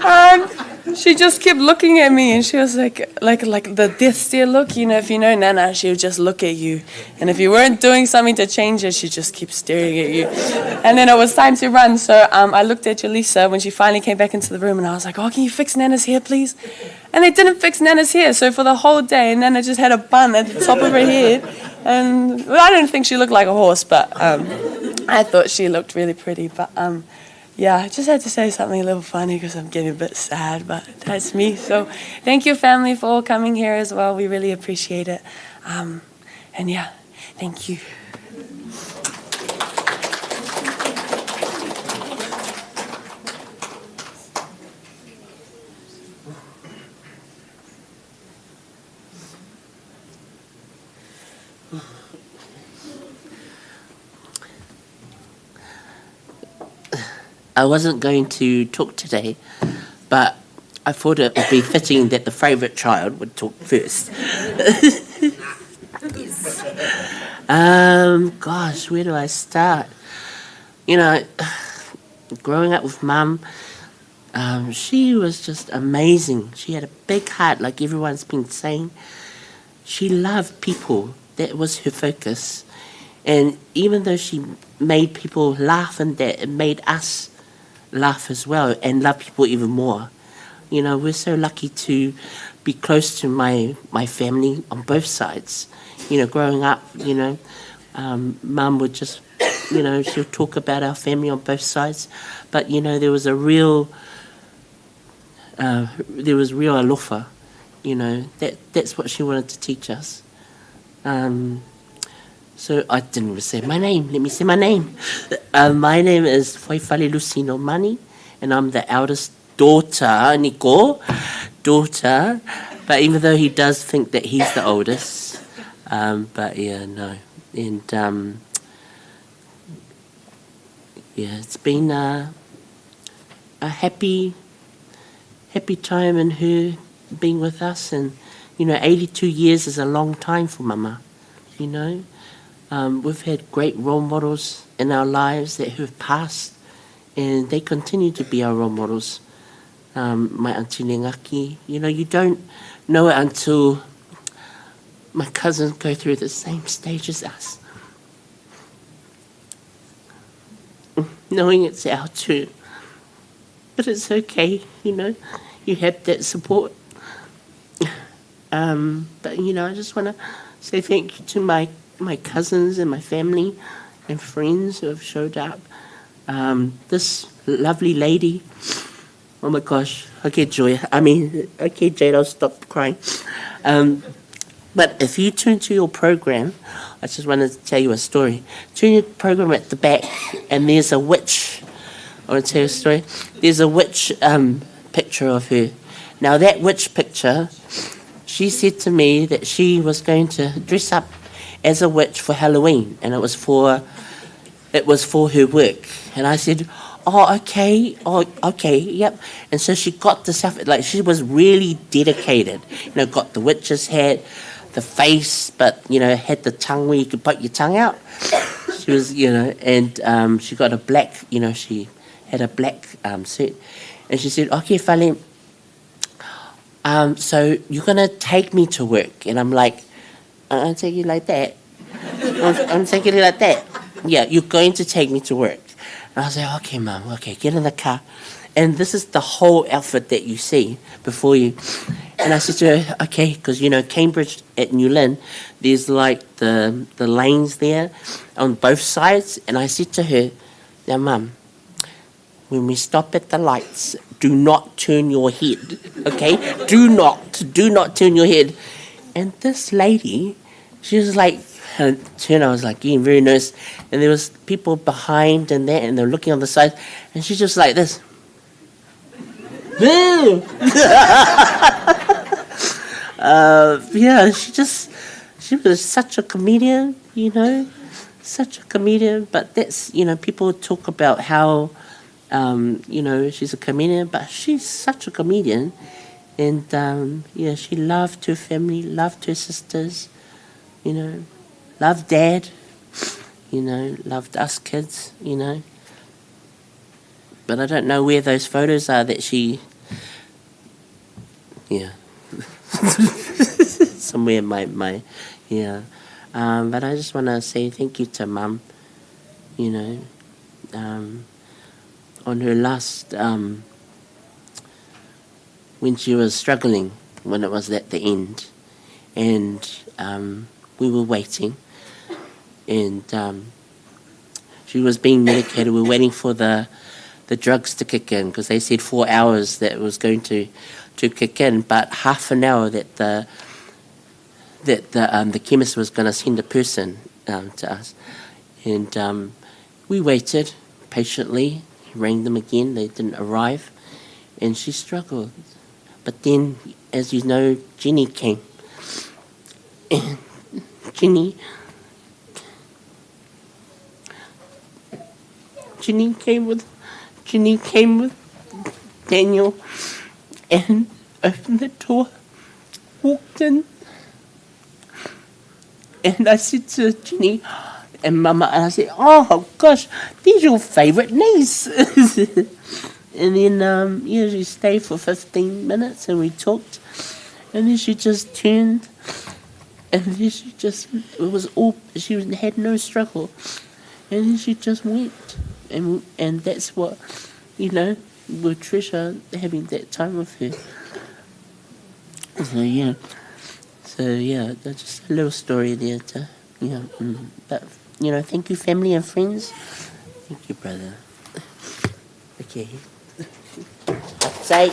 And she just kept looking at me and she was like the death stare look. You know, if you know Nana, she would just look at you. And if you weren't doing something to change it, she'd just keep staring at you. And then it was time to run. So I looked at Jaleesa when she finally came back into the room and I was like, "Oh, can you fix Nana's hair, please?" And they didn't fix Nana's hair. So for the whole day, Nana just had a bun at the top of her head. And well, I didn't think she looked like a horse, but I thought she looked really pretty. But yeah, I just had to say something a little funny because I'm getting a bit sad, but that's me. So thank you, family, for all coming here as well. We really appreciate it. And yeah, thank you. I wasn't going to talk today, but I thought it would be fitting that the favourite child would talk first. Gosh, where do I start? You know, growing up with Mum, she was just amazing. She had a big heart, like everyone's been saying. She loved people. That was her focus. And even though she made people laugh and that, it made us laugh as well and love people even more. You know, we're so lucky to be close to my family on both sides. You know, growing up, you know, Mum would just, you know, she'll talk about our family on both sides. But, you know, there was real alofa, you know. That's what she wanted to teach us. So I didn't even say my name. Let me say my name. My name is Fipe Nomani, and I'm the eldest daughter, Nico, daughter. But even though he does think that he's the oldest, but yeah, no. And yeah, it's been a happy time in her being with us. And, you know, 82 years is a long time for Mama, you know. We've had great role models in our lives that have passed, and they continue to be our role models. My auntie Ngaki, you know, you don't know it until my cousins go through the same stage as us. Knowing it's our turn. But it's okay, you know, you have that support. But, you know, I just want to say thank you to my cousins and my family and friends who have showed up. This lovely lady, oh my gosh, okay, Jade, I'll stop crying. But if you turn to your program, I just wanted to tell you a story. Turn your program at the back, and there's a witch. I want to tell you a story. There's a witch picture of her. Now, that witch picture, she said to me that she was going to dress up as a witch for Halloween, and it was for her work. And I said, oh, okay, yep. And so she got the stuff, like she was really dedicated. You know, got the witch's hat, the face, but, you know, had the tongue where you could put your tongue out. She was, you know, and she got a black, you know, she had a black suit. And she said, okay, Fale, so you're going to take me to work. And I'm like, I'll take you like that. I'm taking it like that. Yeah, you're going to take me to work. And I was like, okay, Mum, okay, get in the car. And this is the whole outfit that you see before you. And I said to her, okay, because, you know, Cambridge at New Lynn, there's like the lanes there on both sides. And I said to her, now, Mum, when we stop at the lights, do not turn your head, okay? Do not turn your head. And this lady, she was like, her turn, I was like getting very nervous. And there was people behind and that, and they're looking on the side. And she's just like this. Yeah, she was such a comedian, you know, such a comedian. But that's, you know, people talk about how, you know, she's a comedian, but she's such a comedian. And, yeah, she loved her family, loved her sisters, you know, loved Dad, you know, loved us kids, you know. But I don't know where those photos are that she, yeah, somewhere my, yeah. But I just want to say thank you to Mum, you know, on her last, when she was struggling, when it was at the end, and we were waiting, and she was being medicated. We were waiting for the drugs to kick in, because they said 4 hours that it was going to kick in, but half an hour that the chemist was going to send a person to us. And we waited patiently, rang them again, they didn't arrive, and she struggled. But then, as you know, Jenny came. And Jenny came with Daniel, and opened the door, walked in, and I said to Jenny and Mama, and I said, "Oh gosh, these your favourite niece." And then she stayed for 15 minutes and we talked, and then she just turned, and then she had no struggle, and then she just went, and that's what, we'll treasure having that time with her. So yeah, that's just a little story there. But thank you, family and friends. Thank you, brother. Okay. Say.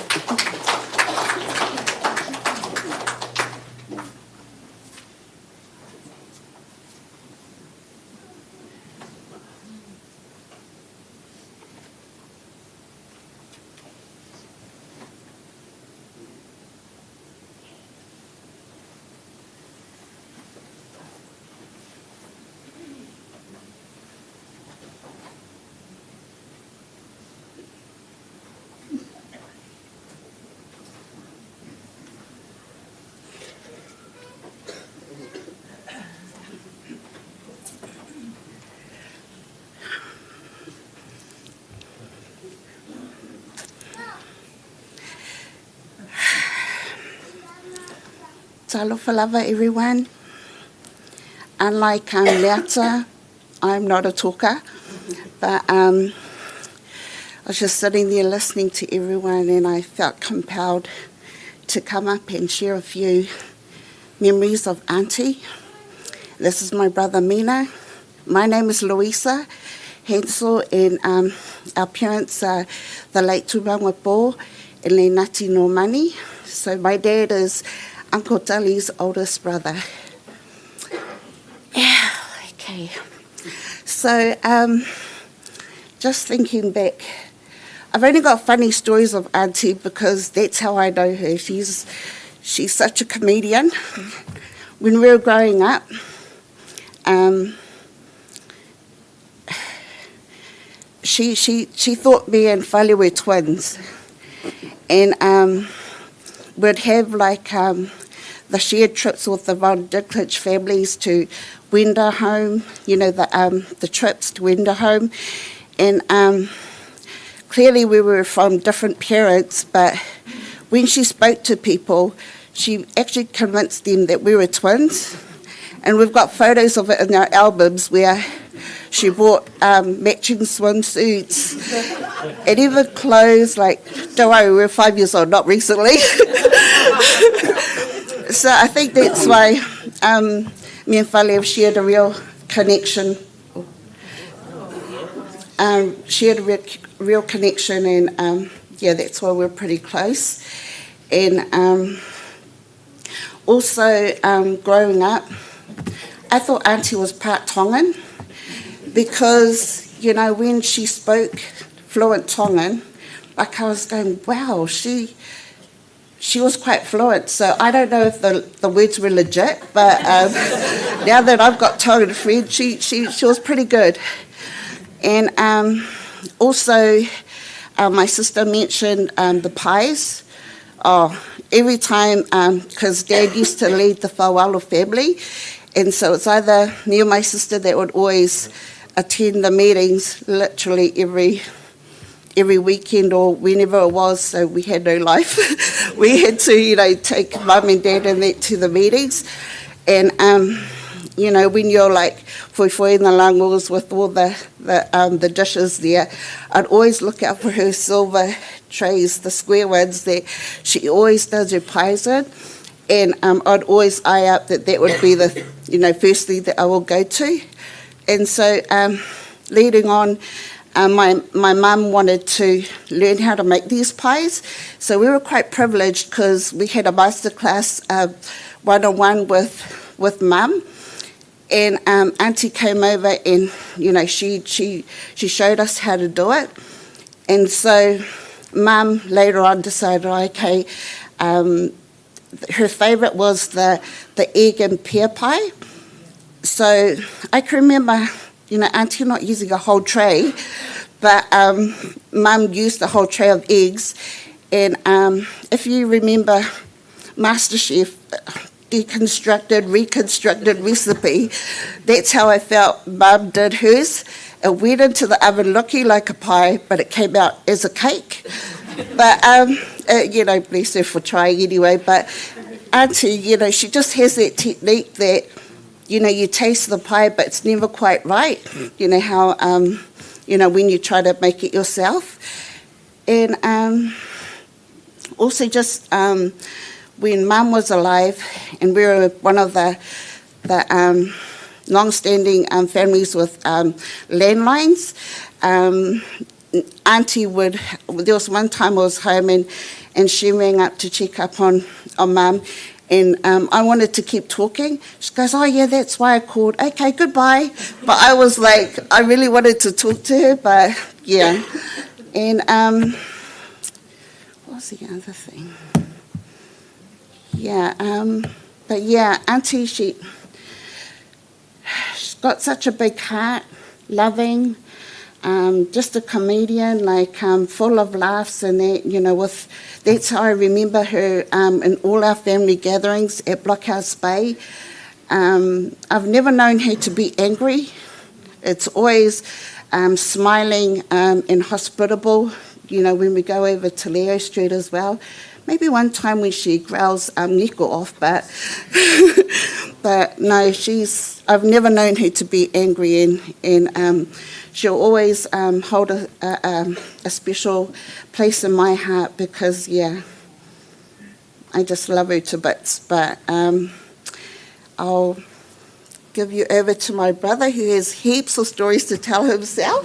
Talofa lava, everyone. Unlike Leata, I'm not a talker, but I was just sitting there listening to everyone, and I felt compelled to come up and share a few memories of Auntie. This is my brother Mina. My name is Louisa Hensel, and our parents are the late Tūrangapo and Le Ngāti Nomani. So my dad is Uncle Tully's oldest brother. Yeah, okay. So just thinking back, I've only got funny stories of Auntie because that's how I know her. She's such a comedian. When we were growing up, she thought me and Whale were twins, and we'd have like the shared trips with the Von Dicklich families to Wenda home, the trips to Wenda home, and clearly we were from different parents, but when she spoke to people, she actually convinced them that we were twins, and we've got photos of it in our albums where she bought matching swimsuits and even clothes, like, don't worry, we were 5 years old, not recently. So I think that's why me and Whale have shared a real connection. Shared a real connection, and that's why we're pretty close. And also, growing up, I thought Auntie was part Tongan because, when she spoke fluent Tongan, like I was going, wow, she was quite fluent. So I don't know if the words were legit, but now that I've got Tongan friends, she was pretty good. And also, my sister mentioned the pies. Oh, every time, because Dad used to lead the Whawalo family, and so it's either me or my sister that would always attend the meetings literally every weekend or whenever it was, so we had no life. We had to, take Mum and Dad and that to the meetings. And, when you're like foifoi in the langos with all the dishes there, I'd always look out for her silver trays, the square ones that she always does her pies in. And I'd always eye up that would be the, first thing that I will go to. And so leading on, my mum wanted to learn how to make these pies. So we were quite privileged because we had a masterclass one-on-one with Mum. And Auntie came over and, she showed us how to do it. And so Mum later on decided, okay, her favourite was the egg and pear pie. So I can remember, Auntie not using a whole tray, but Mum used the whole tray of eggs, And if you remember MasterChef, deconstructed, reconstructed recipe, that's how I felt Mum did hers. It went into the oven looking like a pie, but it came out as a cake. But, you know, bless her for trying anyway. But Auntie, you know, she just has that technique that, you know, you taste the pie, but it's never quite right. You know, how, you know, when you try to make it yourself. And also just when Mum was alive, and we were one of the long-standing families with landlines, Auntie would, there was one time I was home and she rang up to check up on Mum, and I wanted to keep talking. She goes, oh yeah, that's why I called. Okay, goodbye. But I was like, I really wanted to talk to her, but yeah. And what was the other thing? Yeah, but yeah, Auntie, she's got such a big heart, loving, just a comedian, like full of laughs and that, you know, that's how I remember her in all our family gatherings at Blockhouse Bay. I've never known her to be angry. It's always smiling and hospitable, you know, when we go over to Leo Street as well. Maybe one time when she growls Nico off, but but no, I've never known her to be angry, and she'll always hold a special place in my heart because, yeah, I just love her to bits. But I'll give you over to my brother who has heaps of stories to tell himself.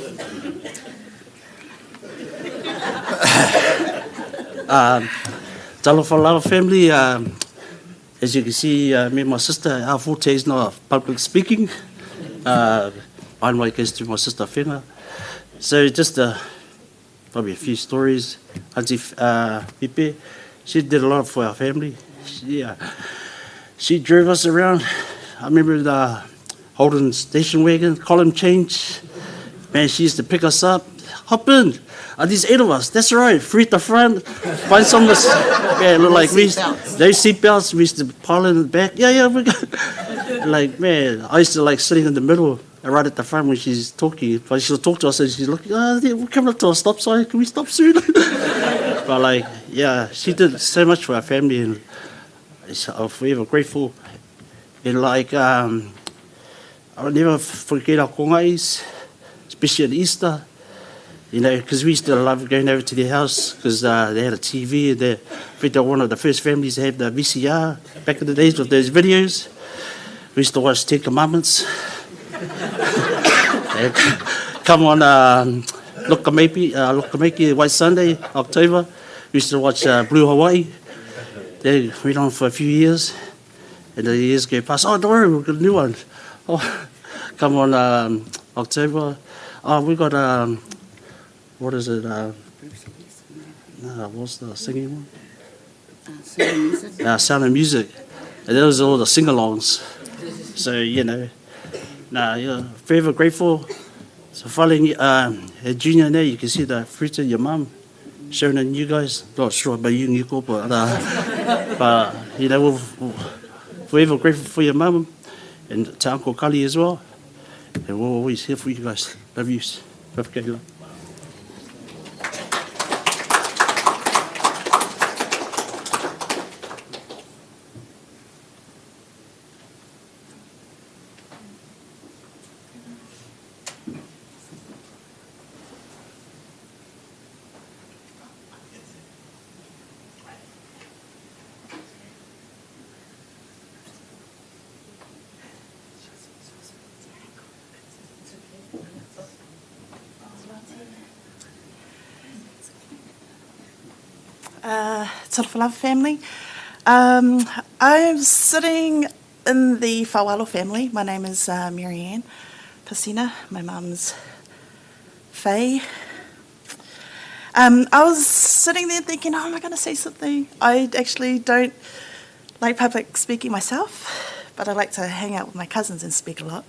Talawhalava family, as you can see, me and my sister, our forte is not public speaking. I'm like as to my sister Whenga. So just probably a few stories. Auntie Fipe, she did a lot for our family. She drove us around. I remember the Holden station wagon, column change. Man, she used to pick us up. Hop in. These 8 of us. That's right. Free at the front. Find some of us. Yeah, look like those seatbelts. We used to pile in the back. Yeah. We got. Like, man, I used to like sitting in the middle, right at the front when she's talking. But she'll talk to us and she's looking. We're coming up to a stop sign. Can we stop soon? But like, yeah, she did so much for our family, and I'm forever grateful. And like, I'll never forget our kongais, especially at Easter. You know, because we used to love going over to their house because they had a TV. I think they were one of the first families to have the VCR back in the days with those videos. We used to watch Ten Commandments. Come on, Lokameki, White Sunday, October. We used to watch Blue Hawaii. They went on for a few years. And the years go past. Oh, don't worry, we've got a new one. Oh, come on, October. Oh, we got... what is it? What's the singing one? Sound of Music. And those are all the sing-alongs. So, you know, forever grateful. So following Junior there, you can see the fruit of your mum showing in you guys. Not sure about you, Nico, but you know, we're forever grateful for your mum and to Uncle Kali as well. And we're always here for you guys. Love you. Love you. Talawhalava family. I'm sitting in the Whawalo family. My name is Marianne Pasina. My mum's Faye. I was sitting there thinking, oh, am I going to say something? I actually don't like public speaking myself, but I like to hang out with my cousins and speak a lot.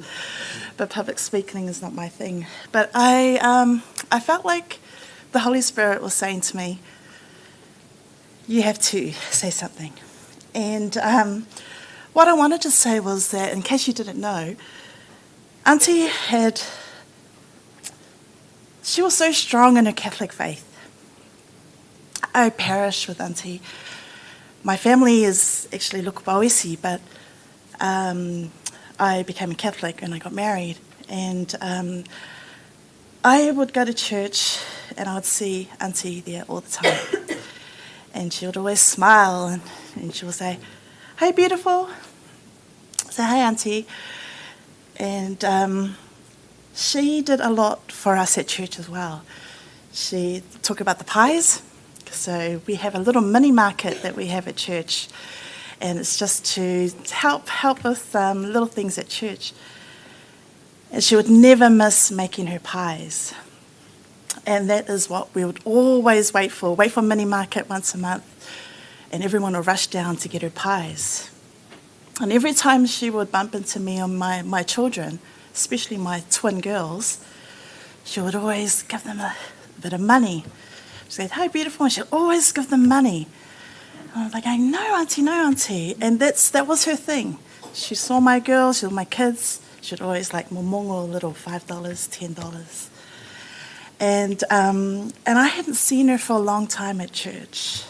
But public speaking is not my thing. But I felt like the Holy Spirit was saying to me, you have to say something. And what I wanted to say was that, in case you didn't know, Auntie she was so strong in her Catholic faith. I perished with Auntie. My family is actually Lukupawesi, but I became a Catholic and I got married. And I would go to church and I would see Auntie there all the time. And she would always smile and she would say, "Hey, beautiful." I say, "Hey, Auntie." And she did a lot for us at church as well. She talked about the pies. So we have a little mini market that we have at church, and it's just to help with little things at church. And she would never miss making her pies. And that is what we would always wait for mini market once a month, and everyone would rush down to get her pies. And every time she would bump into me or my children, especially my twin girls, she would always give them a bit of money. She said, "Hey, beautiful," and she'd always give them money. And I was like, "No, Auntie, no, Auntie." And that was her thing. She saw my girls, she saw my kids, she'd always like momongo, a little $5, $10. And I hadn't seen her for a long time at church,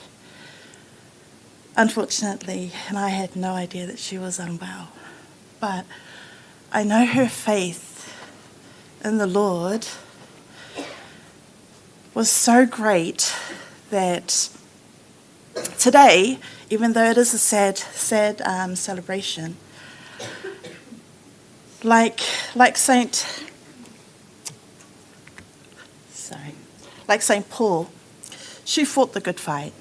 unfortunately, and I had no idea that she was unwell. But I know her faith in the Lord was so great that today, even though it is a sad celebration, like Saint Paul, she fought the good fight.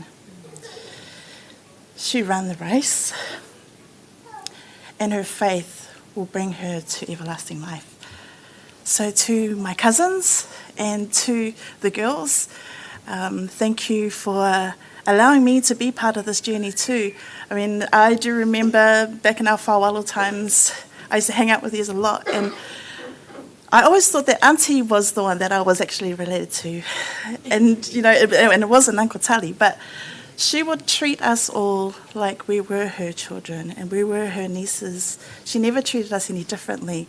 She ran the race, and her faith will bring her to everlasting life. So to my cousins and to the girls, thank you for allowing me to be part of this journey too. I mean, I do remember back in our whawalo times, I used to hang out with you a lot, and I always thought that Auntie was the one that I was actually related to. And, you know, and it wasn't Uncle Tali, but she would treat us all like we were her children and we were her nieces. She never treated us any differently.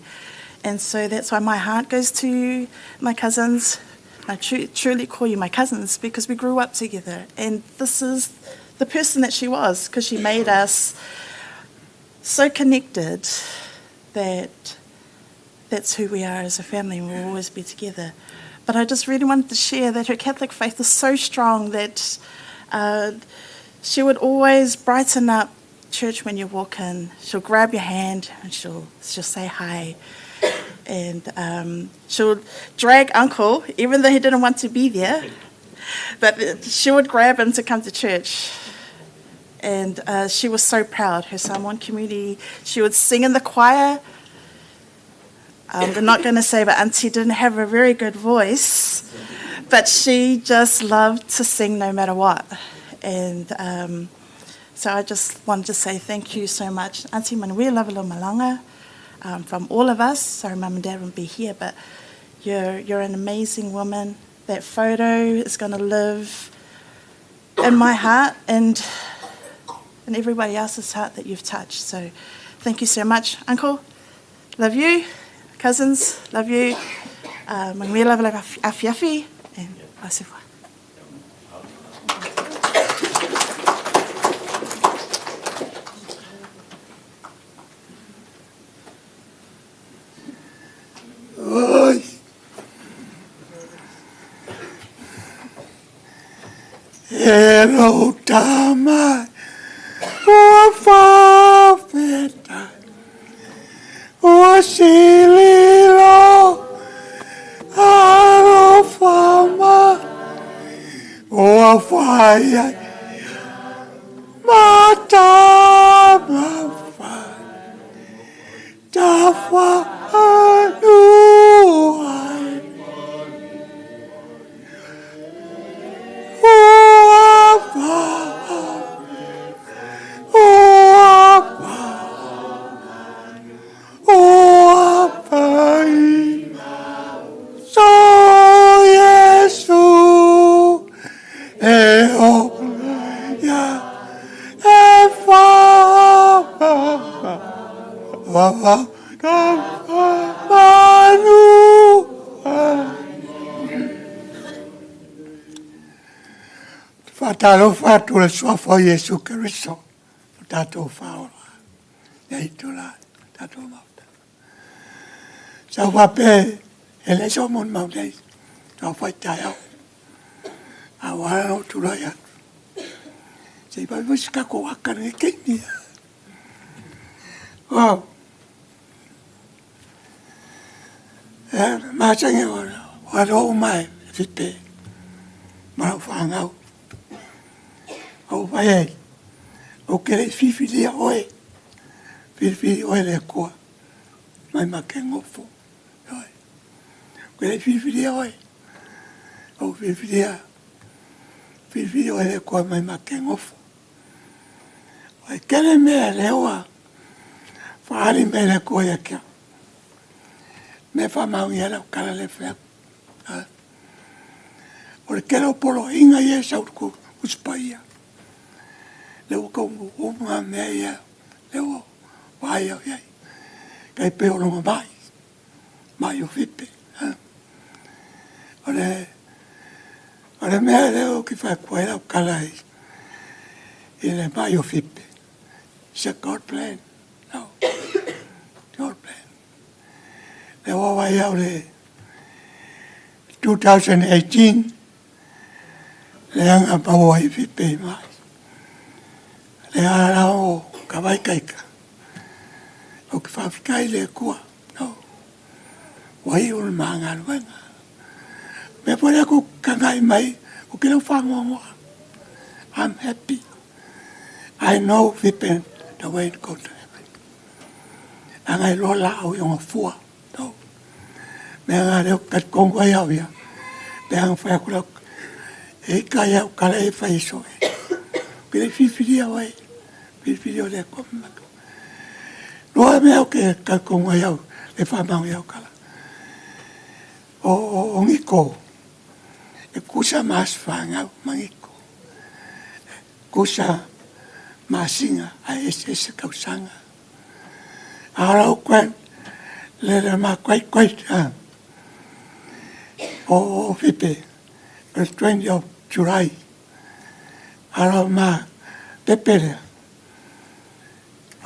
And so that's why my heart goes to my cousins. I truly call you my cousins because we grew up together. And this is the person that she was, because she made us so connected that that's who we are as a family, and we'll always be together. But I just really wanted to share that her Catholic faith is so strong that she would always brighten up church when you walk in. She'll grab your hand and she'll say hi. And she'll drag Uncle, even though he didn't want to be there, but she would grab him to come to church. And she was so proud. Her Samoan community, she would sing in the choir. I'm not going to say, but Auntie didn't have a very good voice, but she just loved to sing no matter what. And so I just wanted to say thank you so much. Auntie Manuia Lavalo Malanga, from all of us. Sorry, Mum and Dad won't be here, but you're an amazing woman. That photo is going to live in my heart and in everybody else's heart that you've touched. So thank you so much. Uncle, love you. Cousins, love you. Manuia Lavalo Afiafi, and Asifa. Oi. Hello, Tama. O Fafeta. O Sililo. Alo Fama. O Faya. Matama. Dafa. Whatalo whatu le suafo Yesu Keriso. Tato whaora. Nei tula. Tato mauta. Sa wape ele so mon mautei. Sa whaitai au. A wara no tula ya. Sei pai whisika ko waka ne keini. Wow. Mātangi ora. Waro mai. Fipe. Marau whangau. Au vai ei. O kere whiwhiria oe. Whiwhiri oe le koa. Mai ma ke ngofo. Oe. Kere whiwhiria oe. O whiwhiria. Whiwhiri oe le koa mai ma ke ngofo. Oe kere mea le oa. Whaari me le koa ia kia. Me whamau ia lau kara le whea. O le kere o polo inga ia saurku uspaia. Leo ko uma mea ia. Leo vai au iai. Kai peo longa mai. Mai o Fipe. O le mea leo ki whai koe lau kara i. I le mai o Fipe. It's a God plan. No. God plan. Leo vai au le 2018. Le anga paua i Fipe mai. Le ara o kawai kaika. O ki whawhikai le kua. No. Wai o le maanga luenga. Me pore ako kangai mai. O ki lau whangongoa. I'm happy. I know Fipe the way to go to heaven. Angai lola au yonga fua. No. Me anga leo kat kongwai au ya. Me anga whakura. E kai au kala e whaiso e. Ki le whiwhiria wai. Whiwhiria le kua maka. Noa me au ke kakonga iau. Le whamau iau kala. O ngiko. E kusa maas whangau mangiko. Kusa maasinga a ese kausanga. Arau kwen. Le ma kwait. O Fipe. The 20th of July. Arau ma pepere.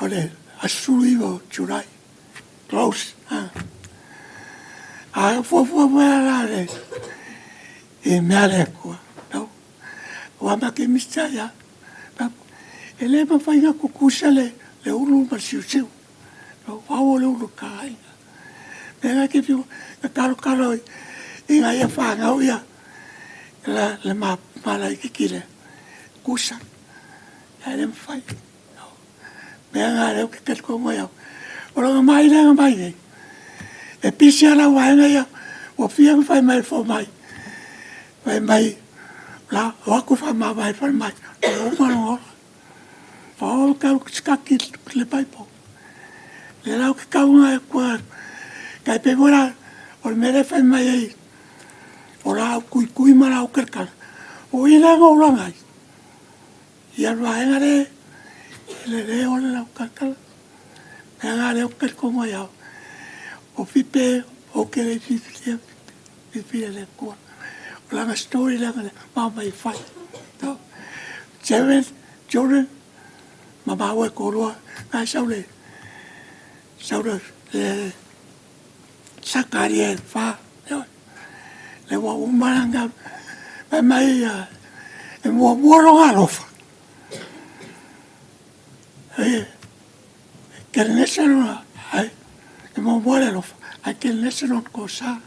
Ole asurivo July. Close. A fofo mea le. E mea le kua. No. Wa ma ke mistaya. E le ma whainga kukusa le uru ma siu. No. Wao le uru kāinga. Mea ke piu. Ka karo. Inga ia whangau ia. Le malai kikile. Kusa. Ya le mwhai. Mea ngā reo ke katko mo iau. Oranga mai renga mai nei. E pisi ala waenga ia. O fia mwhai mai fo mai. Wai mai. La waku wha ma mai whai mai. O umano ora. Whao kau skaki le paipo. Le lau ke kaunga e kua. Kai pe mora. O le mere whai mai ei. O rau kui mara o kerkara. O ilenga o rangai. Ia waenga re. Le reo le lau kakala. Mea ngā reo kerkonga iau. O Fipe, o kere whiwhiria le kua. O langa story langa le mamai whai. 7 children. Mama ue korua. Ngā saure. Saure le sakari e wha. Le wa umaranga. Mai e mua ronga rofa. Ke le national ai e mo mole lo ai ke le national ko sa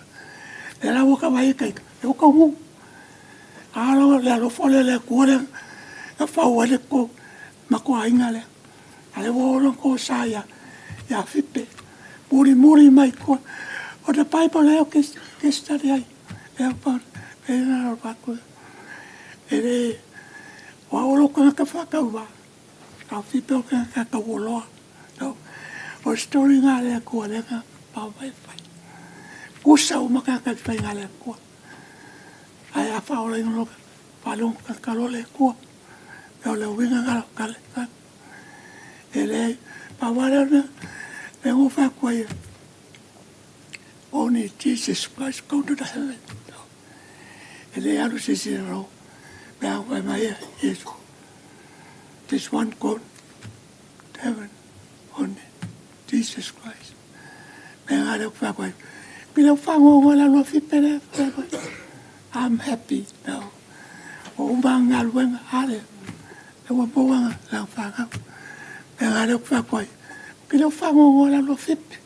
e la woka vai kai e woka mu alo le lo fole le ko le e fa wale ko ma ko ainga le ale wo lo ko sa ya Fipe muri mai ko o de pipe le ke sta ai e pa e na pa ko e le wa lo ko ka fa ka wa ka Fipe ka wo lo o story ngā lea kua lenga pau mai whai. Kusa o maka kai whai ngā lea kua. Ai a whao le ngā whalong ka karo lea kua. Eo leo winga ngā lau ka lea. E le pawara na le ngō whai kua ia. Only Jesus Christ go to the heaven. E le alu sisi ro. Now, when I hear Jesus, this one gone to heaven on Jesus Christ. Now, I don't fuck with. I'm happy now. Oh, bang, I'll win. I will go on. I'll fuck up. Now, I don't fuck with. We don't fuck on all of it.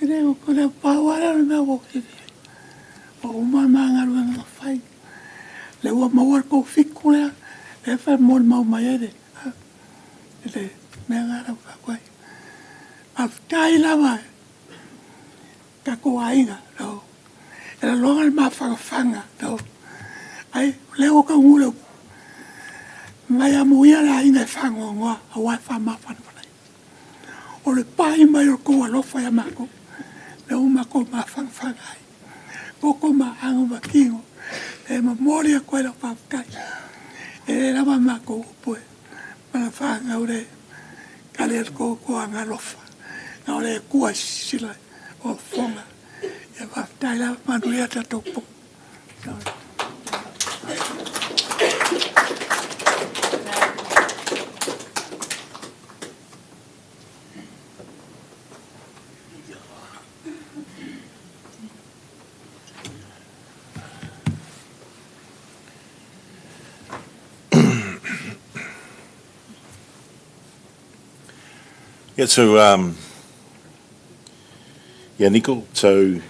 We don't go to power. I don't know what it is. Oh, my man, I'll win a fight. Le wa mawar ko fikula le fa mon mau mai ede ede me ngara fa kwai aftai lava ka ko ainga no era longa ma fa fanga no ai le o ka ngula mai amu ia la ina fango ngwa wa fa ma fa fa o le pai mai o ko lo fa ya ma ko le o ma ko ma fa fa ai ko ma angu ma kingo e ma mori a quella papkai e la mamma ko poi ma fa ngaure kale ko ko anga lofa na ole ku sila o fonga e va tala manuia ta topo Yeah, so, Nico, so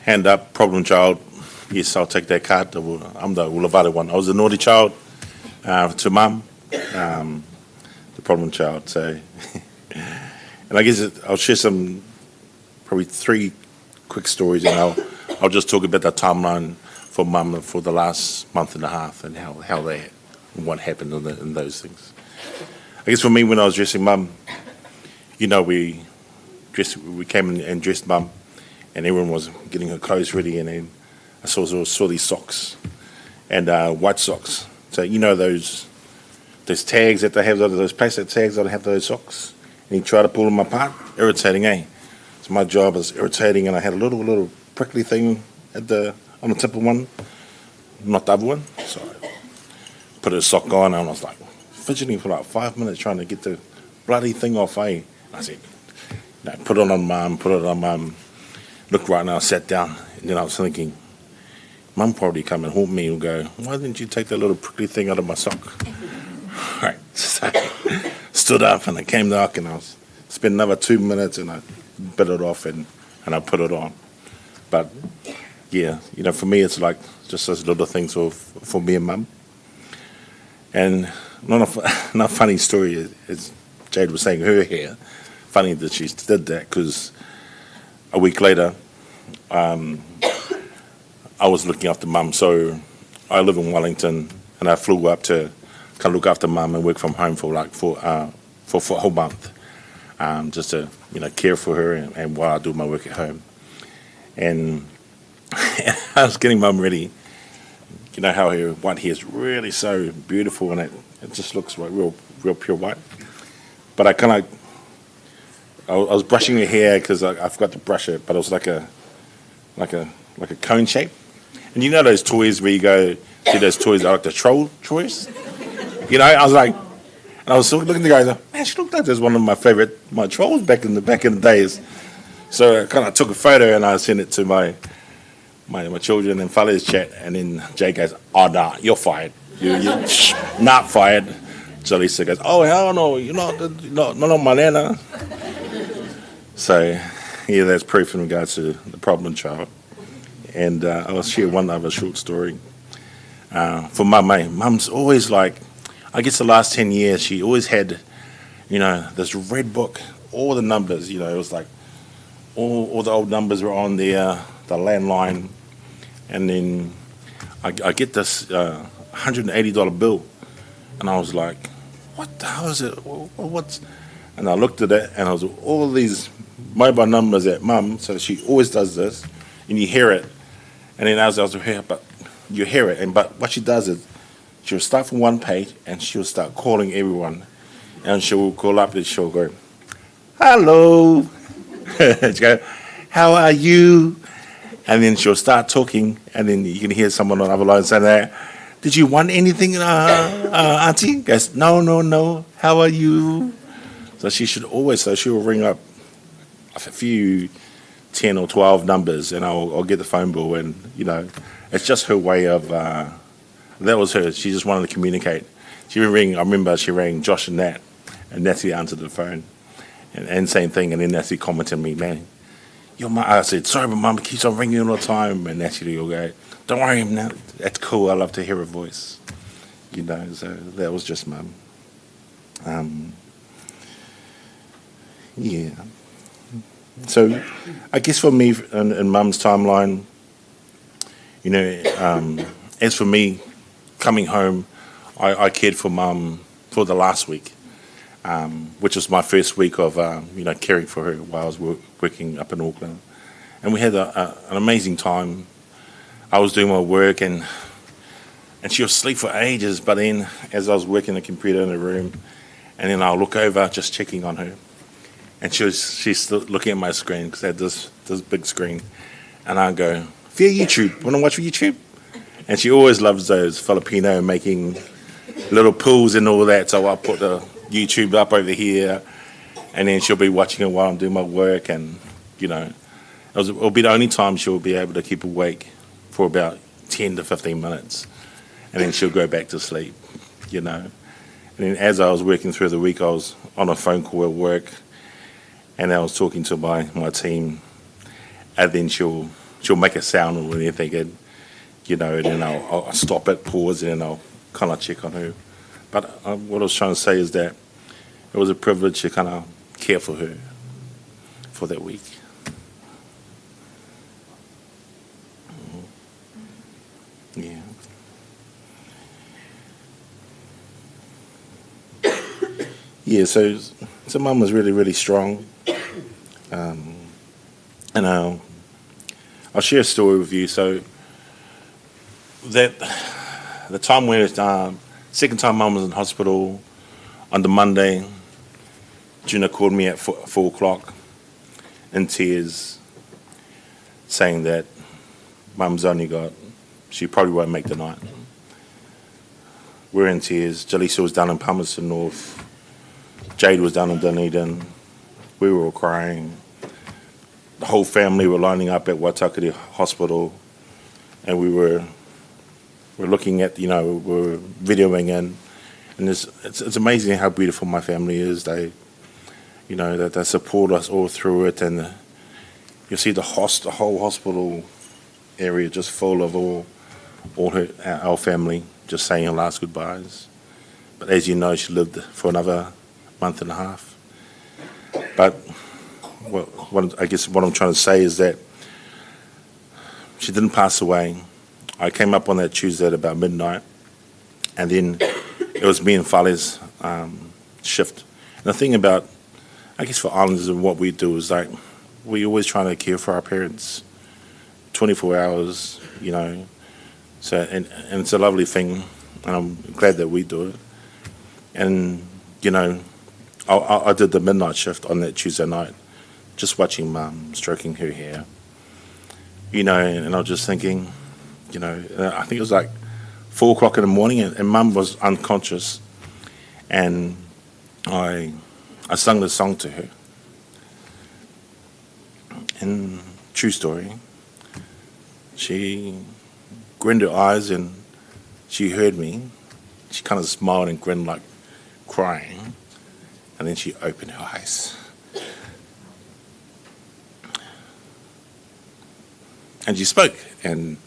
hand up, problem child. Yes, I'll take that card. I'm the Ulavada one. I was a naughty child to mum, the problem child. So, and I guess I'll share probably 3 quick stories, and I'll just talk about the timeline for mum for the last month and a half and what happened in those things. I guess for me, when I was dressing mum, we came in and dressed mum, and everyone was getting her clothes ready, and then I saw these socks, and white socks. So those tags that they have, those plastic tags that have those socks, and you try to pull them apart, irritating, eh? So my job was irritating, and I had a little prickly thing on the tip of one, not the other one. So I put a sock on, and I was like fidgeting for like 5 minutes trying to get the bloody thing off, eh? And I said, put it on mum. Looked right now, I sat down, and then I was thinking, mum probably come and haunt me and go, why didn't you take that little prickly thing out of my sock? Right, so I stood up and I came back and I spent another 2 minutes and I bit it off and I put it on. But yeah, for me it's like just those little things for me and mum. And not a funny story, as Jade was saying, her hair. Funny that she did that because a week later, I was looking after mum. So I live in Wellington, and I flew up to kind of look after mum and work from home for a whole month, just to care for her and while I do my work at home. And I was getting mum ready. You know how her white hair is really so beautiful, and it just looks like real pure white. But I was brushing her hair because I forgot to brush it, but it was like a cone shape. And those toys where you go see those toys that are like the troll toys. I was like, and I was looking at the guy, like, man, she looked like this one of my trolls back in the days. So I kind of took a photo and I sent it to my children and Fale's chat, and then Jay goes, oh, nah, you're fired. You're not fired. Jalisa goes, oh, hell no, you're not on my nana. So, yeah, that's proof in regards to the problem child. And I'll share one other short story. For mum's always like, I guess the last 10 years, she always had, this red book, all the numbers, it was like all the old numbers were on there, the landline. And then I get this $180 bill, and I was like, what the hell is it? And I looked at it, and I was all these mobile numbers at mum, so she always does this, and you hear it. And then as I was here, but you hear it, but what she does is she'll start from one page, and she'll start calling everyone. And she'll call up, and she'll go, hello. She'll go, how are you? And then she'll start talking, and then you can hear someone on the other line saying, did you want anything, Auntie? Goes, no. How are you? So she'll ring up a few 10 or 12 numbers, and I'll get the phone bill, and it's just her way of. That was her. She just wanted to communicate. She would ring. I remember she rang Josh and Nat, and Natalie answered the phone, and same thing. And then Natalie commented me, man, your mum. I said, sorry, but Mum keeps on ringing all the time, and Natalie will go, don't worry, Nat. That's cool. I love to hear her voice. So that was just Mum. Yeah. So, I guess for me, in Mum's timeline, as for me, coming home, I cared for Mum for the last week, which was my first week of, caring for her while I was working up in Auckland. And we had an amazing time. I was doing my work, and she was asleep for ages, but then as I was working the computer in the room, and then I'll look over just checking on her. And she's still looking at my screen because I had this big screen. And I go, via YouTube, want to watch YouTube? And she always loves those Filipino making little pools and all that. So I'll put the YouTube up over here, and then she'll be watching it while I'm doing my work. And, it'll be the only time she'll be able to keep awake for about 10 to 15 minutes. And then she'll go back to sleep, And then as I was working through the week, I was on a phone call at work, and I was talking to my team, and then she'll make a sound or anything, and then I'll stop it, pause, and then I'll kind of check on her. But what I was trying to say is that it was a privilege to kind of care for her for that week. Yeah. Yeah, so Mum was really, really strong. And I'll share a story with you. So that the time when second time Mum was in hospital on the Monday, Gina called me at 4 o'clock in tears, saying that Mum's she probably won't make the night. We're in tears. Jaleesa was down in Palmerston North. Jade was down in Dunedin. We were all crying. The whole family were lining up at Waitakere Hospital, and we were looking at, we're videoing in, and it's amazing how beautiful my family is. They, that they support us all through it, and you see the whole hospital area just full of all our family just saying her last goodbyes. But as you know, she lived for another month and a half. But I guess what I'm trying to say is that she didn't pass away. I came up on that Tuesday at about midnight, and then it was me and Fale's shift. And the thing about, I guess for Islanders and what we do is we always trying to care for our parents 24 hours, So, and it's a lovely thing, and I'm glad that we do it. And, I did the midnight shift on that Tuesday night, just watching Mum stroking her hair, and I was just thinking, I think it was 4 o'clock in the morning, and Mum was unconscious, and I sung the song to her. And true story, she grinned her eyes and she heard me. She kind of smiled and grinned like crying, and then she opened her eyes. And she spoke, and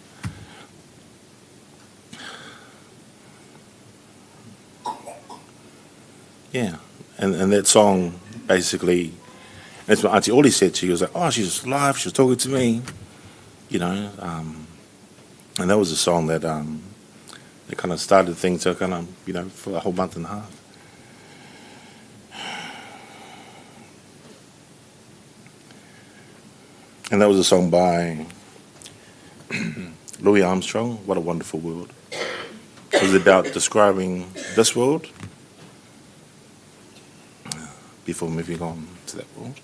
yeah, and that song basically, that's what Auntie Ollie said. She was like, oh, she's alive, she was talking to me, and that was a song that kind of started things to kind of, for a whole month and a half. And that was a song by Louis Armstrong, What a Wonderful World. It was about describing this world before moving on to that world.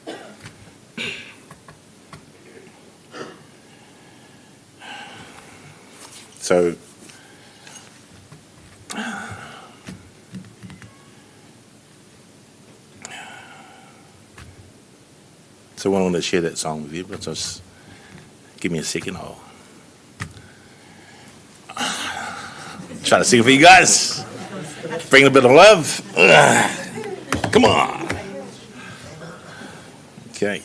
So So I wanted to share that song with you, but just give me a second. I'll try to sing it for you guys. Bring a bit of love. Come on. Okay.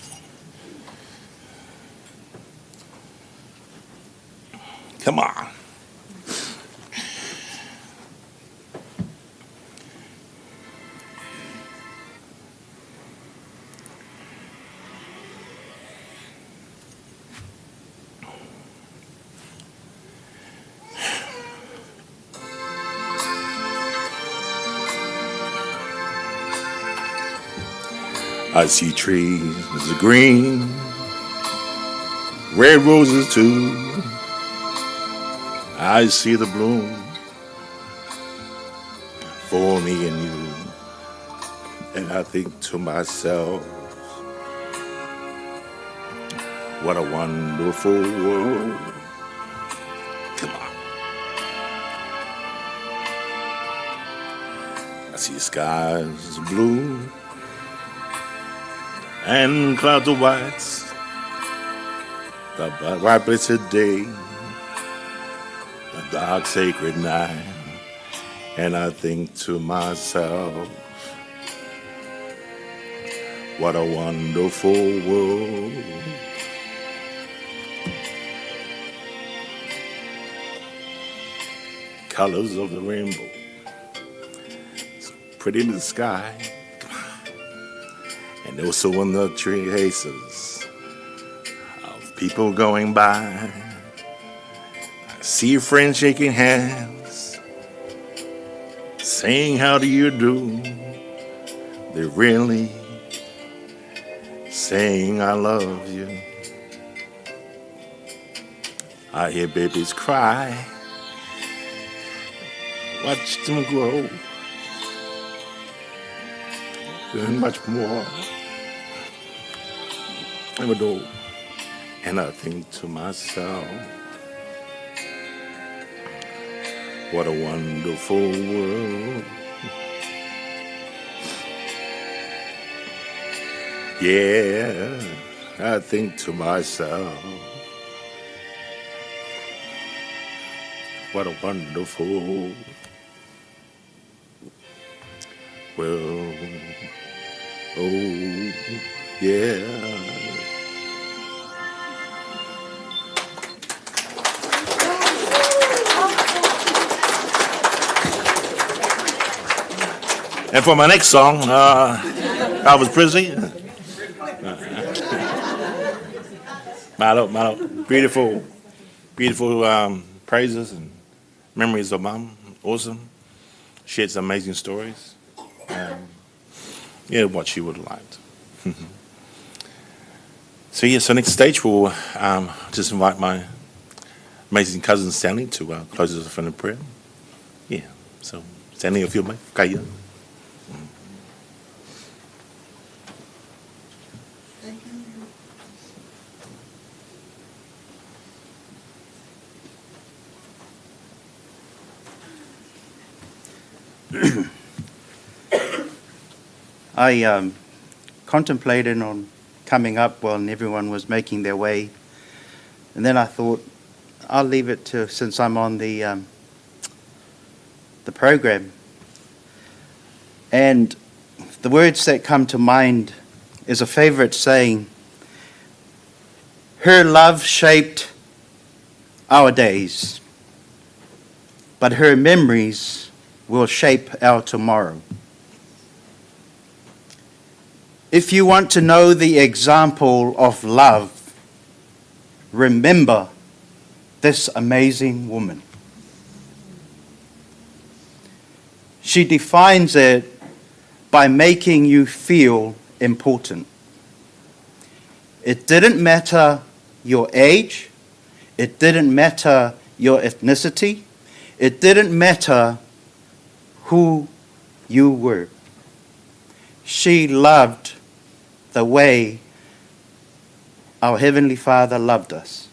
Come on. I see trees of green, red roses too. I see the bloom for me and you. And I think to myself, what a wonderful world. Come on. I see skies blue and clouds of white, the bright blessed day, the dark sacred night, and I think to myself, what a wonderful world. Colors of the rainbow, so pretty in the sky. And also in the traces of people going by. I see friends shaking hands, saying how do you do. They're really saying I love you. I hear babies cry, watch them grow, and much more. And I think to myself, what a wonderful world. Yeah, I think to myself, what a wonderful world. Oh, yeah. And for my next song, Elvis Presley. Malo, beautiful praises and memories of Mom. Awesome. Shared some amazing stories. Yeah, what she would have liked. So next stage we'll just invite my amazing cousin Stanley to close us off in a prayer. Yeah, so Stanley, if you'll make kaya. I contemplated on coming up while everyone was making their way, and then I thought I'll leave it to, since I'm on the program. And the words that come to mind is a favorite saying: her love shaped our days, but her memories will shape our tomorrow. If you want to know the example of love, remember this amazing woman. She defines it by making you feel important. It didn't matter your age, it didn't matter your ethnicity, it didn't matter who you were. She loved the way our Heavenly Father loved us.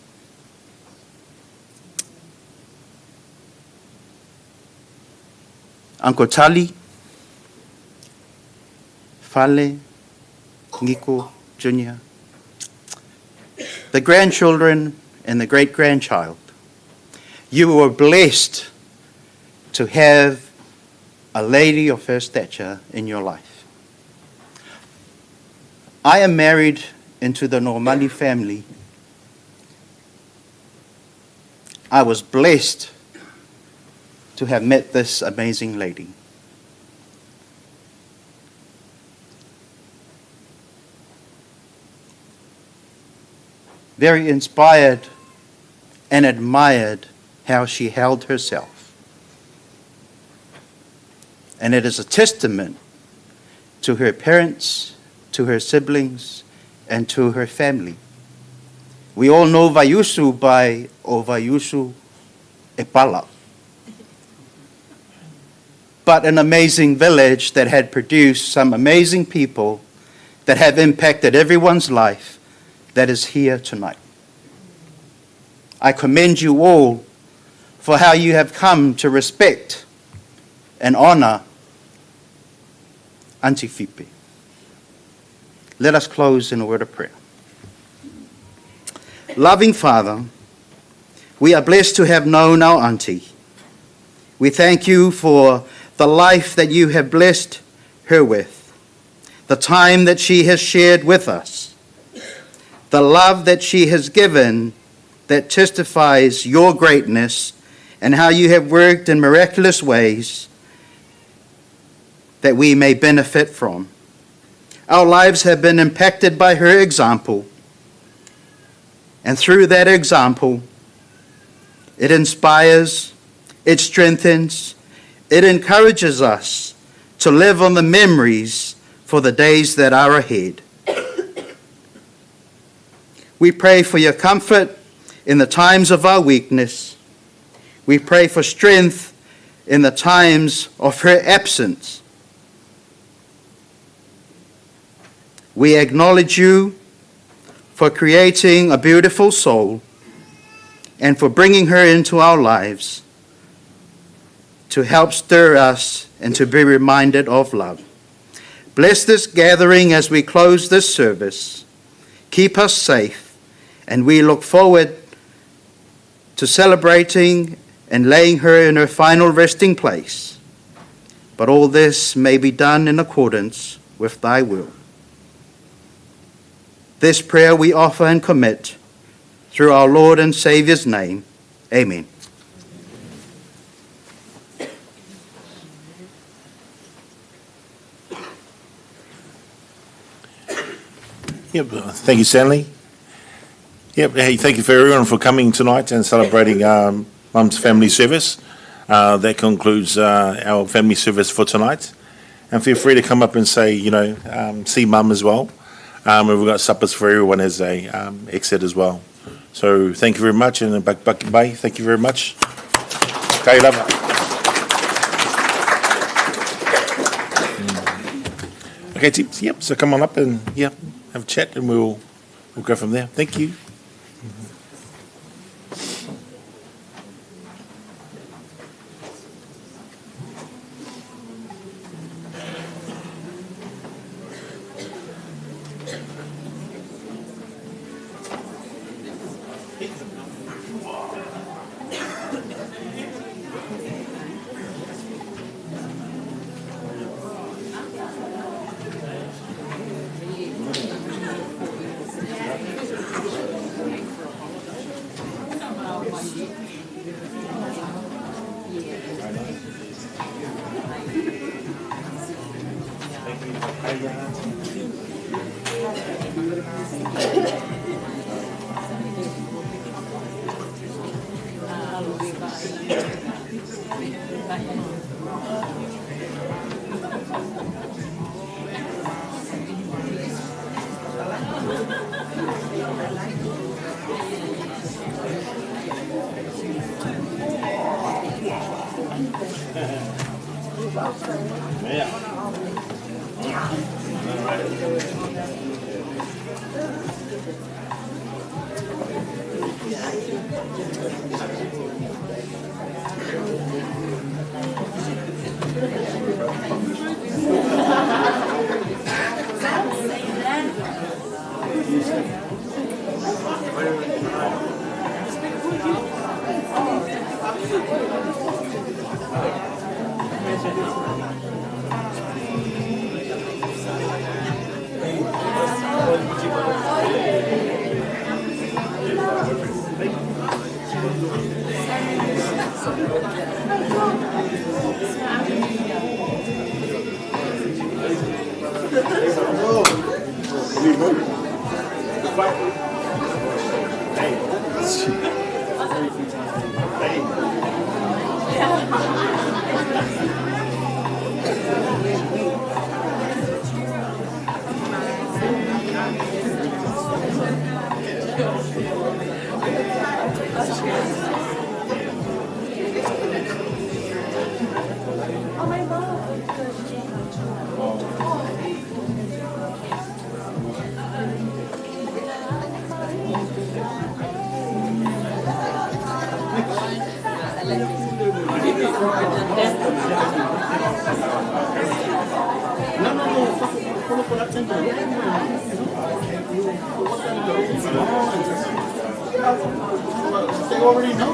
Uncle Tali, Fale, Ngiko, Junior, the grandchildren, and the great-grandchild. You were blessed to have a lady of her stature in your life. I am married into the Nomani family. I was blessed to have met this amazing lady. Very inspired and admired how she held herself. And it is a testament to her parents, to her siblings, and to her family. We all know Vayusu by O Vayusu Epala. But an amazing village that had produced some amazing people that have impacted everyone's life that is here tonight. I commend you all for how you have come to respect and honor Auntie Fipe. Let us close in a word of prayer. Loving Father, we are blessed to have known our Auntie. We thank you for the life that you have blessed her with, the time that she has shared with us, the love that she has given that testifies your greatness and how you have worked in miraculous ways that we may benefit from. Our lives have been impacted by her example, and through that example, it inspires, it strengthens, it encourages us to live on the memories for the days that are ahead. We pray for your comfort in the times of our weakness. We pray for strength in the times of her absence. We acknowledge you for creating a beautiful soul and for bringing her into our lives to help stir us and to be reminded of love. Bless this gathering as we close this service. Keep us safe, and we look forward to celebrating and laying her in her final resting place. But all this may be done in accordance with thy will. This prayer we offer and commit through our Lord and Saviour's name. Amen. Yep, thank you, Stanley. Yep, hey, thank you for everyone for coming tonight and celebrating Mum's family service. That concludes our family service for tonight. And feel free to come up and say, see Mum as well. And we've got suppers for everyone as they exit as well. So thank you very much, and bye. Thank you very much. Kai lava. Okay, tips. Yep. So come on up and have a chat, and we'll go from there. Thank you. They already know.